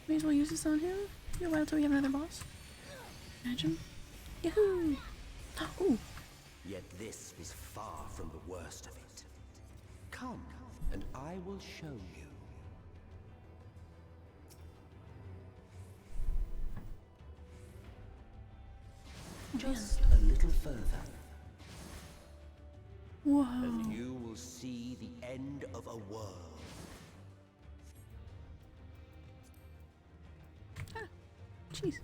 May as well use this on him. Be a while till we have another boss. Imagine. Yahoo! Oh! Yet this was far from the worst of it. Come, and I will show you. Just a little further, Whoa! and you will see the end of a world. Jeez.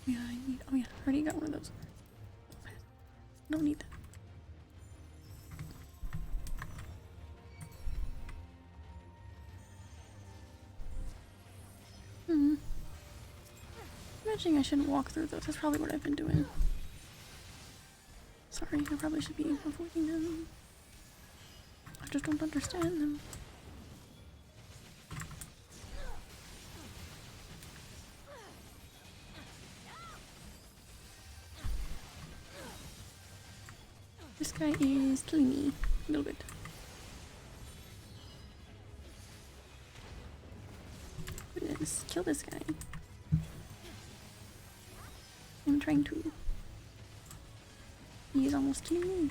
Yeah, I need. Oh yeah, I already got one of those. Don't need that. Imagining I shouldn't walk through those. That's probably what I've been doing. Sorry, I probably should be avoiding them. I just don't understand them. This guy is killing me a little bit. Goodness, kill this guy. I'm trying to. He is almost killing me.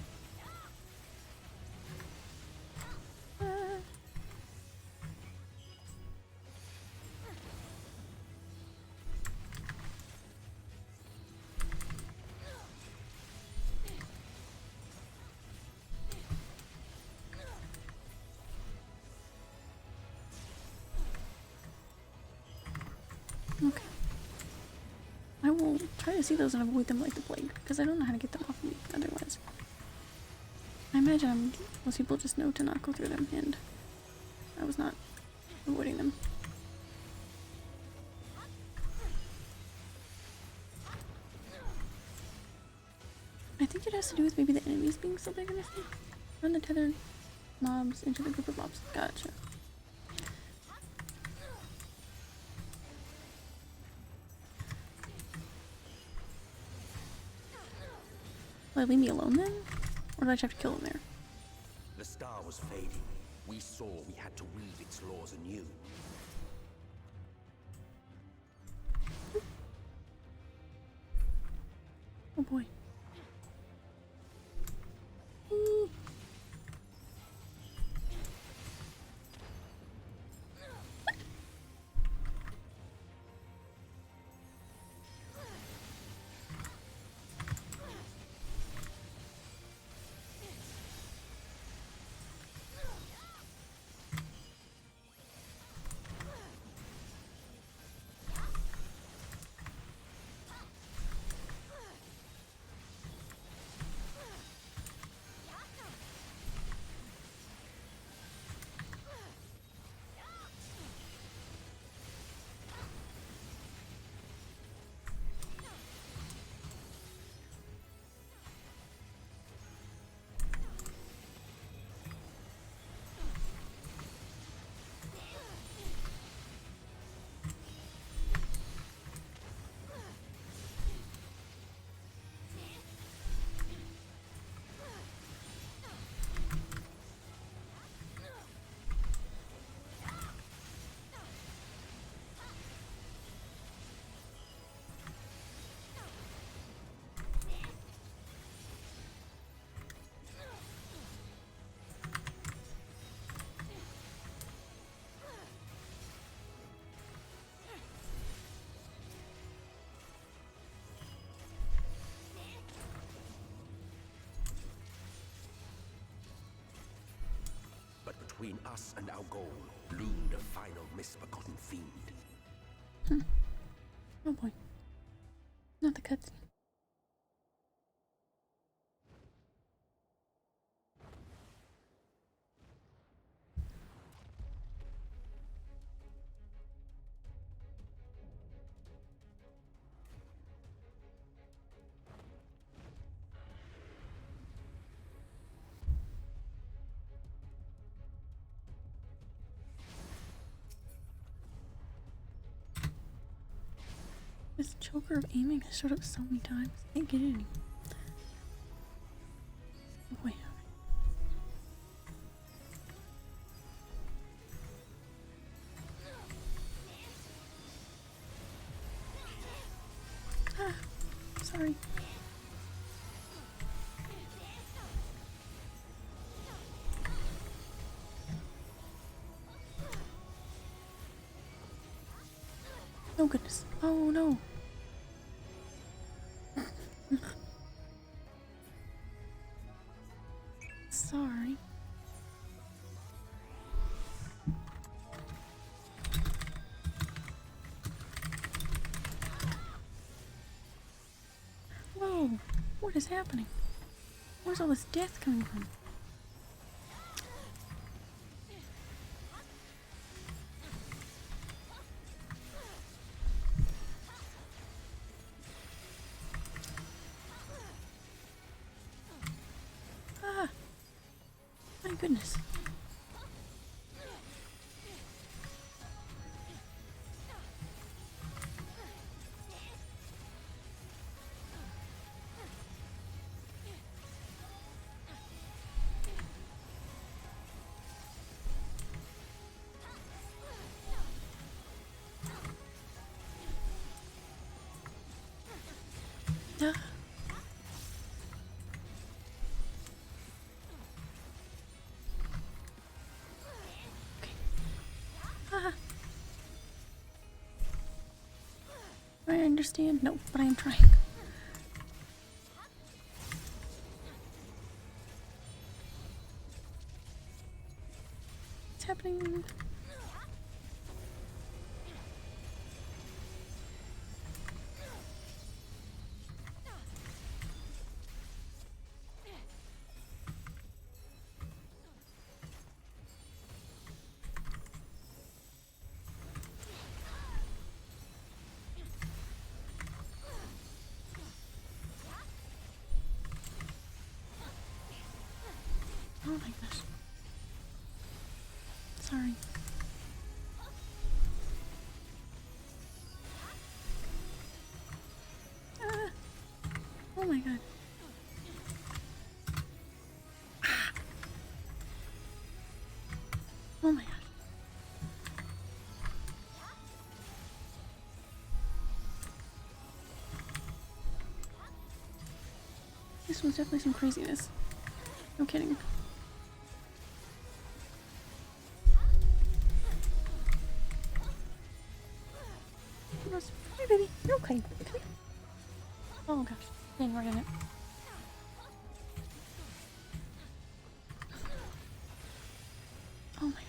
Okay. I will try to see those and avoid them like the plague, because I don't know how to get them off me otherwise. I imagine most people just know to not go through them, and I was not avoiding them. I think it has to do with maybe the enemies being so big in this thing. Run the tethered mobs into the group of mobs. Gotcha. Will I leave me alone then? Or do I just have to kill him there? The star was fading. We saw we had to weave its laws anew. Oh boy. Between us and our goal loomed a final misbegotten fiend. Oh boy. Not the cutscene. This choker of aiming has showed up so many times. I can't get it anymore. Oh boy. Ah, sorry. Oh goodness. Oh no. Sorry. Whoa. What is happening? Where's all this death coming from? My goodness. Ah. Ah. Do I understand? No, but I am trying. What's happening? Oh my gosh. Sorry. Ah. Oh my god. Ah. Oh my gosh. This was definitely some craziness. No kidding. Hey baby, you're okay. Come here. Oh gosh, dang right in it. Oh my gosh.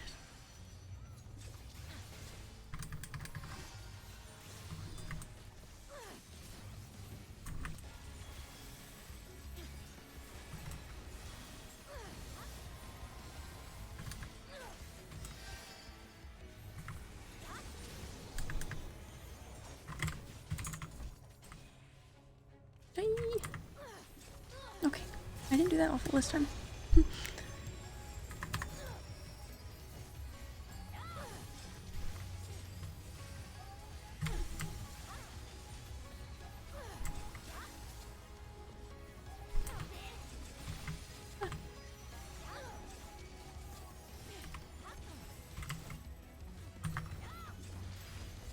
Okay, I didn't do that awful this time.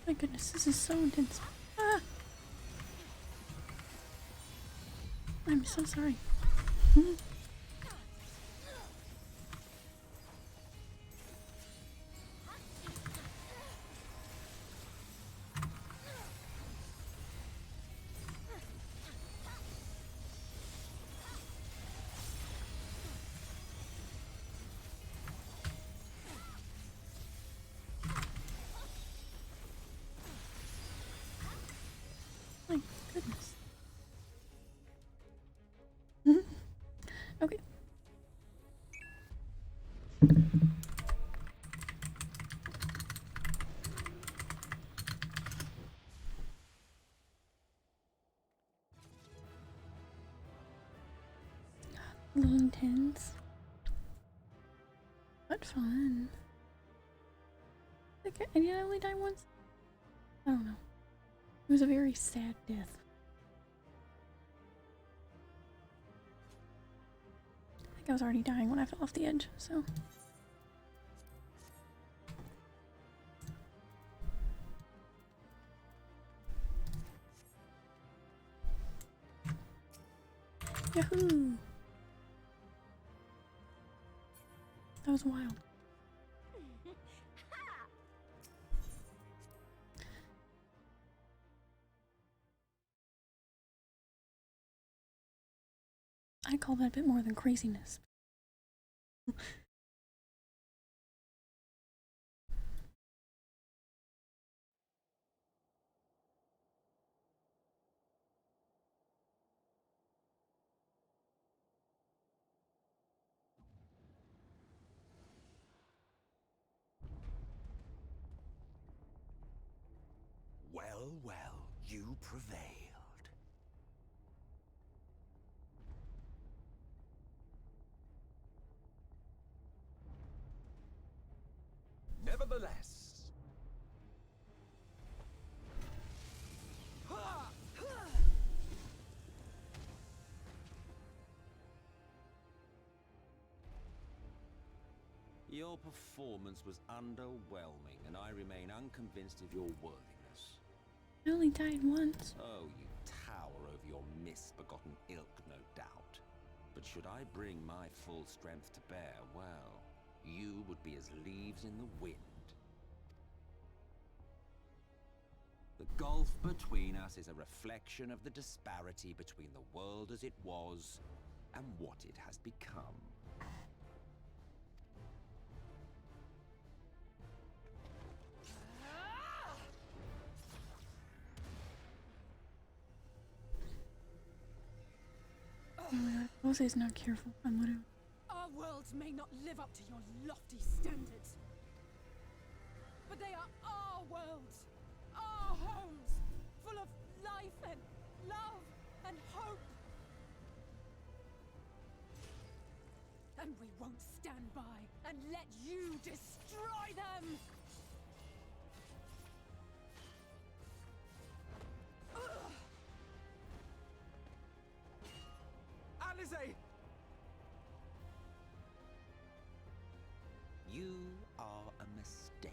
My goodness, this is so intense. Ah! I'm so sorry. Goodness. Okay. A little intense, but fun. Like, and I only died once. I don't know. It was a very sad death. I think I was already dying when I fell off the edge, so. Yahoo! That was wild. I call that a bit more than craziness. Well, well, you prevailed. Nevertheless, Your performance was underwhelming, and I remain unconvinced of your worthiness. I only died once. Oh, you tower over your misbegotten ilk, no doubt. But should I bring my full strength to bear, well, you would be as leaves in the wind. The gulf between us is a reflection of the disparity between the world as it was and what it has become. Oh my god, Jose's not careful. I'm literally. Our worlds may not live up to your lofty standards, but they are our worlds, our homes, full of life and love and hope. And we won't stand by and let you destroy them! Alize! You are a mistake.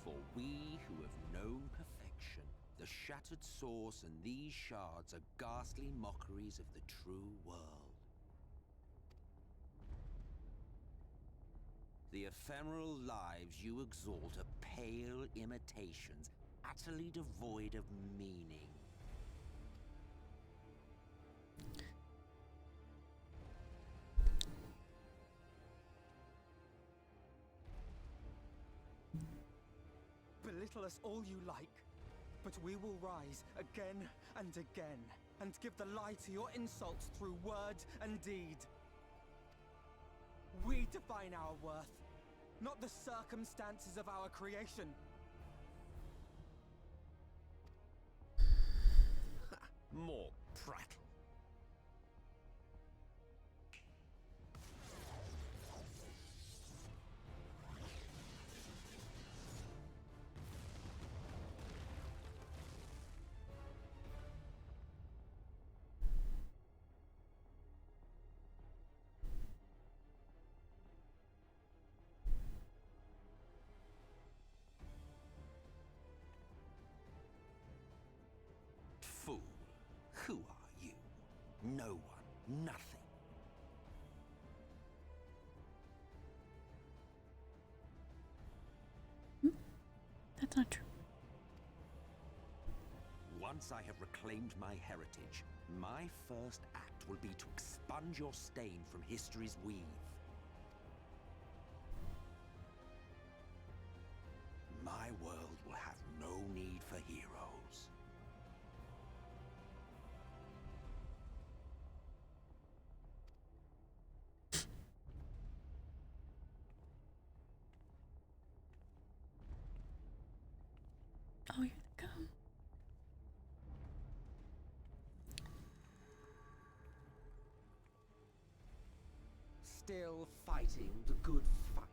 For we who have known perfection, the shattered source and these shards are ghastly mockeries of the true world. The ephemeral lives you exalt are pale imitations, utterly devoid of meaning. Belittle us all you like, but we will rise again and again, and give the lie to your insults through word and deed. We define our worth, not the circumstances of our creation. More prattle. Fool, who are you? No one, nothing. That's not true. Once I have reclaimed my heritage, my first act will be to expunge your stain from history's weave. My world will have no need for heroes. Oh, here they come. Still fighting the good fight.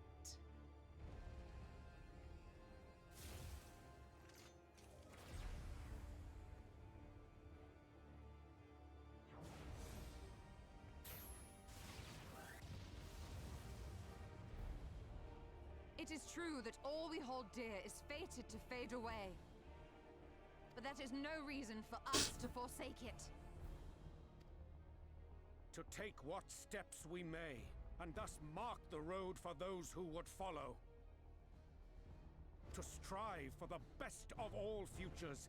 It is true that all we hold dear is fated to fade away. But that is no reason for us to forsake it. To take what steps we may, and thus mark the road for those who would follow. To strive for the best of all futures.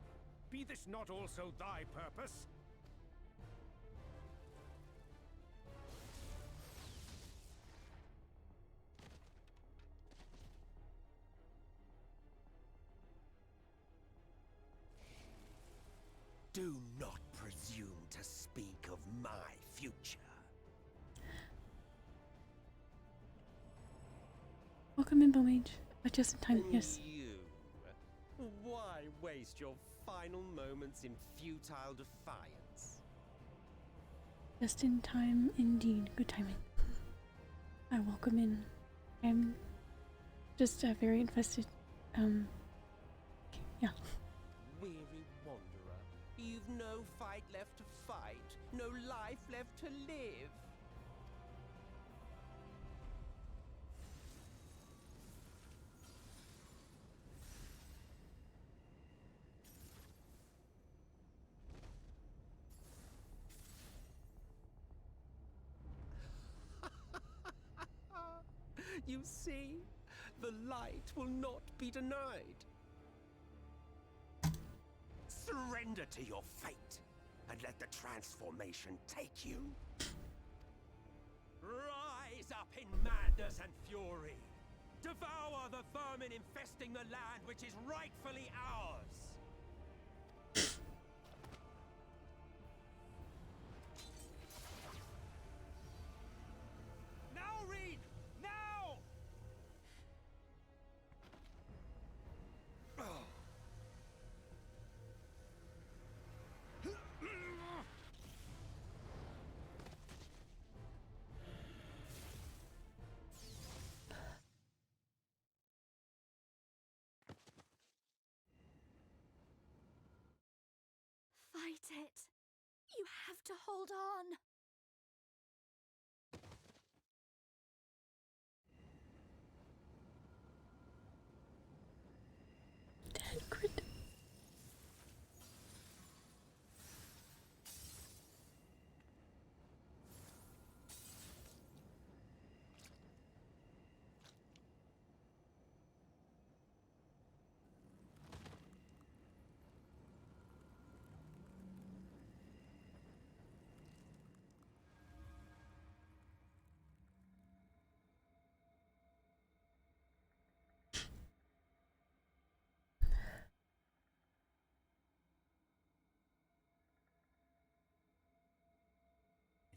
Be this not also thy purpose? Do not presume to speak of my future. Welcome in, Bowmage. Just in time, yes. You. Why waste your final moments in futile defiance? Just in time, indeed. Good timing. I welcome in. I'm just very invested. Yeah. Weary wanderer, you've no fight left to fight, no life left to live. You see, the light will not be denied. Surrender to your fate, and let the transformation take you. Rise up in madness and fury. Devour the vermin infesting the land which is rightfully ours. Now, Reed! Now! Fight it. You have to hold on. Dead crit.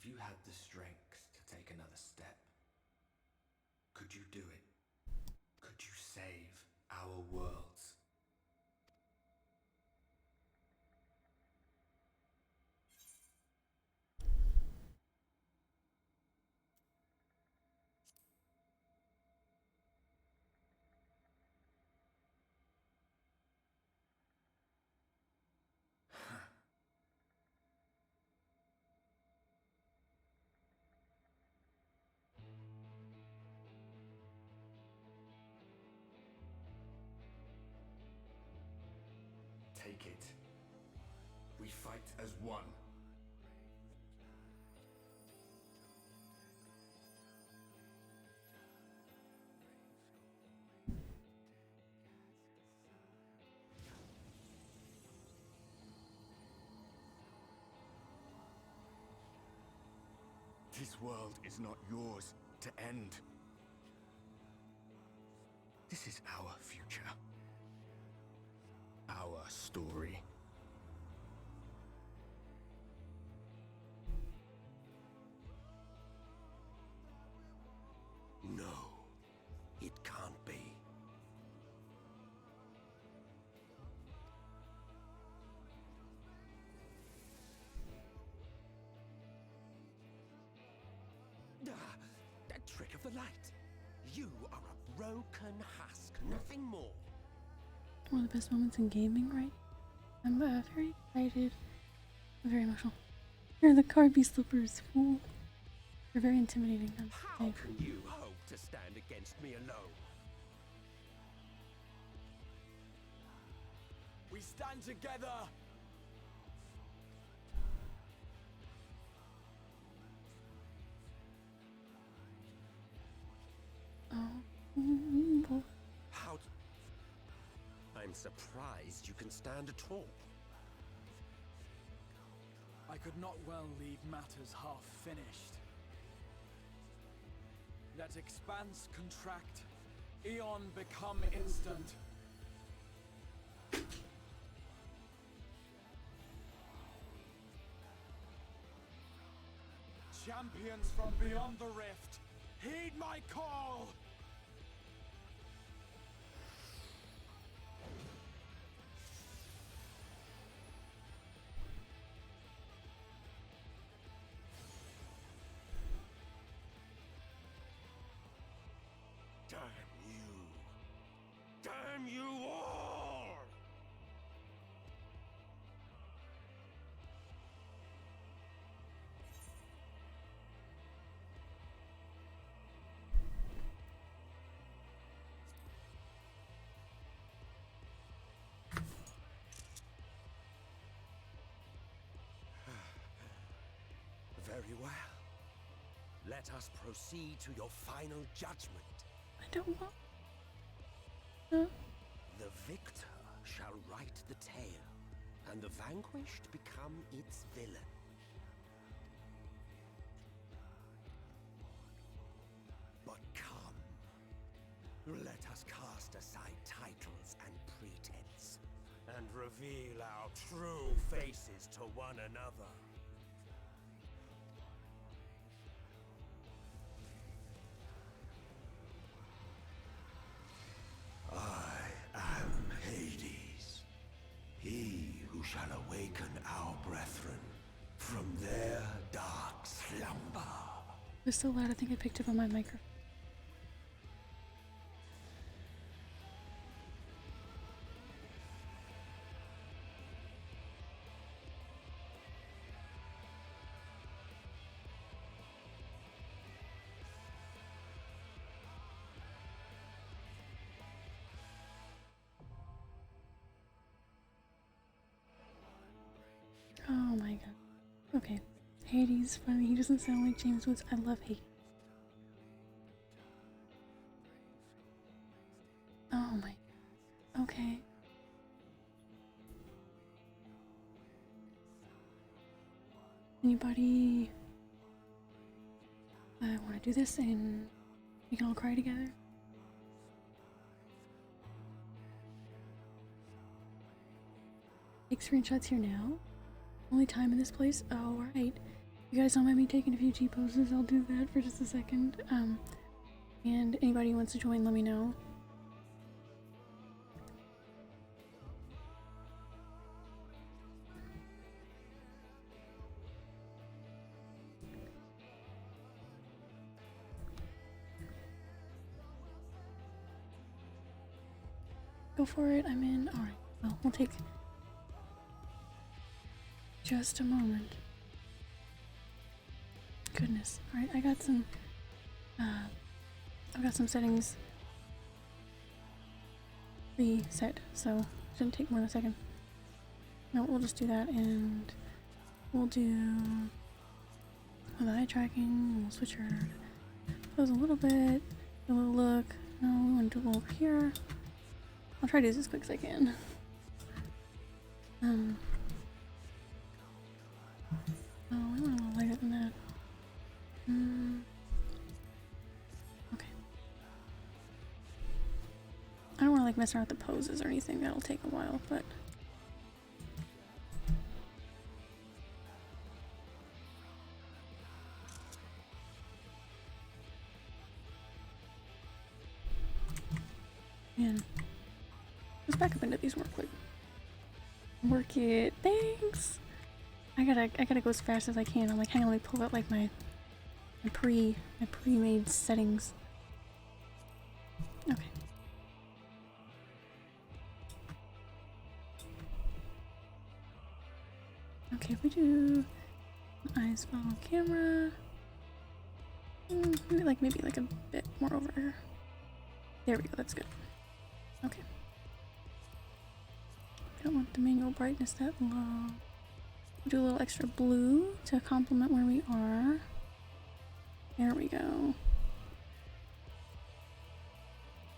If you had the strength to take another step, could you do it? Could you save our worlds? Take it. We fight as one. This world is not yours to end. This is our future. Our story. No, it can't be. the light. You are a broken husk, nothing more. One of the best moments in gaming, right? I'm very excited. I'm very emotional. Here are the Carby slippers, fool. They're very intimidating. How can you hope to stand against me alone? We stand together! Oh, How I'm surprised you can stand at all. I could not well leave matters half finished. Let expanse contract, Eon become instant. Champions from beyond the rift, heed my call! Damn you all! Very well. Let us proceed to your final judgment. I don't want. The victor shall write the tale, and the vanquished become its villain. But come, let us cast aside titles and pretense, and reveal our true faces to one another. Shall awaken our brethren from their dark slumber. It was so loud, I think I picked up on my microphone. Oh my god. Okay. Hades, funny. He doesn't sound like James Woods. I love Hades. Oh my god. Okay. Anybody want to do this and we can all cry together? Take screenshots here now. Only time in this place? Oh, right. You guys don't mind me taking a few G poses? I'll do that for just a second. And anybody who wants to join, let me know. Go for it. I'm in. Alright. Well, we'll take just a moment. Goodness. Alright, I've got some settings reset, so it shouldn't take more than a second. No, we'll just do that, and we'll do the eye tracking. We'll switch her pose a little bit, a little look. No, we want to do a little over here. I'll try to do this as quick as I can. Oh, I want a little lighter than that. Okay. I don't want to like mess around with the poses or anything. That'll take a while, but man, let's back up into these more quick. Work it. Thanks. I gotta go as fast as I can. I'm like, hang on, let me pull out like my my pre-made settings. Okay. Okay, if we do eyes follow camera, maybe like a bit more over here. There we go. That's good. Okay. I don't want the manual brightness that low. Do a little extra blue to complement where we are. There we go.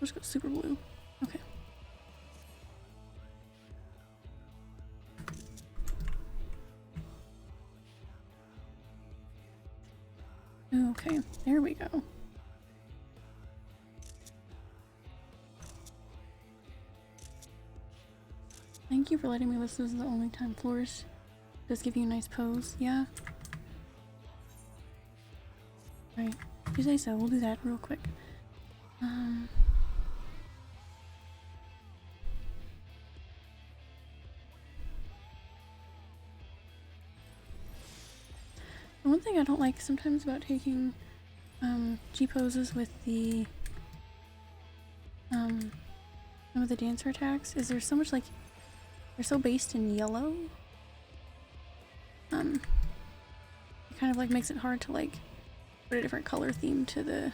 We'll just go super blue. Okay. Okay, there we go. Thank you for letting me list. This is the only time Flourish does give you a nice pose. Yeah. Right. If you say so, we'll do that real quick. The one thing I don't like sometimes about taking G poses with the some of the dancer attacks is there's so much like they're so based in yellow. It kind of like makes it hard to like put a different color theme to the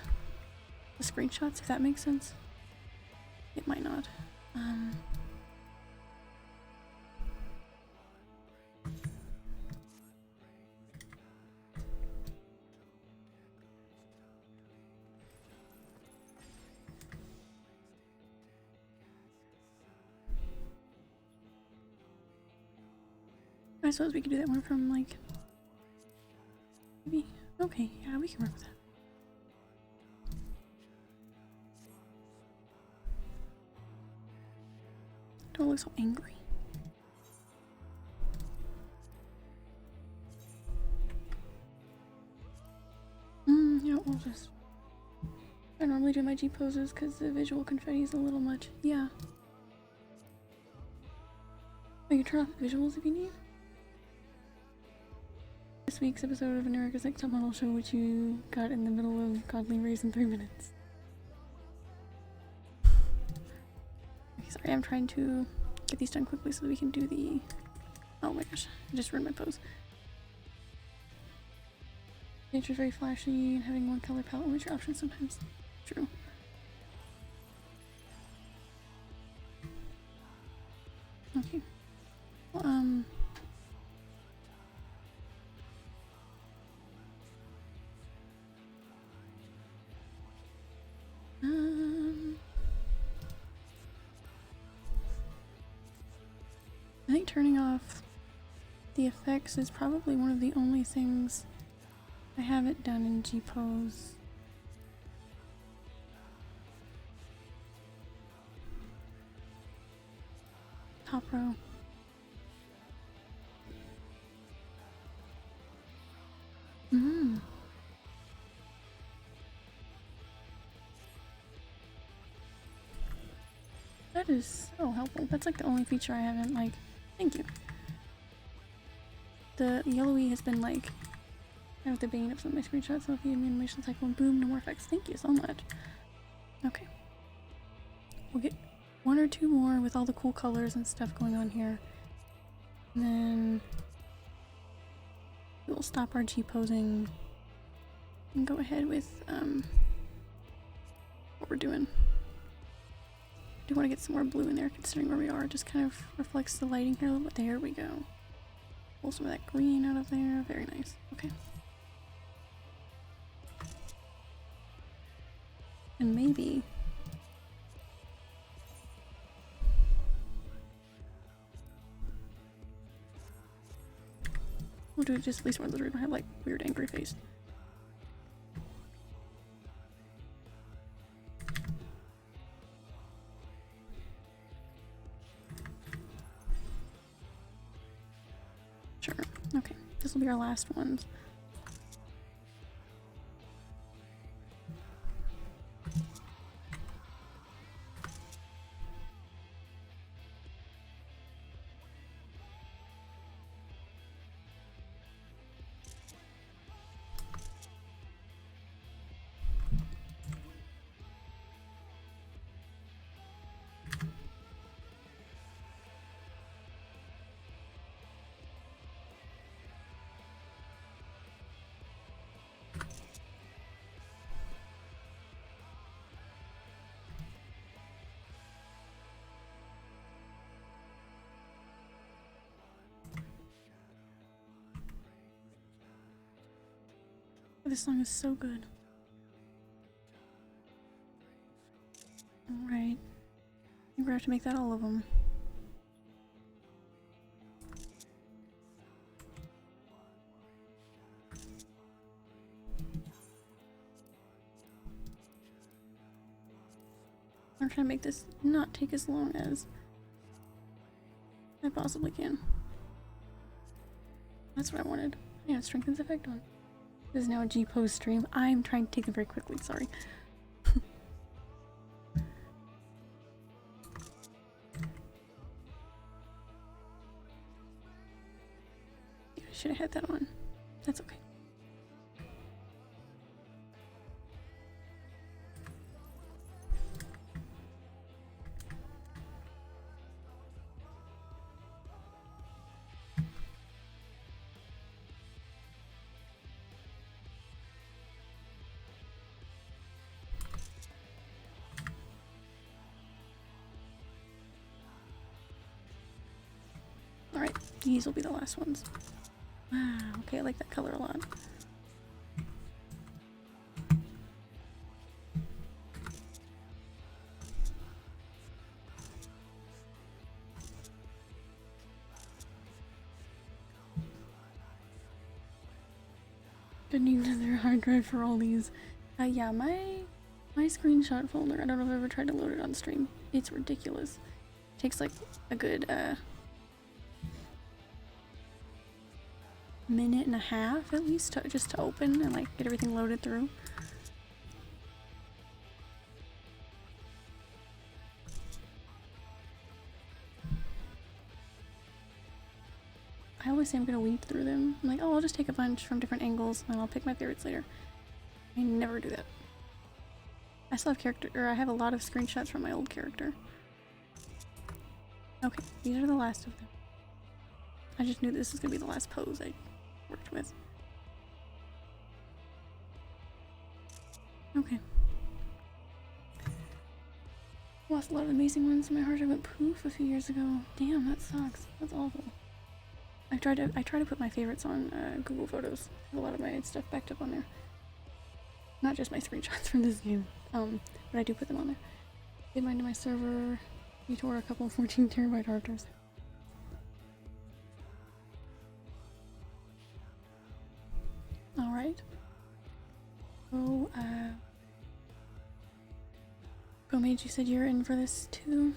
screenshots, if that makes sense. It might not. I suppose we could do that one from like maybe. Okay, yeah, we can work with that. Don't look so angry. Yeah, we'll just. I normally do my G poses because the visual confetti is a little much. Yeah. Oh, you can turn off the visuals if you need. This week's episode of America's Next Top Model Show, which you got in the middle of Godly Rays in 3 minutes. Okay, sorry, I'm trying to get these done quickly so that we can do the. Oh my gosh, I just ruined my pose. Nature's very flashy and having one color palette limits your options sometimes. True. Okay. Well, I think turning off the effects is probably one of the only things I haven't done in G-Pose. Top row. That is so helpful. That's like the only feature I haven't like. Thank you. The yellowy has been like kind of the bane of some of my screenshots. So if the animation cycle and boom, no more effects. Thank you so much. Okay. We'll get 1 or 2 more with all the cool colors and stuff going on here. And then we'll stop our G posing and go ahead with what we're doing. I do want to get some more blue in there considering where we are. It just kind of reflects the lighting here a little bit. There we go. Pull some of that green out of there. Very nice. Okay. And maybe we'll do it just at least one of those where we don't have like weird angry face. Sure. Okay. This will be our last ones. This song is so good. Alright. We're gonna have to make that all of them. I'm trying to make this not take as long as I possibly can. That's what I wanted. Yeah, strengthens effect on. This is now a G-pose stream. I'm trying to take them very quickly, sorry. Yeah, I should have had that on. That's okay. Alright, these will be the last ones. Wow, okay, I like that color a lot. Gonna need another hard drive for all these. Yeah, my screenshot folder, I don't know if I've ever tried to load it on stream. It's ridiculous. It takes like a good minute and a half at least to, just to open and like get everything loaded through. I always say I'm gonna weed through them. I'm like, oh, I'll just take a bunch from different angles and I'll pick my favorites later. I never do that. I still have I have a lot of screenshots from my old character. Okay, these are the last of them. I just knew this was gonna be the last pose I worked with. Okay. Lost a lot of amazing ones. My hard drive went poof a few years ago. Damn, that sucks. That's awful. I try to put my favorites on Google Photos. I have a lot of my stuff backed up on there. Not just my screenshots from this game, but I do put them on there. Did mine to my server. You tore a couple 14 terabyte hard drives. All right. So, Pomade, you said you're in for this too.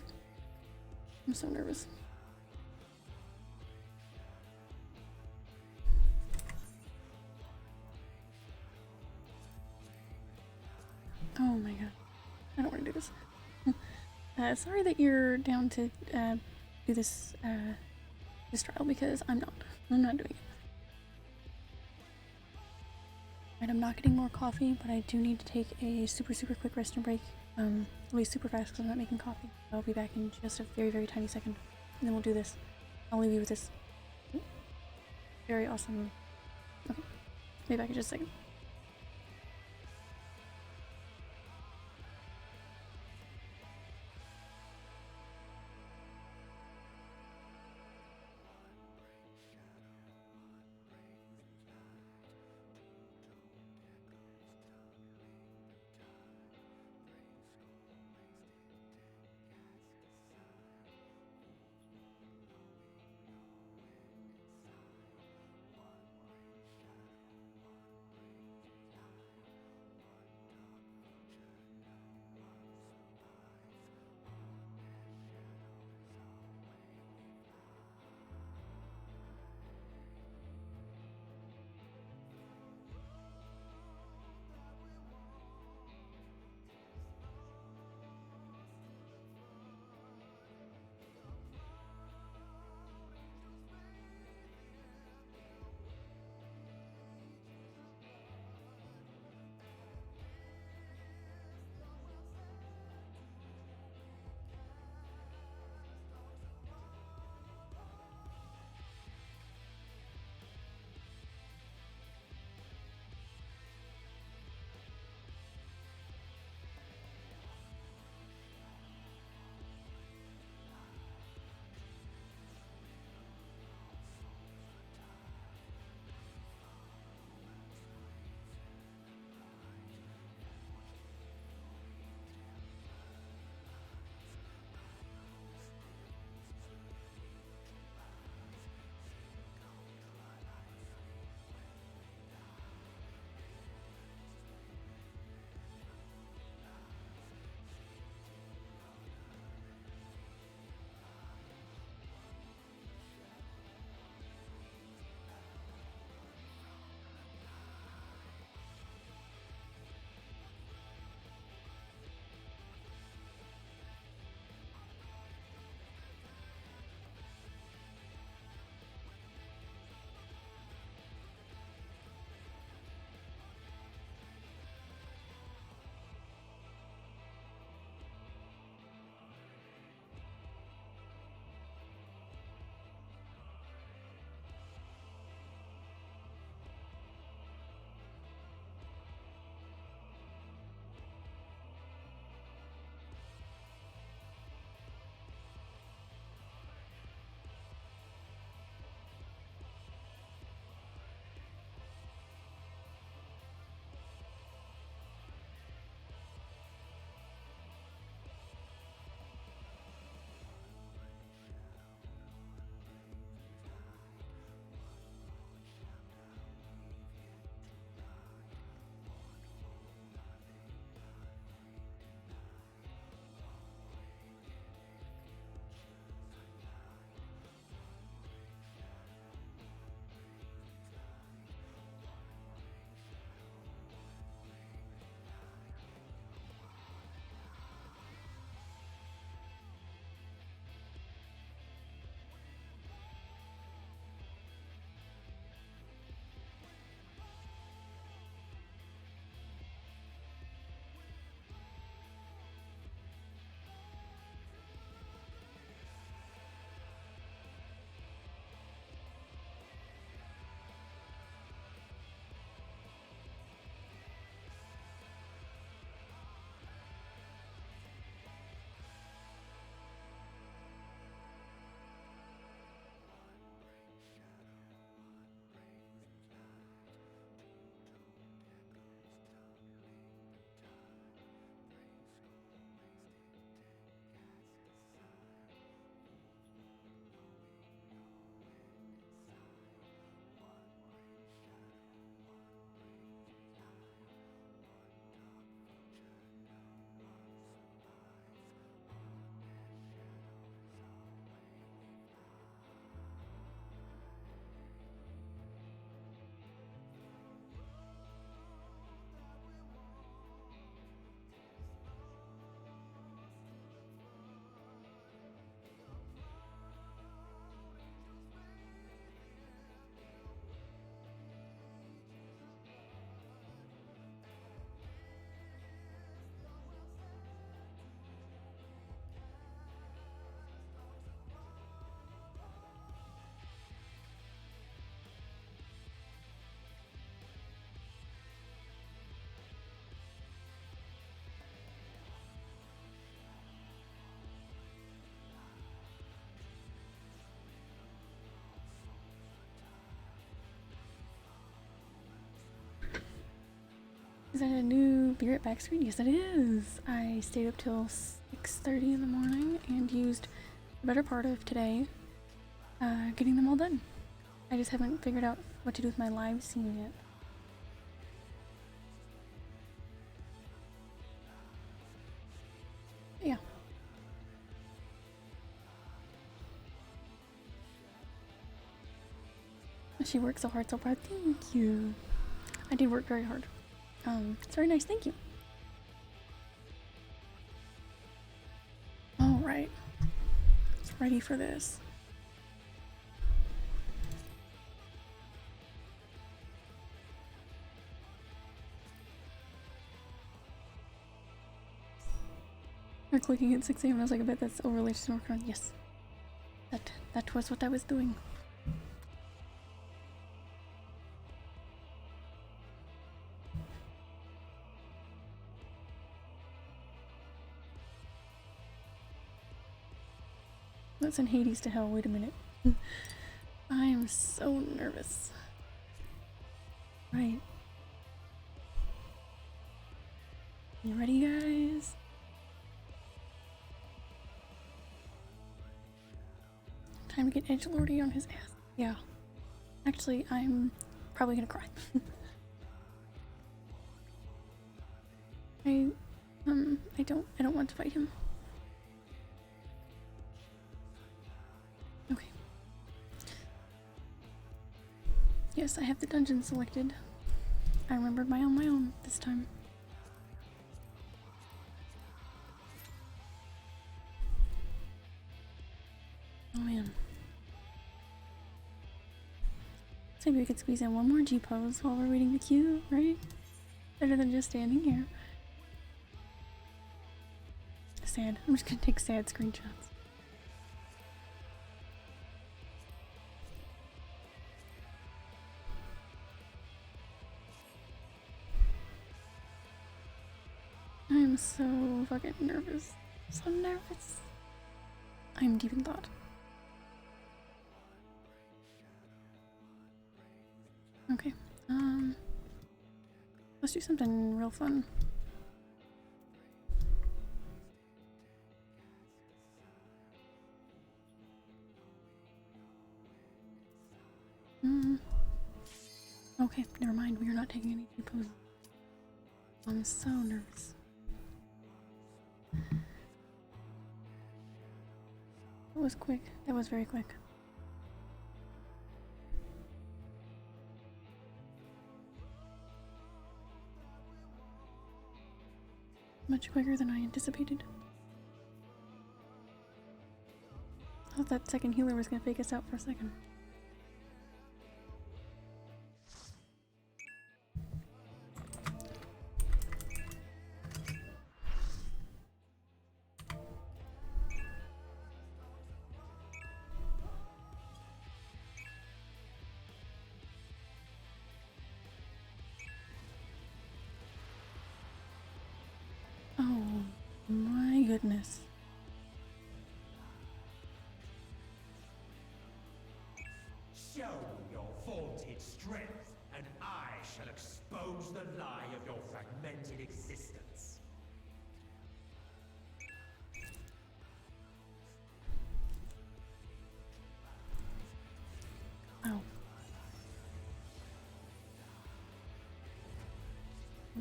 I'm so nervous. Oh my god. I don't want to do this. Sorry that you're down to do this this trial because I'm not. I'm not doing it. Right, I'm not getting more coffee, but I do need to take a super quick restroom break. It'll be super fast because I'm not making coffee. I'll be back in just a very tiny second, and then we'll do this. I'll leave you with this very awesome. Okay, be back in just a second. Is that a new Be Right Back screen? Yes, it is. I stayed up till 6:30 in the morning and used the better part of today getting them all done. I just haven't figured out what to do with my live scene yet. But yeah. She worked so hard, so proud. Thank you. I did work very hard. It's very nice. Thank you. All right. Ready for this. We're clicking at 6 a.m. and I was like, I bet that's overly just working on. Yes. That was what I was doing. Let's send Hades to hell. Wait a minute. I am so nervous. Right. You ready, guys? Time to get edgelordy on his ass. Yeah. Actually, I'm probably gonna cry. I don't want to fight him. Okay. Yes, I have the dungeon selected. I remembered my own this time. Oh man. So maybe we could squeeze in one more G-pose while we're waiting the queue, right? Better than just standing here. Sad. I'm just gonna take sad screenshots. I'm so fucking nervous. So nervous. I'm deep in thought. Okay, let's do something real fun. Okay, never mind. We are not taking any deep poses. I'm so nervous. That was quick. That was very quick. Much quicker than I anticipated. I thought that second healer was gonna fake us out for a second. Oh my goodness. Show your vaunted strength, and I shall expose the lie of your fragmented existence. Oh.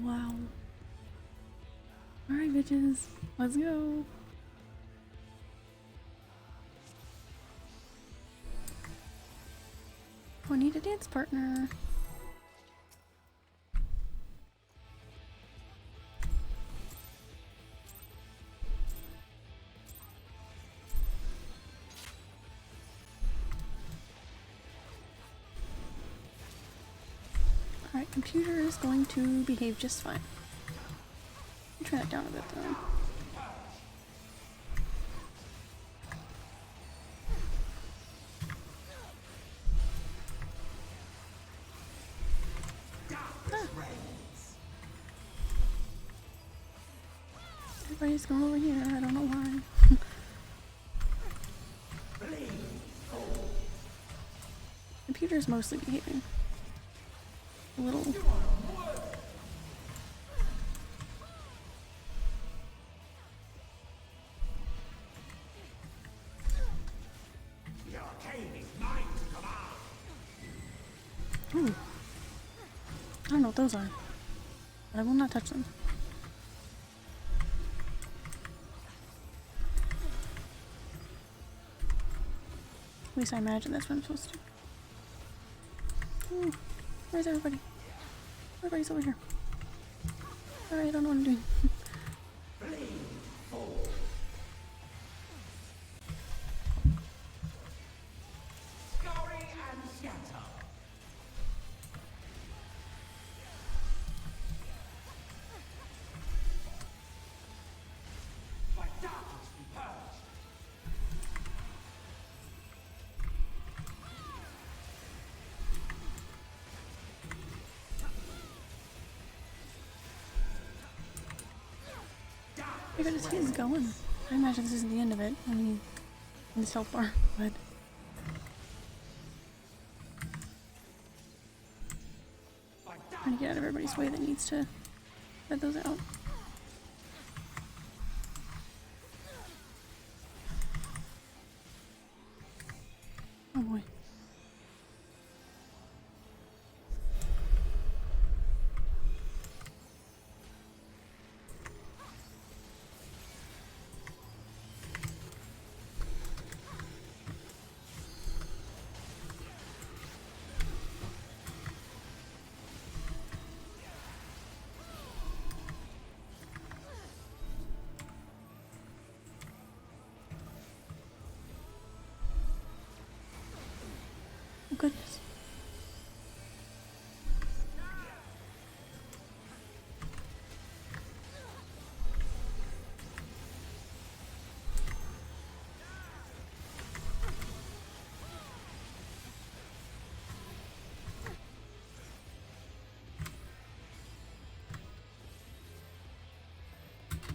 Wow. Alright, bitches. Let's go. I need a dance partner. Alright, computer is going to behave just fine. Turn that down a bit though. Everybody's going over here. I don't know why. Computer's mostly behaving. A little. Ooh. I don't know what those are, but I will not touch them. At least I imagine that's what I'm supposed to do. Ooh. Where's everybody? Everybody's over here. Alright, I don't know what I'm doing. I gotta see it's going. I imagine this isn't the end of it. I mean, in this health bar, but trying to get out of everybody's way that needs to let those out. Oh boy. Oh goodness.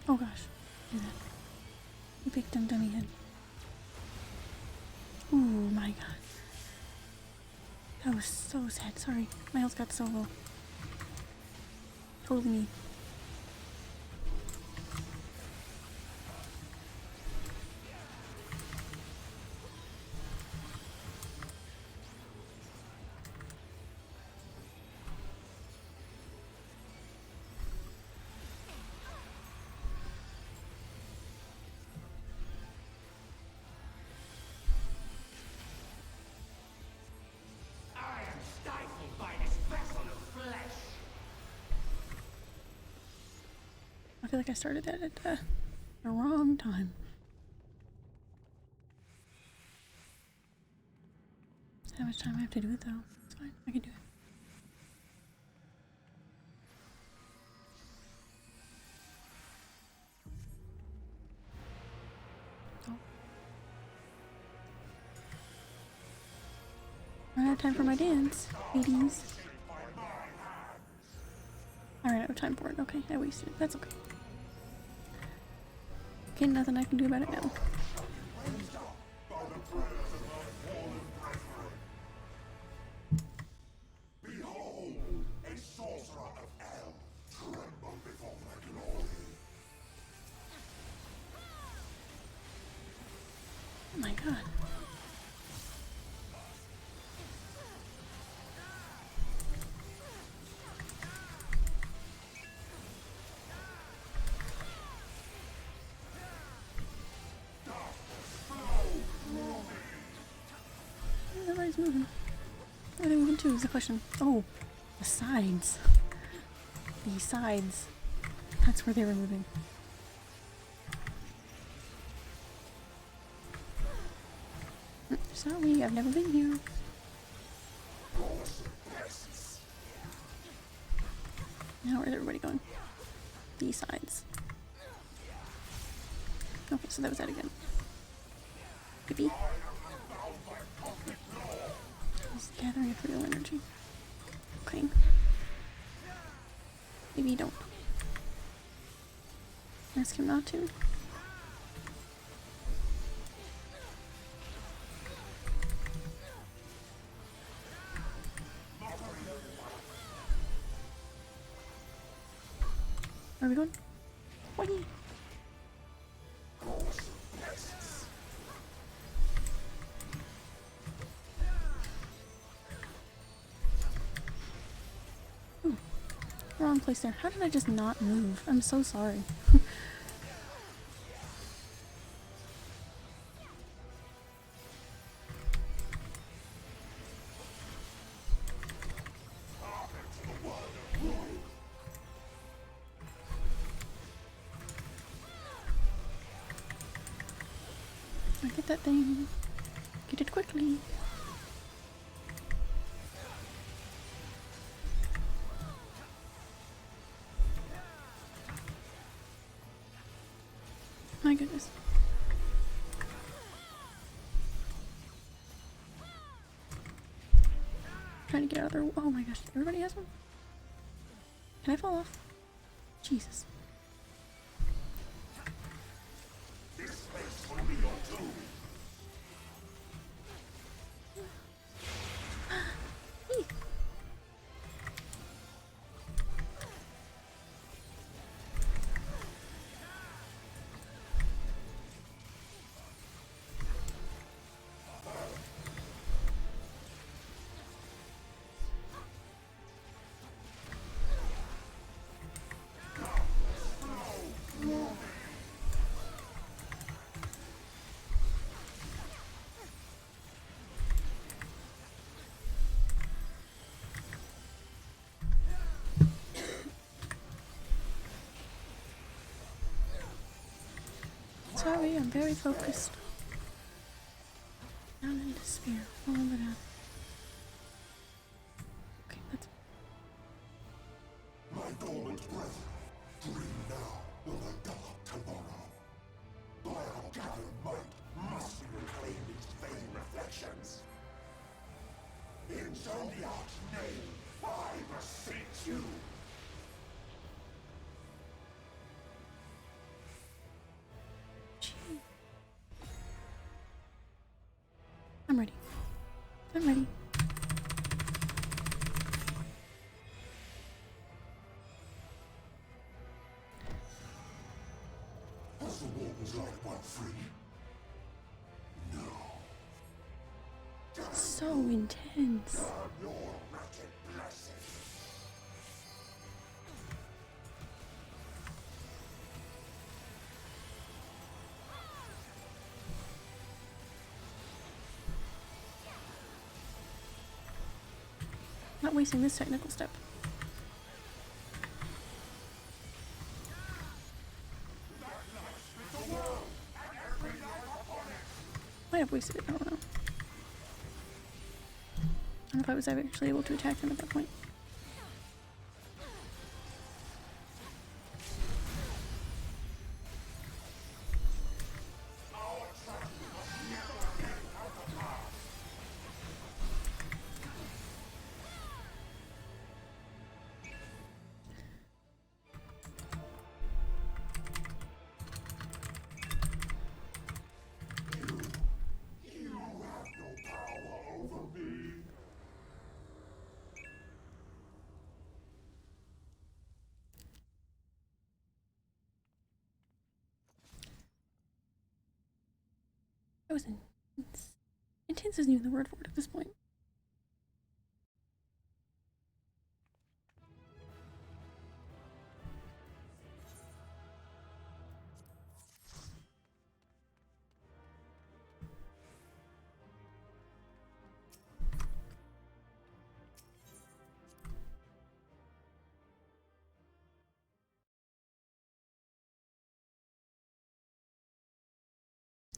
Oh gosh. Do that. You picked him, dummy head. Ooh my god. That was so sad. Sorry. My health got so low. Totally me. I feel like I started that at the wrong time. How much time I have to do it though? It's fine. I can do it. Oh. I have time for my dance, ladies. I ran out of time for it. Okay, I wasted it. That's okay. Okay, nothing I can do about it now. Oh my god. Everybody's moving. Where are they moving to is the question. Oh, the sides. The sides. That's where they were moving. Sorry, I've never been here. Now where's everybody going? These sides. Okay, so that was that again. Yippee. Just gathering up real energy. Okay. Maybe you don't. Ask him not to. Where are we going? Whee! Wrong place there. How did I just not move? I'm so sorry. I get that thing. Get it quickly. My goodness. Trying to get out of there. Oh my gosh, everybody has one? Can I fall off? Jesus. Sorry, I'm very focused. Down in despair. All over that. Okay, that's... My dormant breath, dream now of a dark tomorrow. Our gathered might must reclaim its vain reflections. In Zodiac's name, I beseech you. I'm ready. I'm ready. Has the Warden's light run free? No. So intense. Damn your wretched blessing. Not wasting this technical step. Might have wasted it, I don't know. I don't know if I was actually able to attack them at that point. That was intense. Intense isn't even the word for it at this point.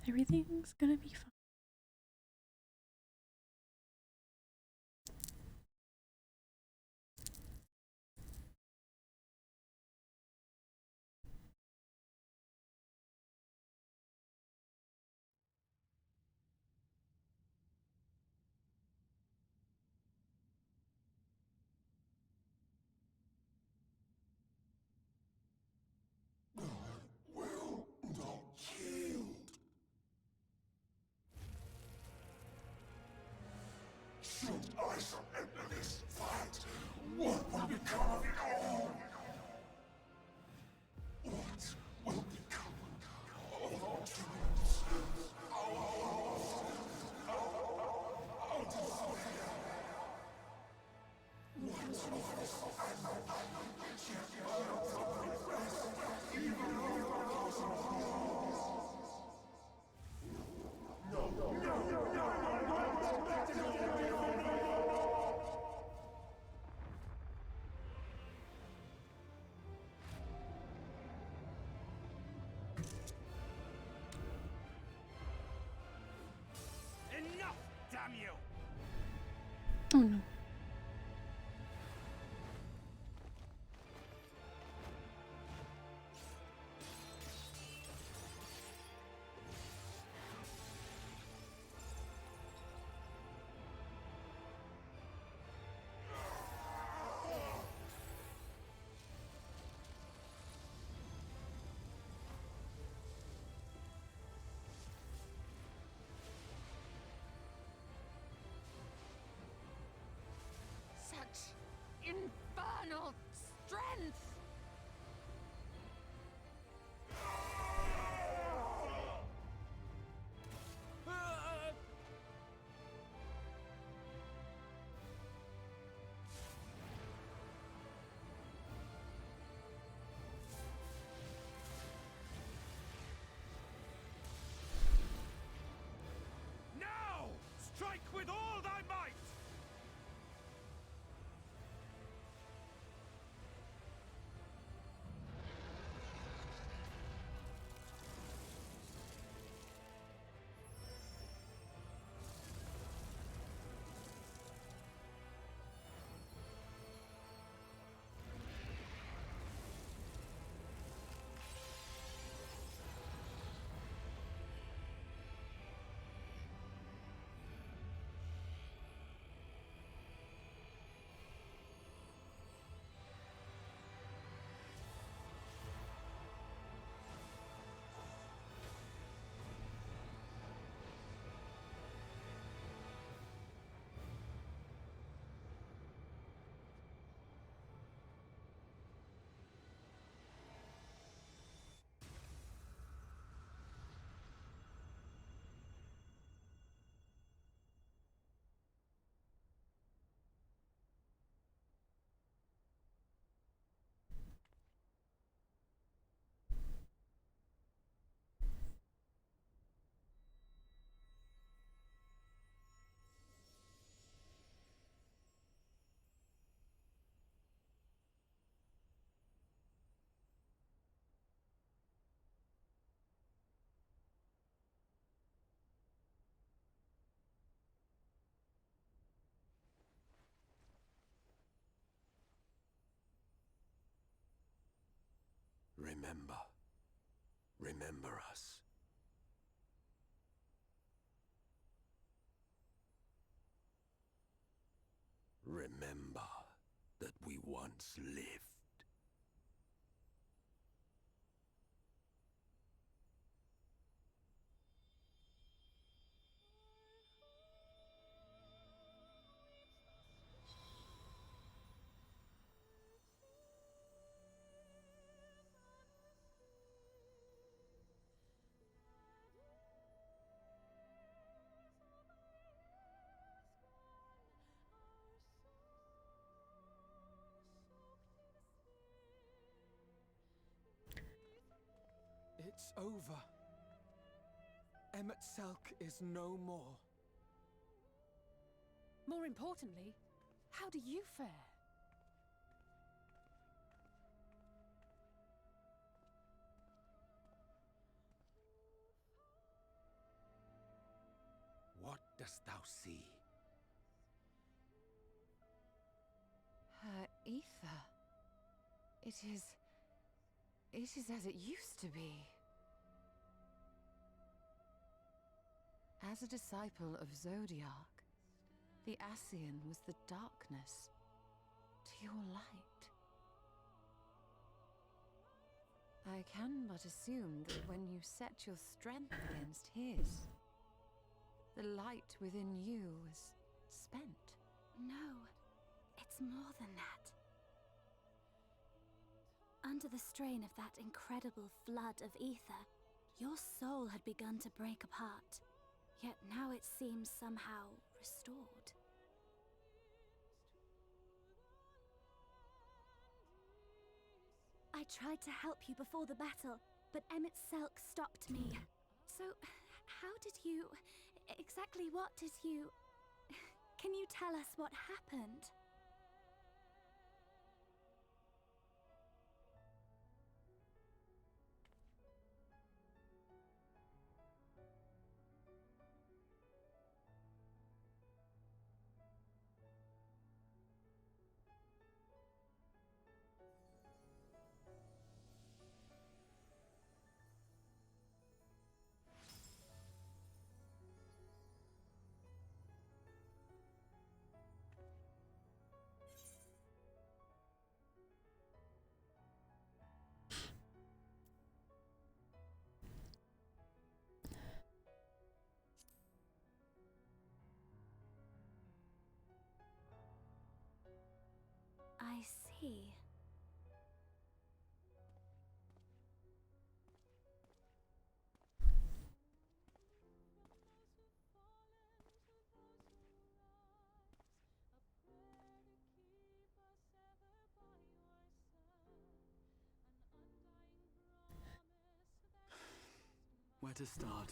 Everything's gonna be fine. I will not yield. Oh no. Such infernal strength! Now! Strike with all thy might! Remember. Remember us. Remember that we once lived. It's over. Emet-Selch is no more. More importantly, how do you fare? What dost thou see? Her ether. It is as it used to be. As a disciple of Zodiark, the Ascian was the darkness to your light. I can but assume that when you set your strength against his, the light within you was spent. No, it's more than that. Under the strain of that incredible flood of ether, your soul had begun to break apart, yet now it seems somehow restored. I tried to help you before the battle, but Emet-Selch stopped me. So, how did you... exactly what did you... Can you tell us what happened? he? Where to start?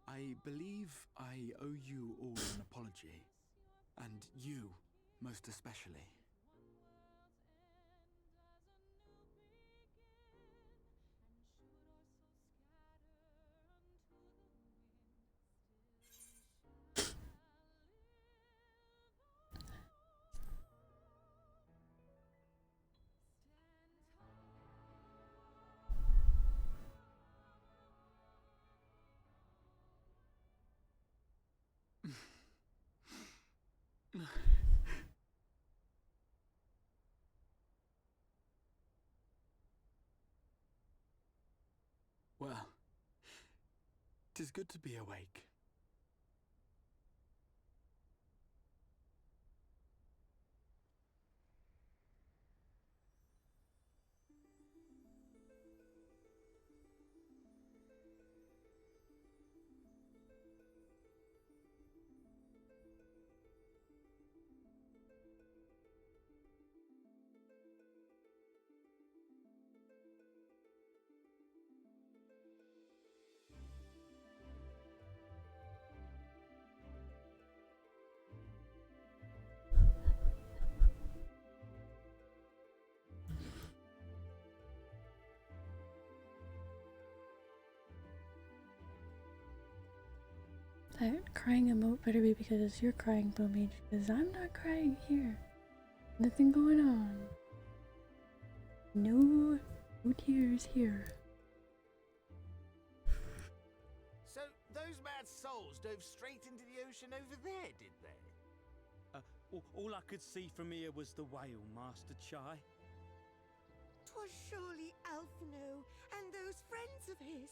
I believe I owe you all an apology. And you, most especially. Well, 'tis good to be awake. That crying emote better be because you're crying, Bowmage, because I'm not crying here. Nothing going on. No tears here. So, those mad souls dove straight into the ocean over there, did they? All I could see from here was the whale, Master Chai. 'Twas surely Alphino and those friends of his.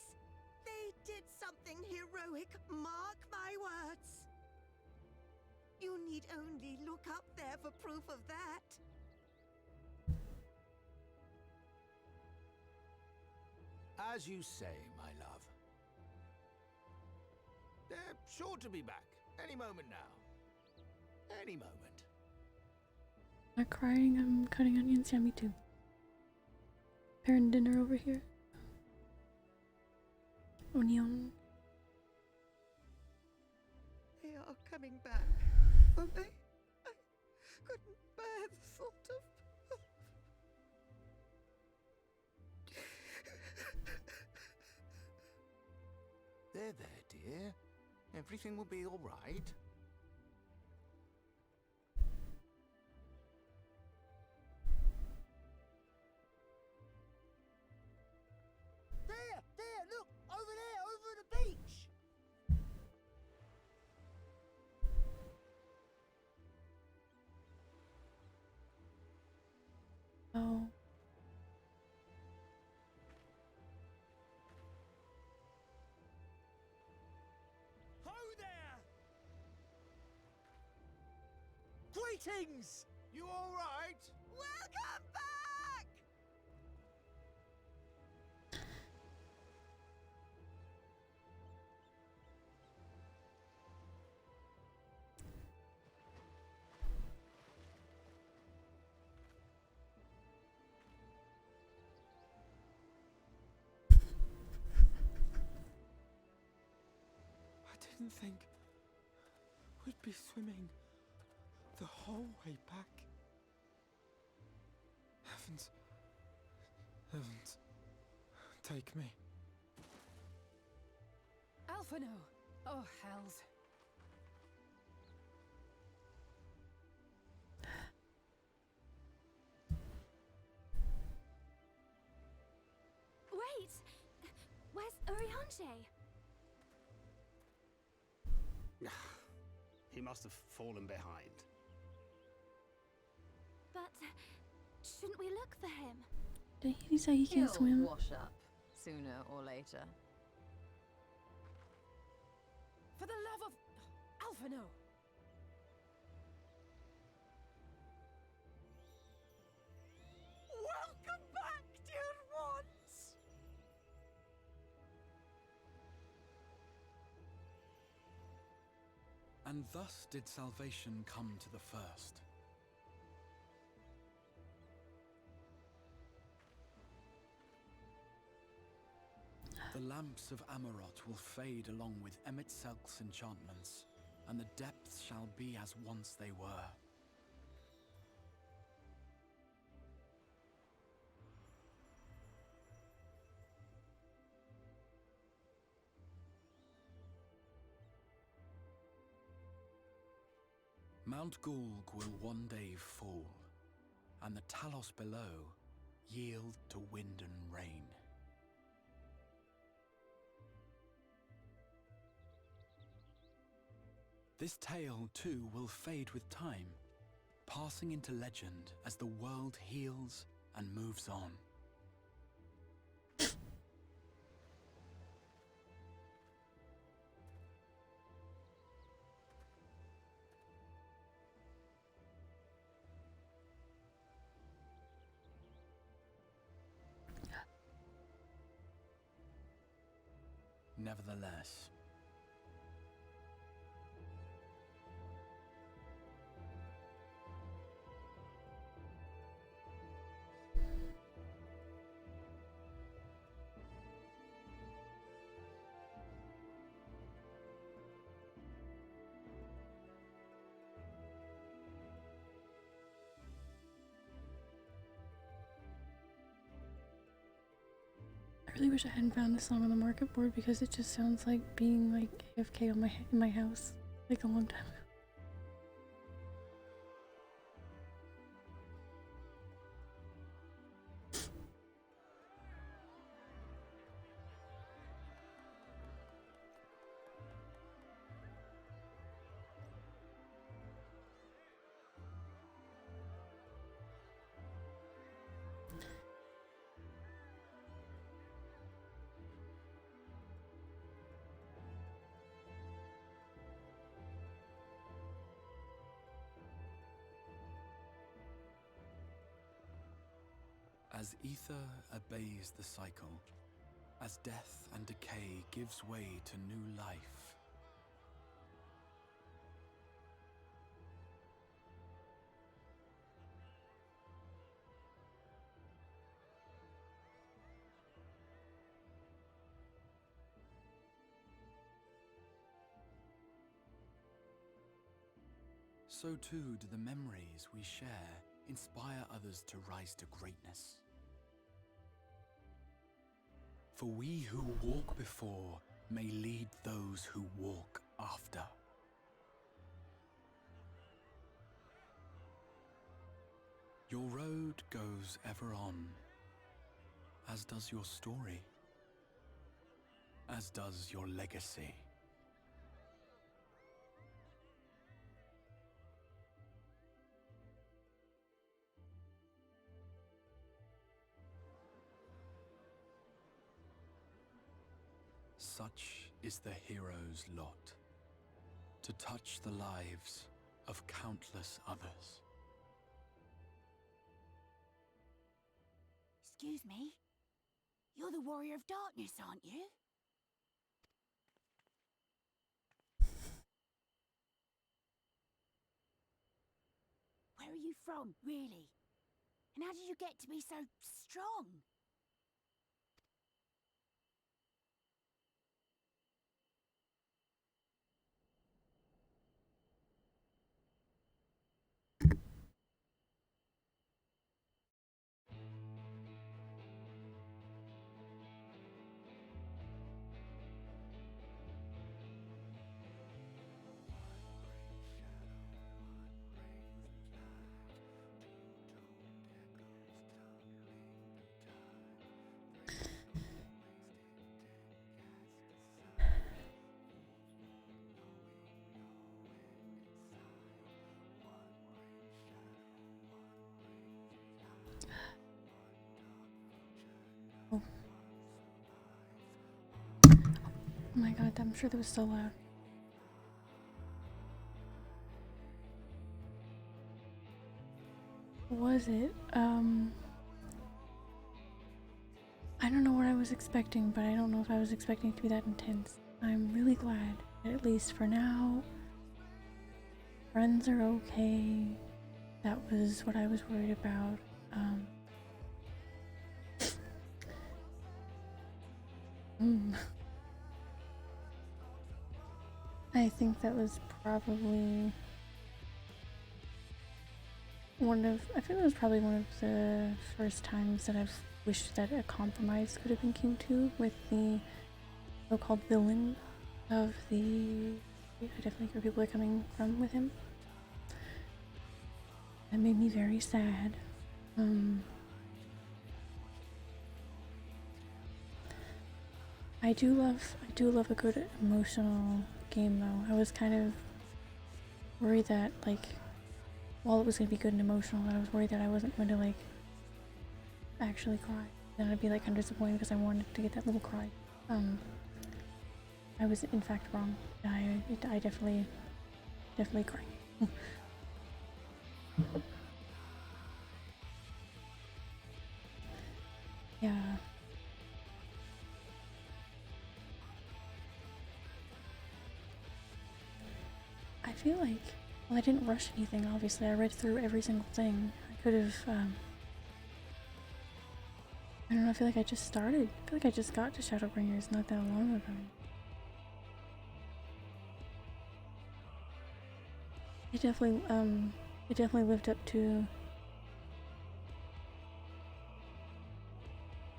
They did something heroic, mark my words. You need only look up there for proof of that. As you say, my love. They're sure to be back any moment now. Any moment. Not crying, I'm cutting onions. Yeah, me too. Parent dinner over here. Onion. They are coming back, won't they? I couldn't bear the thought of... There, dear. Everything will be all right. There, look! Over there, over the beach! Oh. Ho there! Greetings! You all right? Welcome back! I didn't think we'd be swimming the whole way back. Heavens, take me. Alphino! Oh, hells. Wait! Where's Urianger? He must have fallen behind. But shouldn't we look for him? Did he say he can't He'll swim? wash up sooner or later. For the love of... Alphino! And thus did salvation come to the first. The lamps of Amarot will fade along with Emet-Selk's enchantments, and the depths shall be as once they were. Mount Gulg will one day fall, and the Talos below yield to wind and rain. This tale, too, will fade with time, passing into legend as the world heals and moves on. Nevertheless, I really wish I hadn't found this song on the market board because it just sounds like being like AFK on in my house like a long time ago. as ether obeys the cycle, as death and decay gives way to new life, so too do the memories we share inspire others to rise to greatness. For we who walk before may lead those who walk after. Your road goes ever on, as does your story, as does your legacy. Such is the hero's lot, to touch the lives of countless others. Excuse me? You're the Warrior of Darkness, aren't you? Where are you from, really? And how did you get to be so strong? Oh my god, I'm sure that was so loud. Was it? I don't know what I was expecting, but I don't know if I was expecting it to be that intense. I'm really glad that at least for now, friends are okay. That was what I was worried about. I think that was probably I think it was probably one of the first times that I've wished that a compromise could have been came to with the so-called villain of the, I definitely hear people are coming from with him. That made me very sad. I do love a good emotional game though. I was kind of worried that, like, while it was gonna be good and emotional, I was worried that I wasn't going to, like, actually cry. Then I'd be like kind of disappointed because I wanted to get that little cry. I was in fact wrong. I definitely cried. Yeah. I feel like, well, I didn't rush anything, obviously. I read through every single thing. I could have, I don't know, I feel like I just started. I feel like I just got to Shadowbringers not that long ago. It definitely lived up to...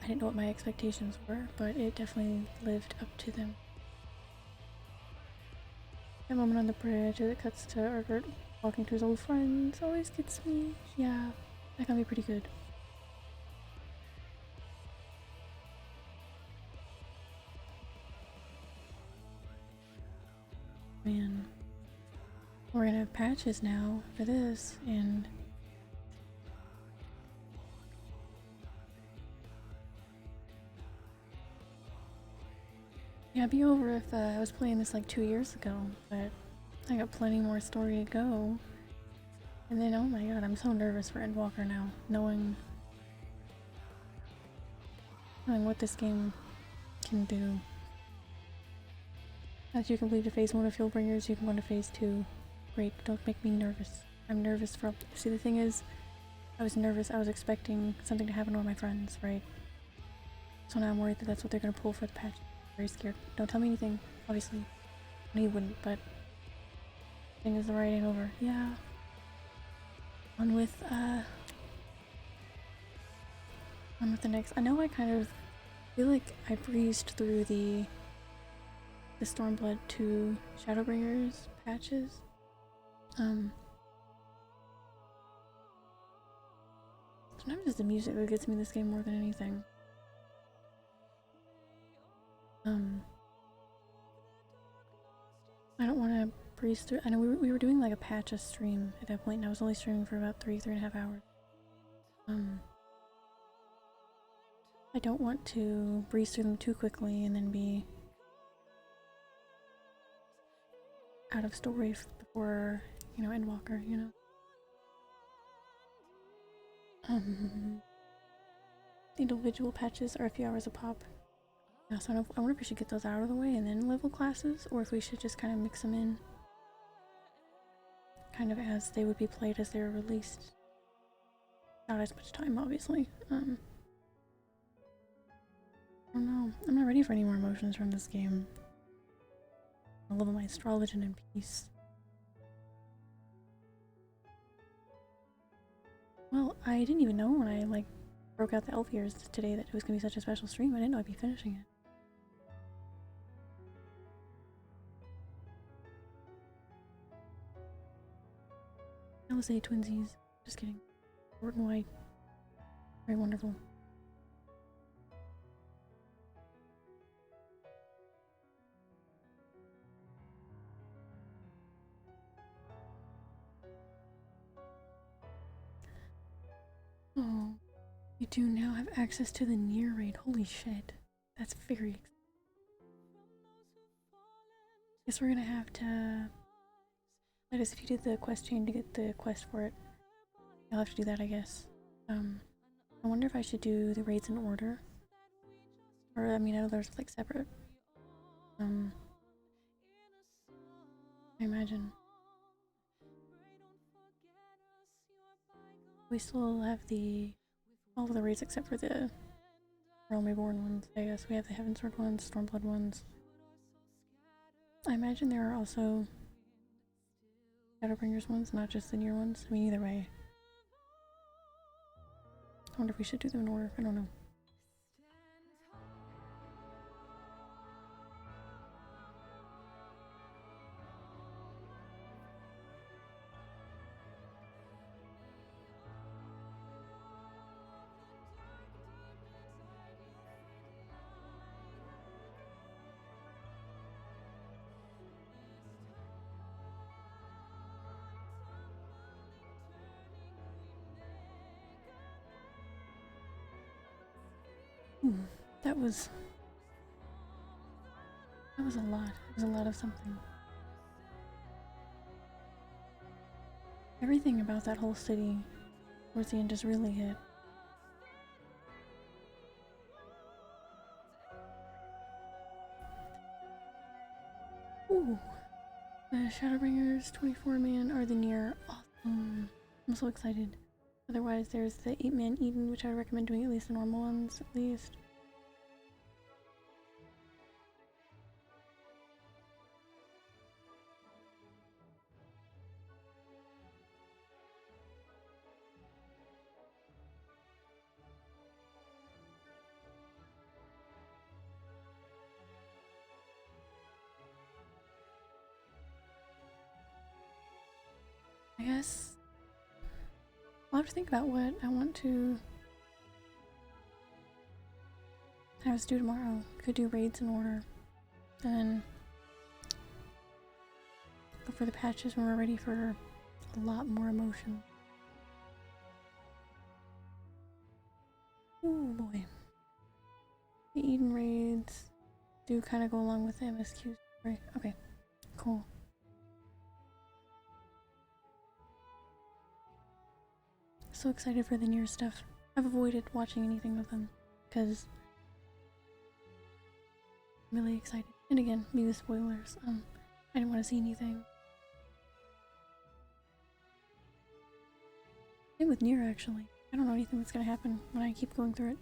I didn't know what my expectations were, but it definitely lived up to them. That moment on the bridge as it cuts to Urgert walking to his old friends always gets me. Yeah, that can be pretty good. Man, we're gonna have patches now for this, and yeah, it'd be over if I was playing this like 2 years ago, but I got plenty more story to go. And then, oh my god, I'm so nervous for Endwalker now, knowing what this game can do. As you complete phase 1 of Shadowbringers, you can go into phase 2. Great, don't make me nervous. I'm nervous for... See, the thing is, I was nervous. I was expecting something to happen to all my friends, right? So now I'm worried that that's what they're gonna pull for the patch. Very scared. Don't tell me anything, obviously. No, you wouldn't, but... The thing is, the ride ain't over. Yeah. On with the next... I know I kind of feel like I breezed through the Stormblood 2 Shadowbringers patches. Sometimes it's the music that gets me this game more than anything. I don't want to breeze through. I know we were doing like a patch a stream at that point, and I was only streaming for about 3.5 hours. I don't want to breeze through them too quickly and then be out of story before, you know, Endwalker, you know. Individual patches are a few hours a pop. Yeah, so I wonder if we should get those out of the way and then level classes, or if we should just kind of mix them in, kind of as they would be played as they were released. Not as much time, obviously. I don't know. I'm not ready for any more emotions from this game. I'll level my astrology in peace. Well, I didn't even know when I like broke out the elf ears today that it was gonna be such a special stream. I didn't know I'd be finishing it. LSA twinsies. Just kidding. Short and white. Very wonderful. Oh, you do now have access to the near raid. Holy shit. That's very exciting. Guess we're gonna have to... I guess if you did the quest chain to get the quest for it, I'll have to do that, I guess. I wonder if I should do the raids in order. Or, I mean, I know there's like separate. I imagine. We still have all of the raids except for the Realm Reborn ones, I guess. We have the Heavensward ones, Stormblood ones. I imagine there are also Shadowbringers ones, not just the near ones. I mean, either way. I wonder if we should do them in order. I don't know. That was a lot. It was a lot of something. Everything about that whole city towards the end just really hit. Ooh. The Shadowbringers 24-man are the near awesome. I'm so excited. Otherwise, there's the 8-man Eden, which I would recommend doing at least the normal ones, at least. I guess I'll have to think about what I want to have us do tomorrow. Could do raids in order, then go for the patches when we're ready for a lot more emotion. Oh boy. The Eden raids do kind of go along with the MSQ story. Okay, cool. So excited for the near stuff. I've avoided watching anything with them because I'm really excited. And again, me with spoilers. I didn't want to see anything. Same with Nier, actually. I don't know anything that's gonna happen when I keep going through it.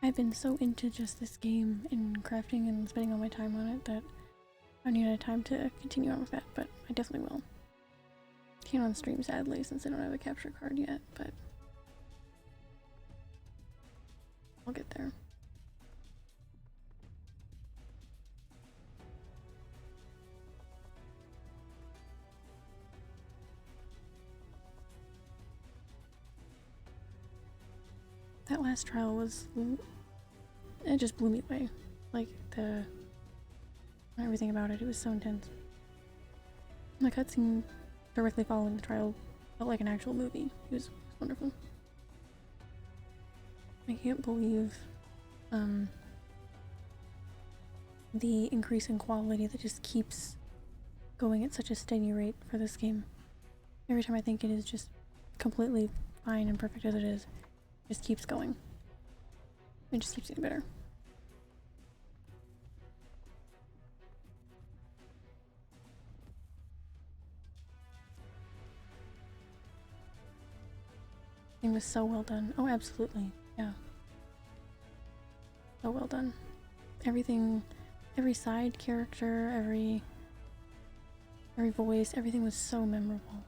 I've been so into just this game and crafting and spending all my time on it that I need a time to continue on with that, but I definitely will. Can't on stream, sadly, since I don't have a capture card yet, but I'll get there. That last trial was, it just blew me away. Like, everything about it, it was so intense. The cutscene directly following the trial felt like an actual movie. It was wonderful. I can't believe the increase in quality that just keeps going at such a steady rate for this game. Every time I think it is just completely fine and perfect as it is, it just keeps going. It just keeps getting better. It was so well done. Oh, absolutely. Yeah. So well done. Everything, every side character, every voice, everything was so memorable.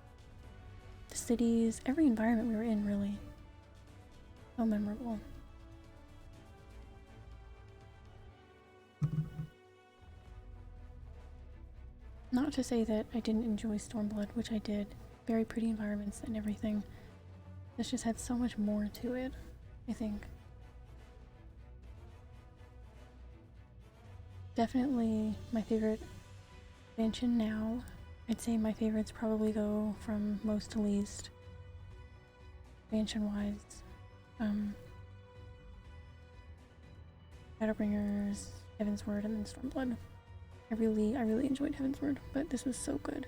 The cities, every environment we were in, really. So memorable. Not to say that I didn't enjoy Stormblood, which I did. Very pretty environments and everything. This just had so much more to it, I think. Definitely my favorite expansion now. I'd say my favorites probably go from most to least, expansion-wise. Shadowbringers, Heavensward, and then Stormblood. I really enjoyed Heavensward, but this was so good.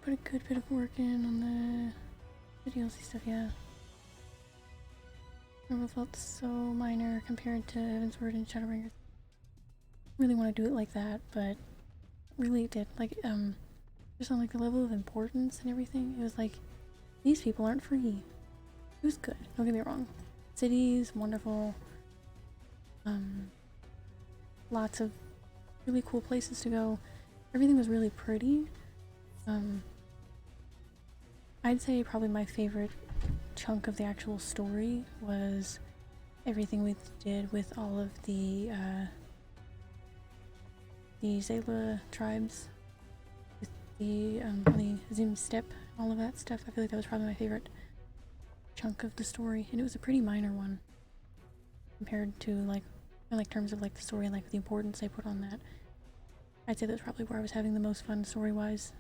Put a good bit of work in on the DLC stuff, yeah. It felt so minor compared to Heavensward and Shadowbringers. Really want to do it like that, but really did. Like, just on like the level of importance and everything, it was like, these people aren't free. It was good, don't get me wrong. Cities, wonderful. Lots of really cool places to go. Everything was really pretty. I'd say probably my favorite chunk of the actual story was everything we did with all of the Zayla tribes, with the Zoom Step, all of that stuff. I feel like that was probably my favorite chunk of the story, and it was a pretty minor one compared to like terms of like the story and like the importance they put on that. I'd say that's probably where I was having the most fun story-wise.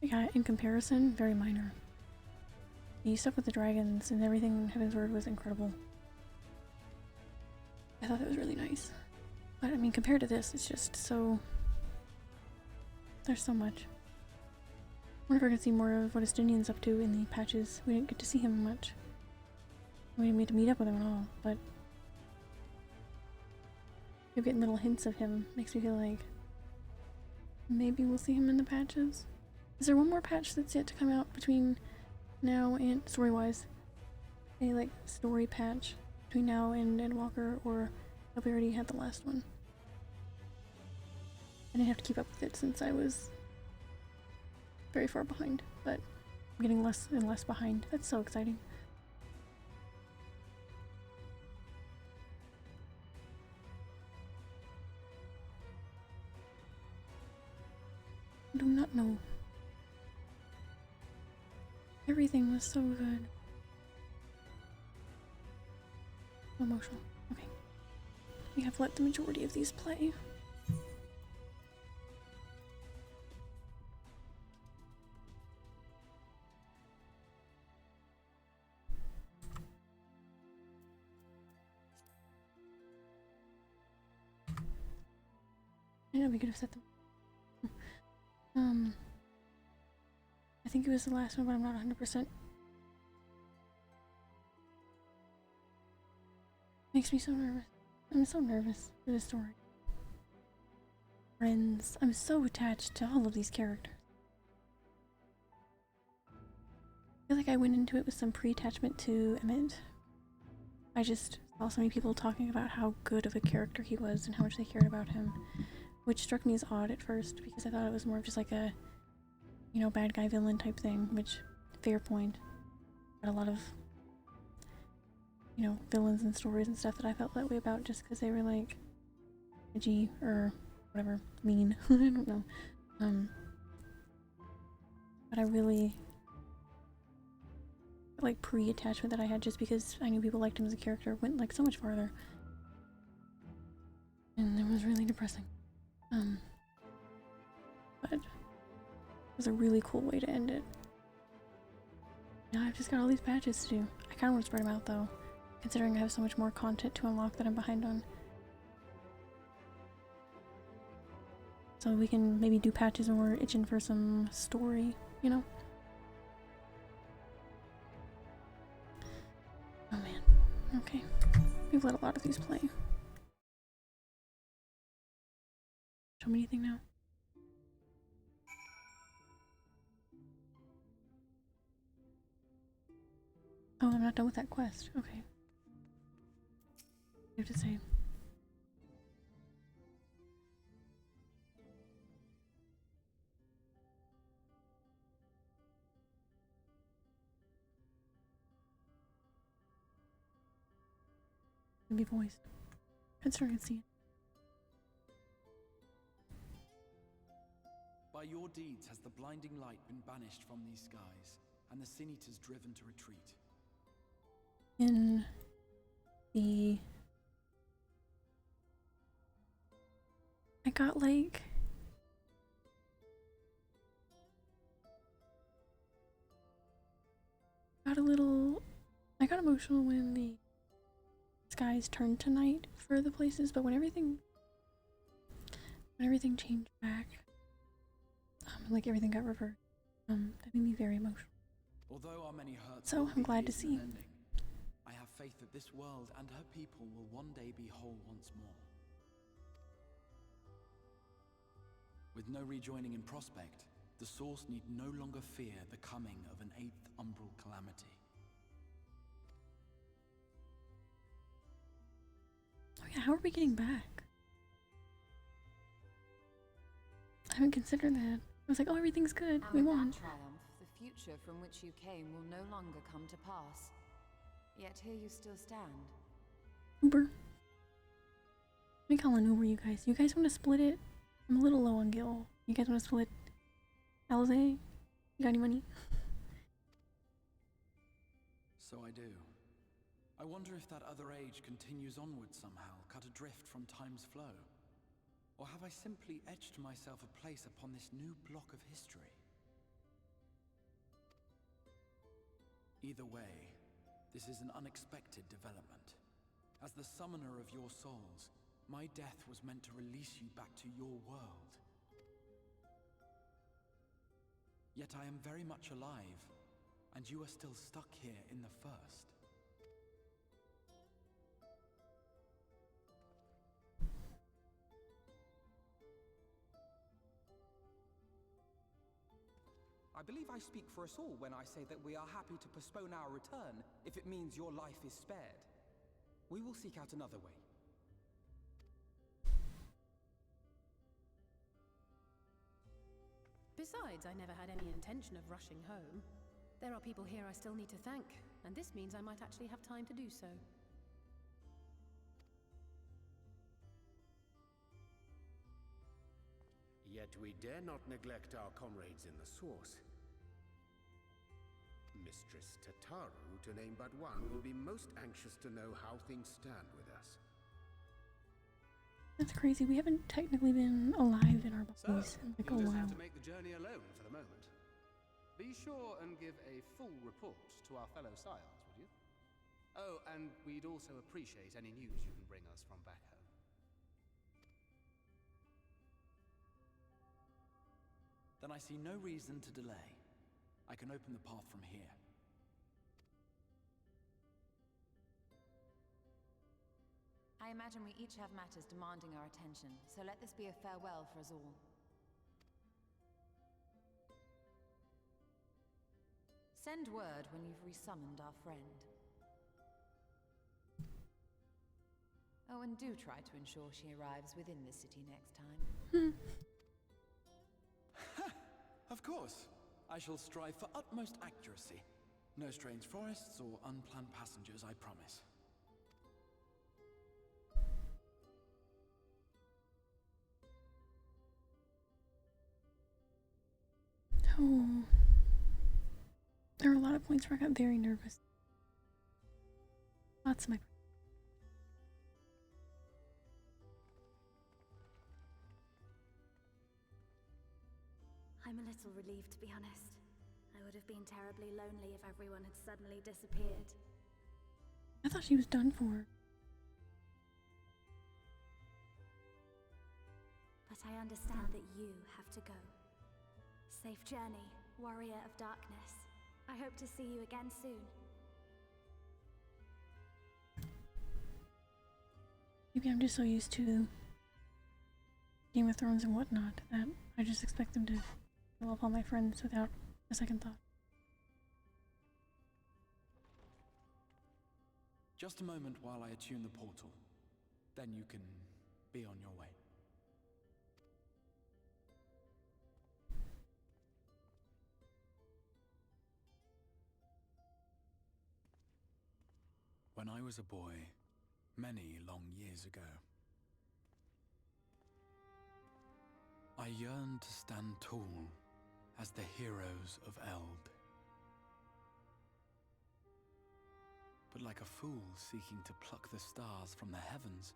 Yeah, in comparison, very minor. The stuff with the dragons and everything in Heaven's Word was incredible. I thought that was really nice. But I mean, compared to this, it's just so... There's so much. I wonder if we're gonna see more of what Estinian's up to in the patches. We didn't get to see him much. We didn't get to meet up with him at all, but... You're getting little hints of him. Makes me feel like... maybe we'll see him in the patches. Is there one more patch that's yet to come out between now and... story-wise? A, like, story patch between now and Endwalker, or have we already had the last one? I didn't have to keep up with it since I was very far behind, but I'm getting less and less behind. That's so exciting. I do not know. Everything was so good. So emotional. Okay. We have let the majority of these play. I know we could have set them. I think it was the last one, but I'm not 100%. Makes me so nervous. I'm so nervous for this story. Friends. I'm so attached to all of these characters. I feel like I went into it with some pre-attachment to Emmett. I just saw so many people talking about how good of a character he was and how much they cared about him, which struck me as odd at first because I thought it was more of just like a, you know, bad guy villain type thing, which, fair point. Got a lot of, you know, villains and stories and stuff that I felt that way about just because they were like edgy or whatever, mean. I don't know. But I really like pre-attachment that I had just because I knew people liked him as a character went like so much farther. And it was really depressing. But it was a really cool way to end it. Now I've just got all these patches to do. I kind of want to spread them out though, considering I have so much more content to unlock that I'm behind on. So we can maybe do patches when we're itching for some story, you know? Oh man. Okay. We've let a lot of these play. Show me anything now? Oh, I'm not done with that quest. Okay. You have to say. Be voiced. Considering it's seen. By your deeds has the blinding light been banished from these skies, and the Sin Eaters driven to retreat. In the... I got like... I got emotional when the skies turned to night for the places, but when everything changed back, like everything got reversed, that made me very emotional. Although our many hurts so I'm glad to see. I have faith that this world and her people will one day be whole once more. With no rejoining in prospect, the Source need no longer fear the coming of an 8th umbral calamity. Oh yeah, how are we getting back? I haven't considered that. I was like, oh, everything's good. And We with won. that triumph, the future from which you came will no longer come to pass. Yet here you still stand. Uber. Let me call an Uber, you guys. You guys want to split it? I'm a little low on Gil. You guys want to split Alze? You got any money? So I do. I wonder if that other age continues onward somehow, cut adrift from time's flow. Or have I simply etched myself a place upon this new block of history? Either way, this is an unexpected development. As the summoner of your souls, my death was meant to release you back to your world. Yet I am very much alive, and you are still stuck here in the First. I believe I speak for us all when I say that we are happy to postpone our return if it means your life is spared. We will seek out another way. Besides, I never had any intention of rushing home. There are people here I still need to thank, and this means I might actually have time to do so. Yet we dare not neglect our comrades in the Source. Mistress Tataru, to name but one, will be most anxious to know how things stand with us. That's crazy. We haven't technically been alive in our bodies in like a you'll just while. have to make the journey alone for the moment. Be sure and give a full report to our fellow scions, would you? Oh, and we'd also appreciate any news you can bring us from back home. Then I see no reason to delay. I can open the path from here. I imagine we each have matters demanding our attention, so let this be a farewell for us all. Send word when you've resummoned our friend. Oh, and do try to ensure she arrives within this city next time. Of course. I shall strive for utmost accuracy. No strange forests or unplanned passengers, I promise. Oh. There are a lot of points where I got very nervous. Lots of my... I'm a little relieved, to be honest. I would have been terribly lonely if everyone had suddenly disappeared. I thought she was done for. But I understand that you have to go. Safe journey, warrior of darkness. I hope to see you again soon. Maybe I'm just so used to Game of Thrones and whatnot that I just expect them to kill off all my friends without a second thought. Just a moment while I attune the portal. Then you can be on your way. When I was a boy, many long years ago, I yearned to stand tall as the heroes of Eld. But like a fool seeking to pluck the stars from the heavens,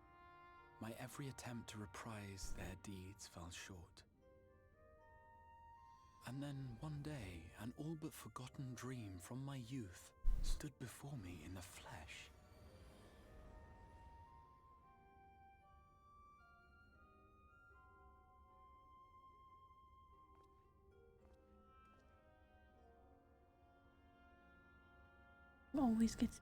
my every attempt to reprise their deeds fell short. And then one day, an all but forgotten dream from my youth stood before me in the flesh. Always gets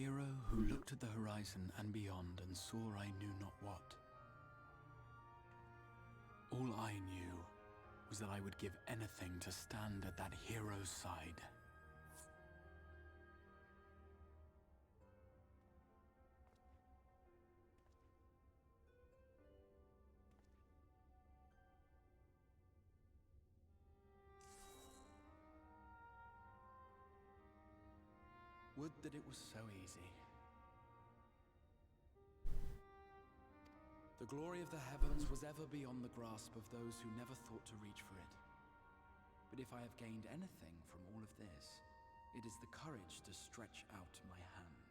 hero who looked at the horizon and beyond and saw I knew not what. All I knew was that I would give anything to stand at that hero's side. Would that it was so easy. The glory of the heavens was ever beyond the grasp of those who never thought to reach for it. But if I have gained anything from all of this, it is the courage to stretch out my hand.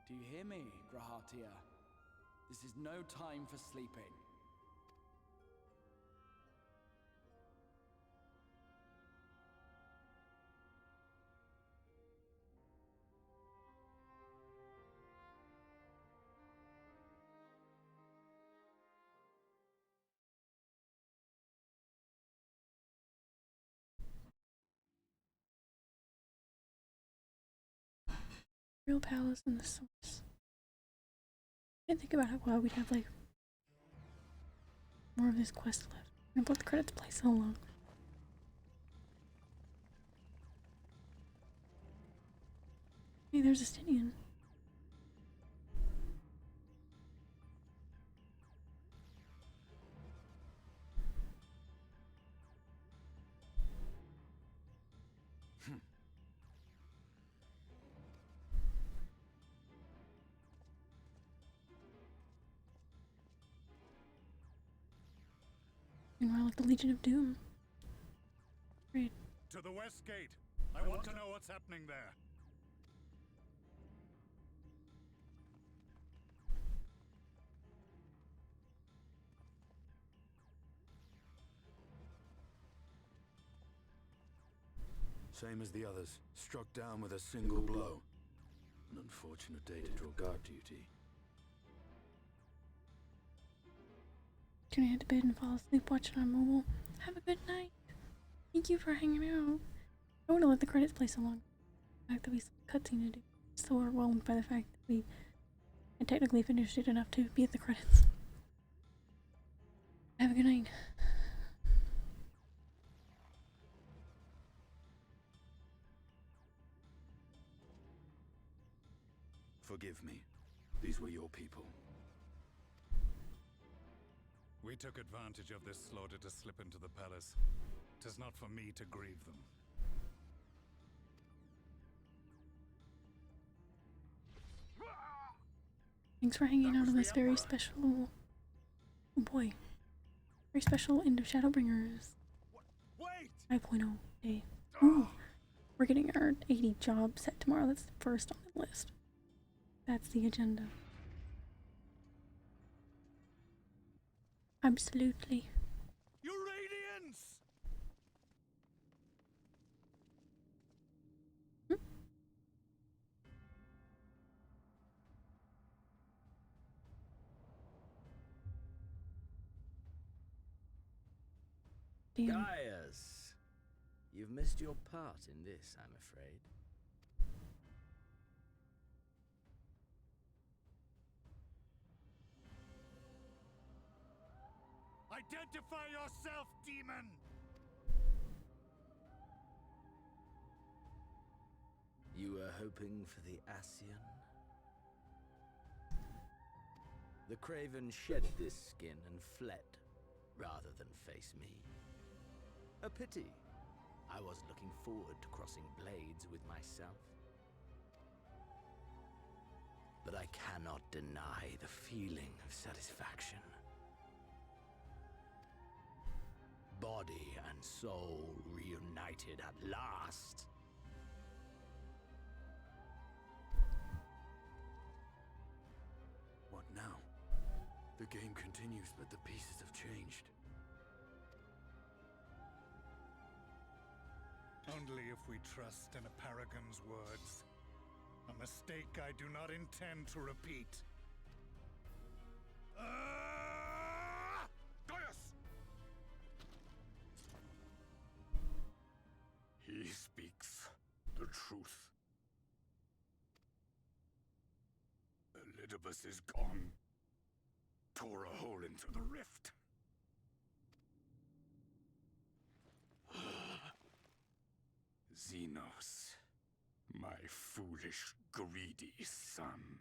Do you hear me, Grahatia? This is no time for sleeping. Real palace and the source. I didn't think about how well we'd have like more of this quest left. And let the credits play so long. Hey, there's a Stynian. Meanwhile, like the Legion of Doom. Great. To the west gate. I want to know what's happening there. Same as the others. Struck down with a single blow. An unfortunate day to draw guard duty. Gonna head to bed and fall asleep watching on mobile. Have a good night. Thank you for hanging out. I would have let the credits play so long. The fact that we still have a cutscene to do. So overwhelmed by the fact that we had technically finished it enough to be at the credits. Have a good night. Forgive me. These were your people. We took advantage of this slaughter to slip into the palace. 'Tis not for me to grieve them. Thanks for hanging out on this very special, oh boy, very special end of Shadowbringers 5.0 day. Ooh, we're getting our 80 job set tomorrow. That's the first on the list. That's the agenda. Absolutely. Your radiance! Damn. Gaius, you've missed your part in this, I'm afraid. Identify yourself, demon! You were hoping for the Ascian? The Craven shed this skin and fled, rather than face me. A pity. I was looking forward to crossing blades with myself. But I cannot deny the feeling of satisfaction. Body and soul reunited at last. What now? The game continues, but the pieces have changed. Only if we trust in a paragon's words. A mistake I do not intend to repeat. Gaius! Eldibus is gone. Tore a hole into the rift. Xenos, my foolish, greedy son.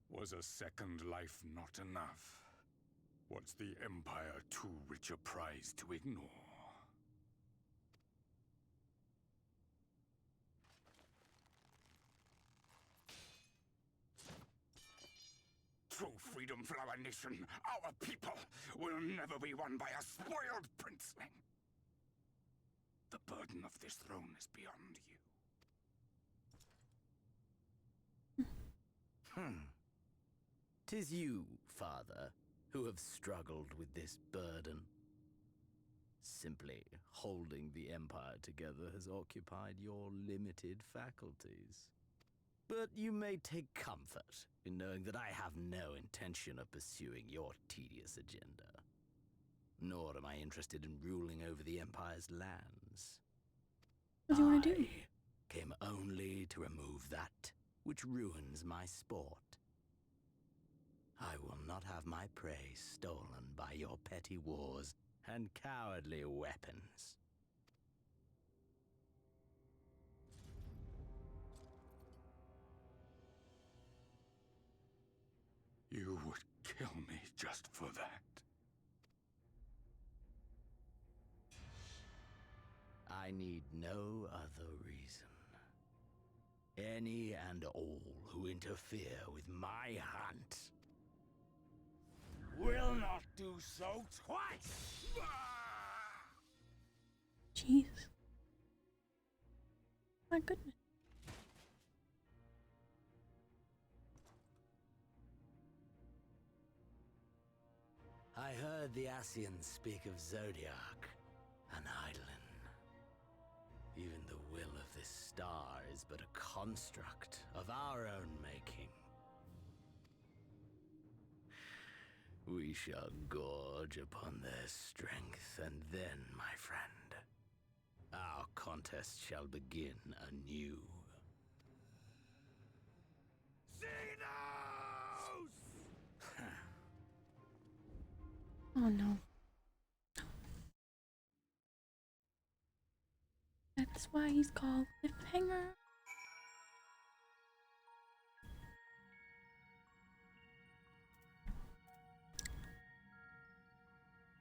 Was a second life not enough? Was the Empire too rich a prize to ignore? True freedom for our nation, our people, will never be won by a spoiled princeling. The burden of this throne is beyond you. 'Tis you, father, who have struggled with this burden. Simply holding the Empire together has occupied your limited faculties. But you may take comfort in knowing that I have no intention of pursuing your tedious agenda. Nor am I interested in ruling over the Empire's lands. What do you want to do? I came only to remove that which ruins my sport. I will not have my prey stolen by your petty wars and cowardly weapons. You would kill me just for that. I need no other reason. Any and all who interfere with my hunt will not do so twice! Jeez. My goodness. I heard the Ascians speak of Zodiac, an Eidolon. Even the will of this star is but a construct of our own making. We shall gorge upon their strength, and then, my friend, our contest shall begin anew. Oh no. That's why he's called Cliffhanger.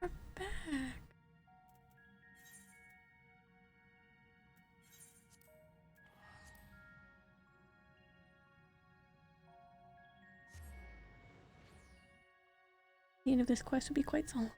We're back. The end of this quest would be quite solemn.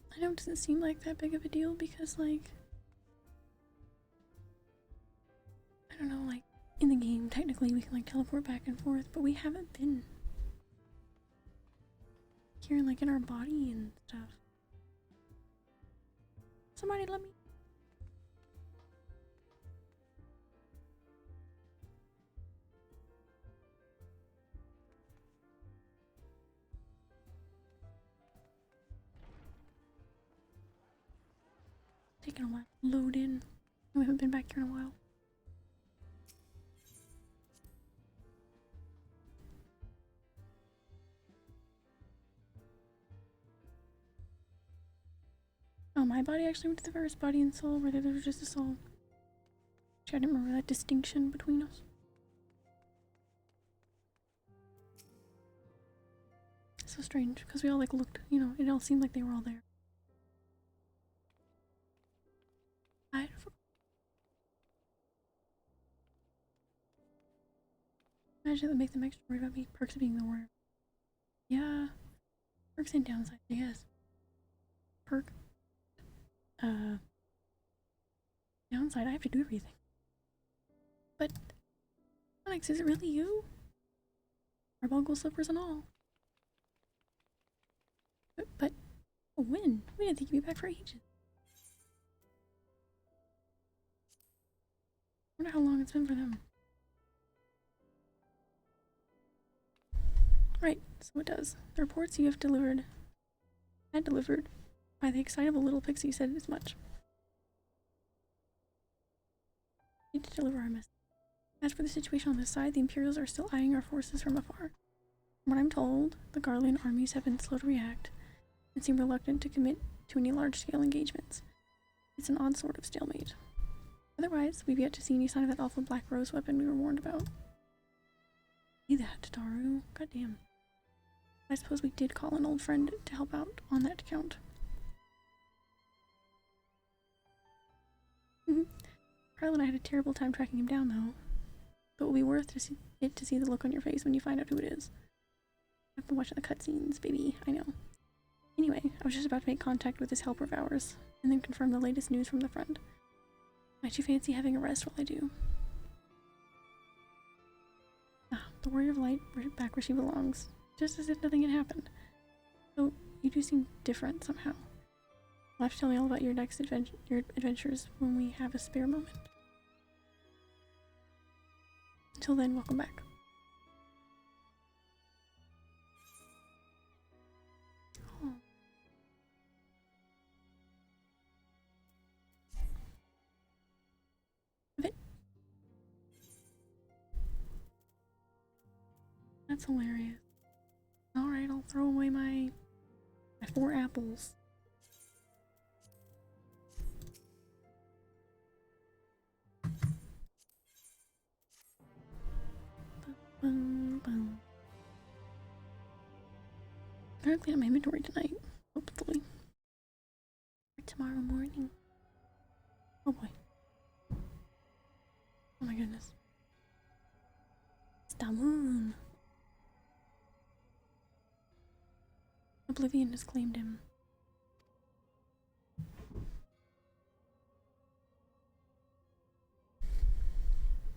I know it doesn't seem like that big of a deal because, like, I don't know, like, in the game, technically we can, like, teleport back and forth, but we haven't been here, like, in our body and stuff. Somebody let me. Taking a while. Load in. We haven't been back here in a while. Oh, my body actually went to the first body and soul, where there was just a soul. I didn't remember that distinction between us. So strange, because we all, like, looked, you know, it all seemed like they were all there. Imagine that would make them extra worried about me. Perks of being the worm. Yeah. Perks and downsides, I guess. Perk. Downside, I have to do everything. But, Onyx, is it really you? Carbuncle slippers and all. But when? We didn't think you'd be back for ages. I wonder how long it's been for them. Right, so it does. The reports you have had delivered by the excitable little pixie said as much. Need to deliver our message. As for the situation on this side, the Imperials are still eyeing our forces from afar. From what I'm told, the Garlean armies have been slow to react and seem reluctant to commit to any large-scale engagements. It's an odd sort of stalemate. Otherwise, we've yet to see any sign of that awful Black Rose weapon we were warned about. See that, Tataru? Goddamn. I suppose we did call an old friend to help out on that count. Carl and I had a terrible time tracking him down, though. But it will be worth it to see the look on your face when you find out who it is. I've been watching the cutscenes, baby. I know. Anyway, I was just about to make contact with this helper of ours, and then confirm the latest news from the front. Might you fancy having a rest while I do? Ah, the Warrior of Light back where she belongs, just as if nothing had happened. So, you do seem different somehow. You'll have to tell me all about your next adventures when we have a spare moment. Until then, welcome back. Oh. That's hilarious. Alright, I'll throw away my 4 apples. Boom, boom. I'm gonna clean up my inventory tonight, hopefully. Or tomorrow morning. Oh boy. Oh my goodness. It's the moon. Oblivion has claimed him.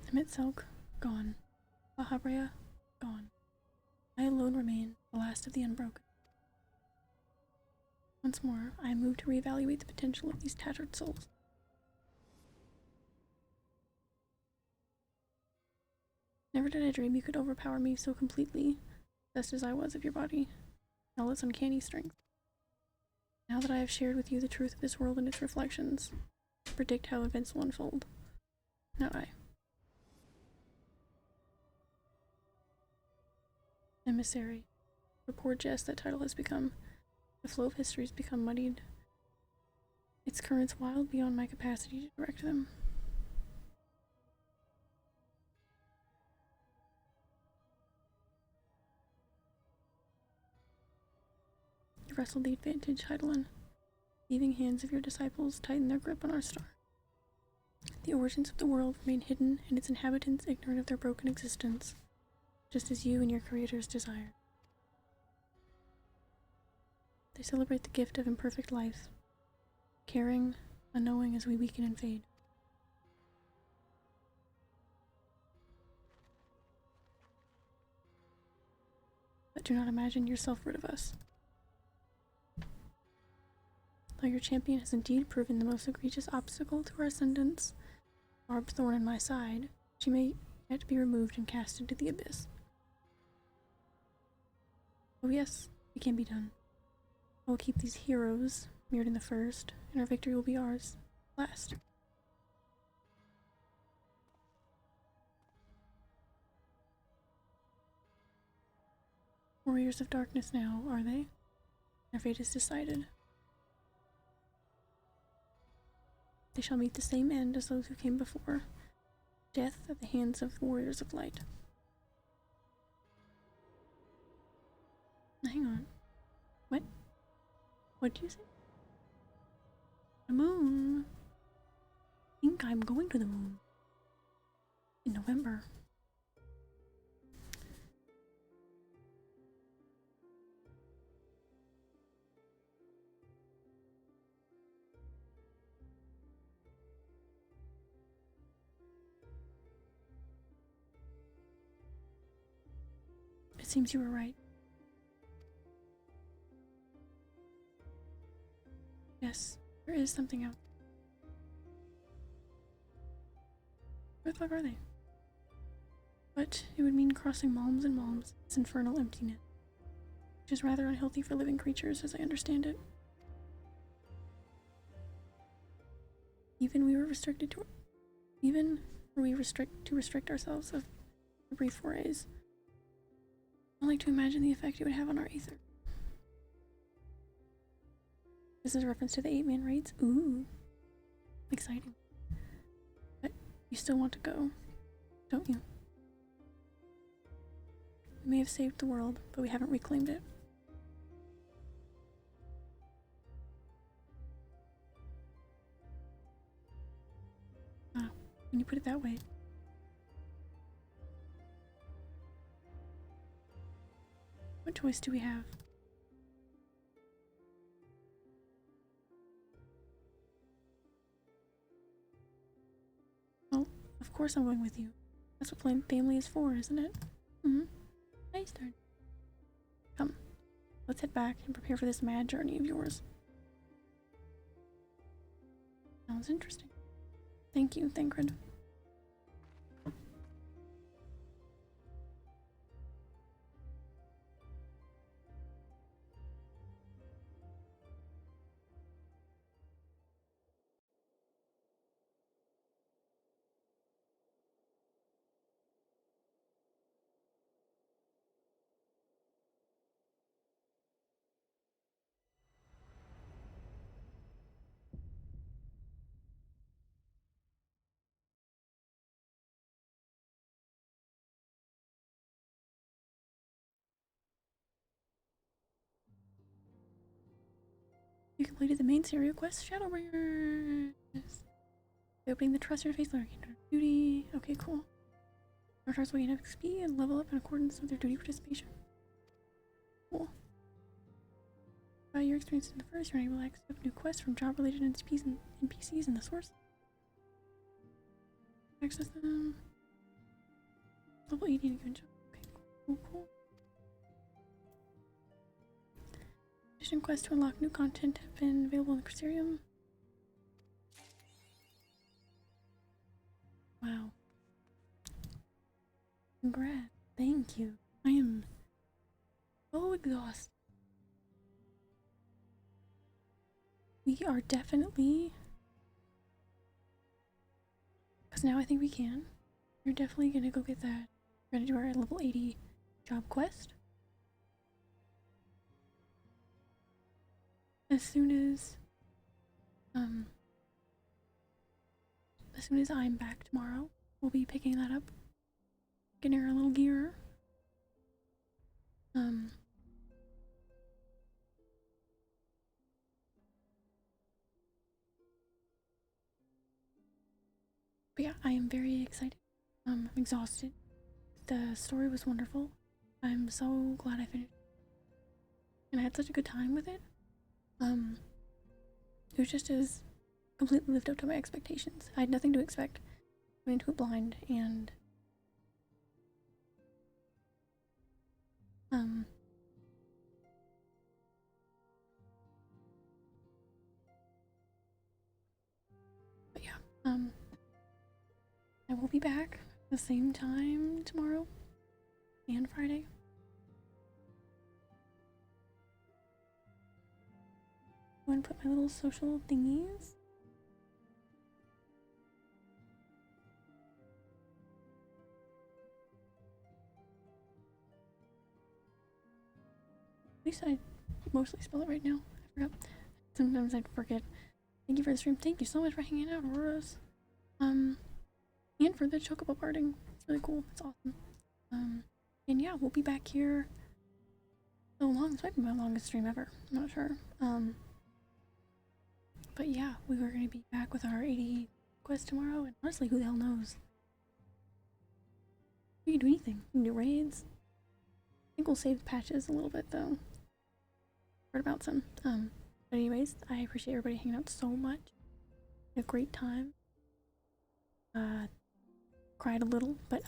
Emmett Selk, gone. Bahabrea, gone. I alone remain, the last of the unbroken. Once more, I am moved to reevaluate the potential of these tattered souls. Never did I dream you could overpower me so completely, just as I was of your body, and all its uncanny strength. Now that I have shared with you the truth of this world and its reflections, I predict how events will unfold. Not I. Emissary. For poor jest that title has become. The flow of history has become muddied. Its currents wild beyond my capacity to direct them. You wrestled the advantage, Heidelin. Leaving hands of your disciples tighten their grip on our star. The origins of the world remain hidden and its inhabitants ignorant of their broken existence, just as you and your creators desire. They celebrate the gift of imperfect life, caring, unknowing as we weaken and fade. But do not imagine yourself rid of us. Though your champion has indeed proven the most egregious obstacle to our ascendance, barbed thorn in my side, she may yet be removed and cast into the abyss. Oh yes, it can be done. I will keep these heroes, mirrored in the first, and our victory will be ours, last. Warriors of darkness now, are they? Their fate is decided. They shall meet the same end as those who came before, death at the hands of the warriors of light. Hang on. What? What did you say? The moon? I think I'm going to the moon. In November. It seems you were right. Yes, there is something out. Where the fuck are they? But it would mean crossing malms and malms, this infernal emptiness, which is rather unhealthy for living creatures, as I understand it. Even were we restrict ourselves of brief forays. I like to imagine the effect it would have on our ether. This is a reference to the 8-man raids. Ooh, exciting. But you still want to go, don't you? We may have saved the world, but we haven't reclaimed it. Ah, when you put it that way. What choice do we have? Well, of course I'm going with you. That's what family is for, isn't it? Mm-hmm. Nice turn. Come, let's head back and prepare for this mad journey of yours. Sounds interesting. Thank you, Thancred. You completed the main serial quest, Shadowbringers. Opening the trust interface, learning duty. Okay, cool. Avatars will gain XP and level up in accordance with their duty participation. Cool. By your experience in the first, you're able to accept new quests from job-related NPCs in the source. Access them. Level 80 in a given job. Okay, cool. Mission quests to unlock new content have been available in the Crucerium. Wow. Congrats. Thank you. I am so exhausted. We are definitely... Because now I think we can. We're definitely gonna go get that. We're gonna do our level 80 job quest. As soon as I'm back tomorrow, we'll be picking that up. Getting our little gear. But yeah, I am very excited. I'm exhausted. The story was wonderful. I'm so glad I finished. And I had such a good time with it. It was just as completely lived up to my expectations. I had nothing to expect. I went into it blind and but yeah, I will be back the same time tomorrow and Friday. I'm going to put my little social thingies. At least I mostly spell it right now. I forgot. Sometimes I forget. Thank you for the stream. Thank you so much for hanging out, Auroras. And for the chocobo parting. It's really cool. It's awesome. And yeah, we'll be back here so long. This might be my longest stream ever. I'm not sure. But yeah, we were going to be back with our 80 quest tomorrow, and honestly, who the hell knows? We can do anything. We can do raids. I think we'll save patches a little bit, though. Heard about some. But anyways, I appreciate everybody hanging out so much. Had a great time. Cried a little, but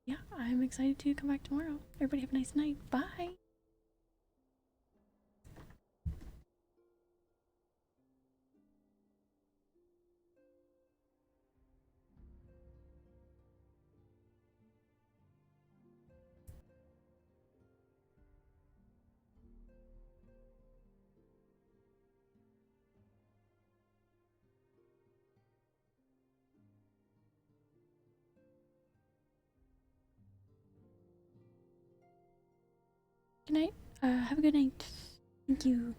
yeah, I'm excited to come back tomorrow. Everybody have a nice night. Bye. Good night. Have a good night. Thank you.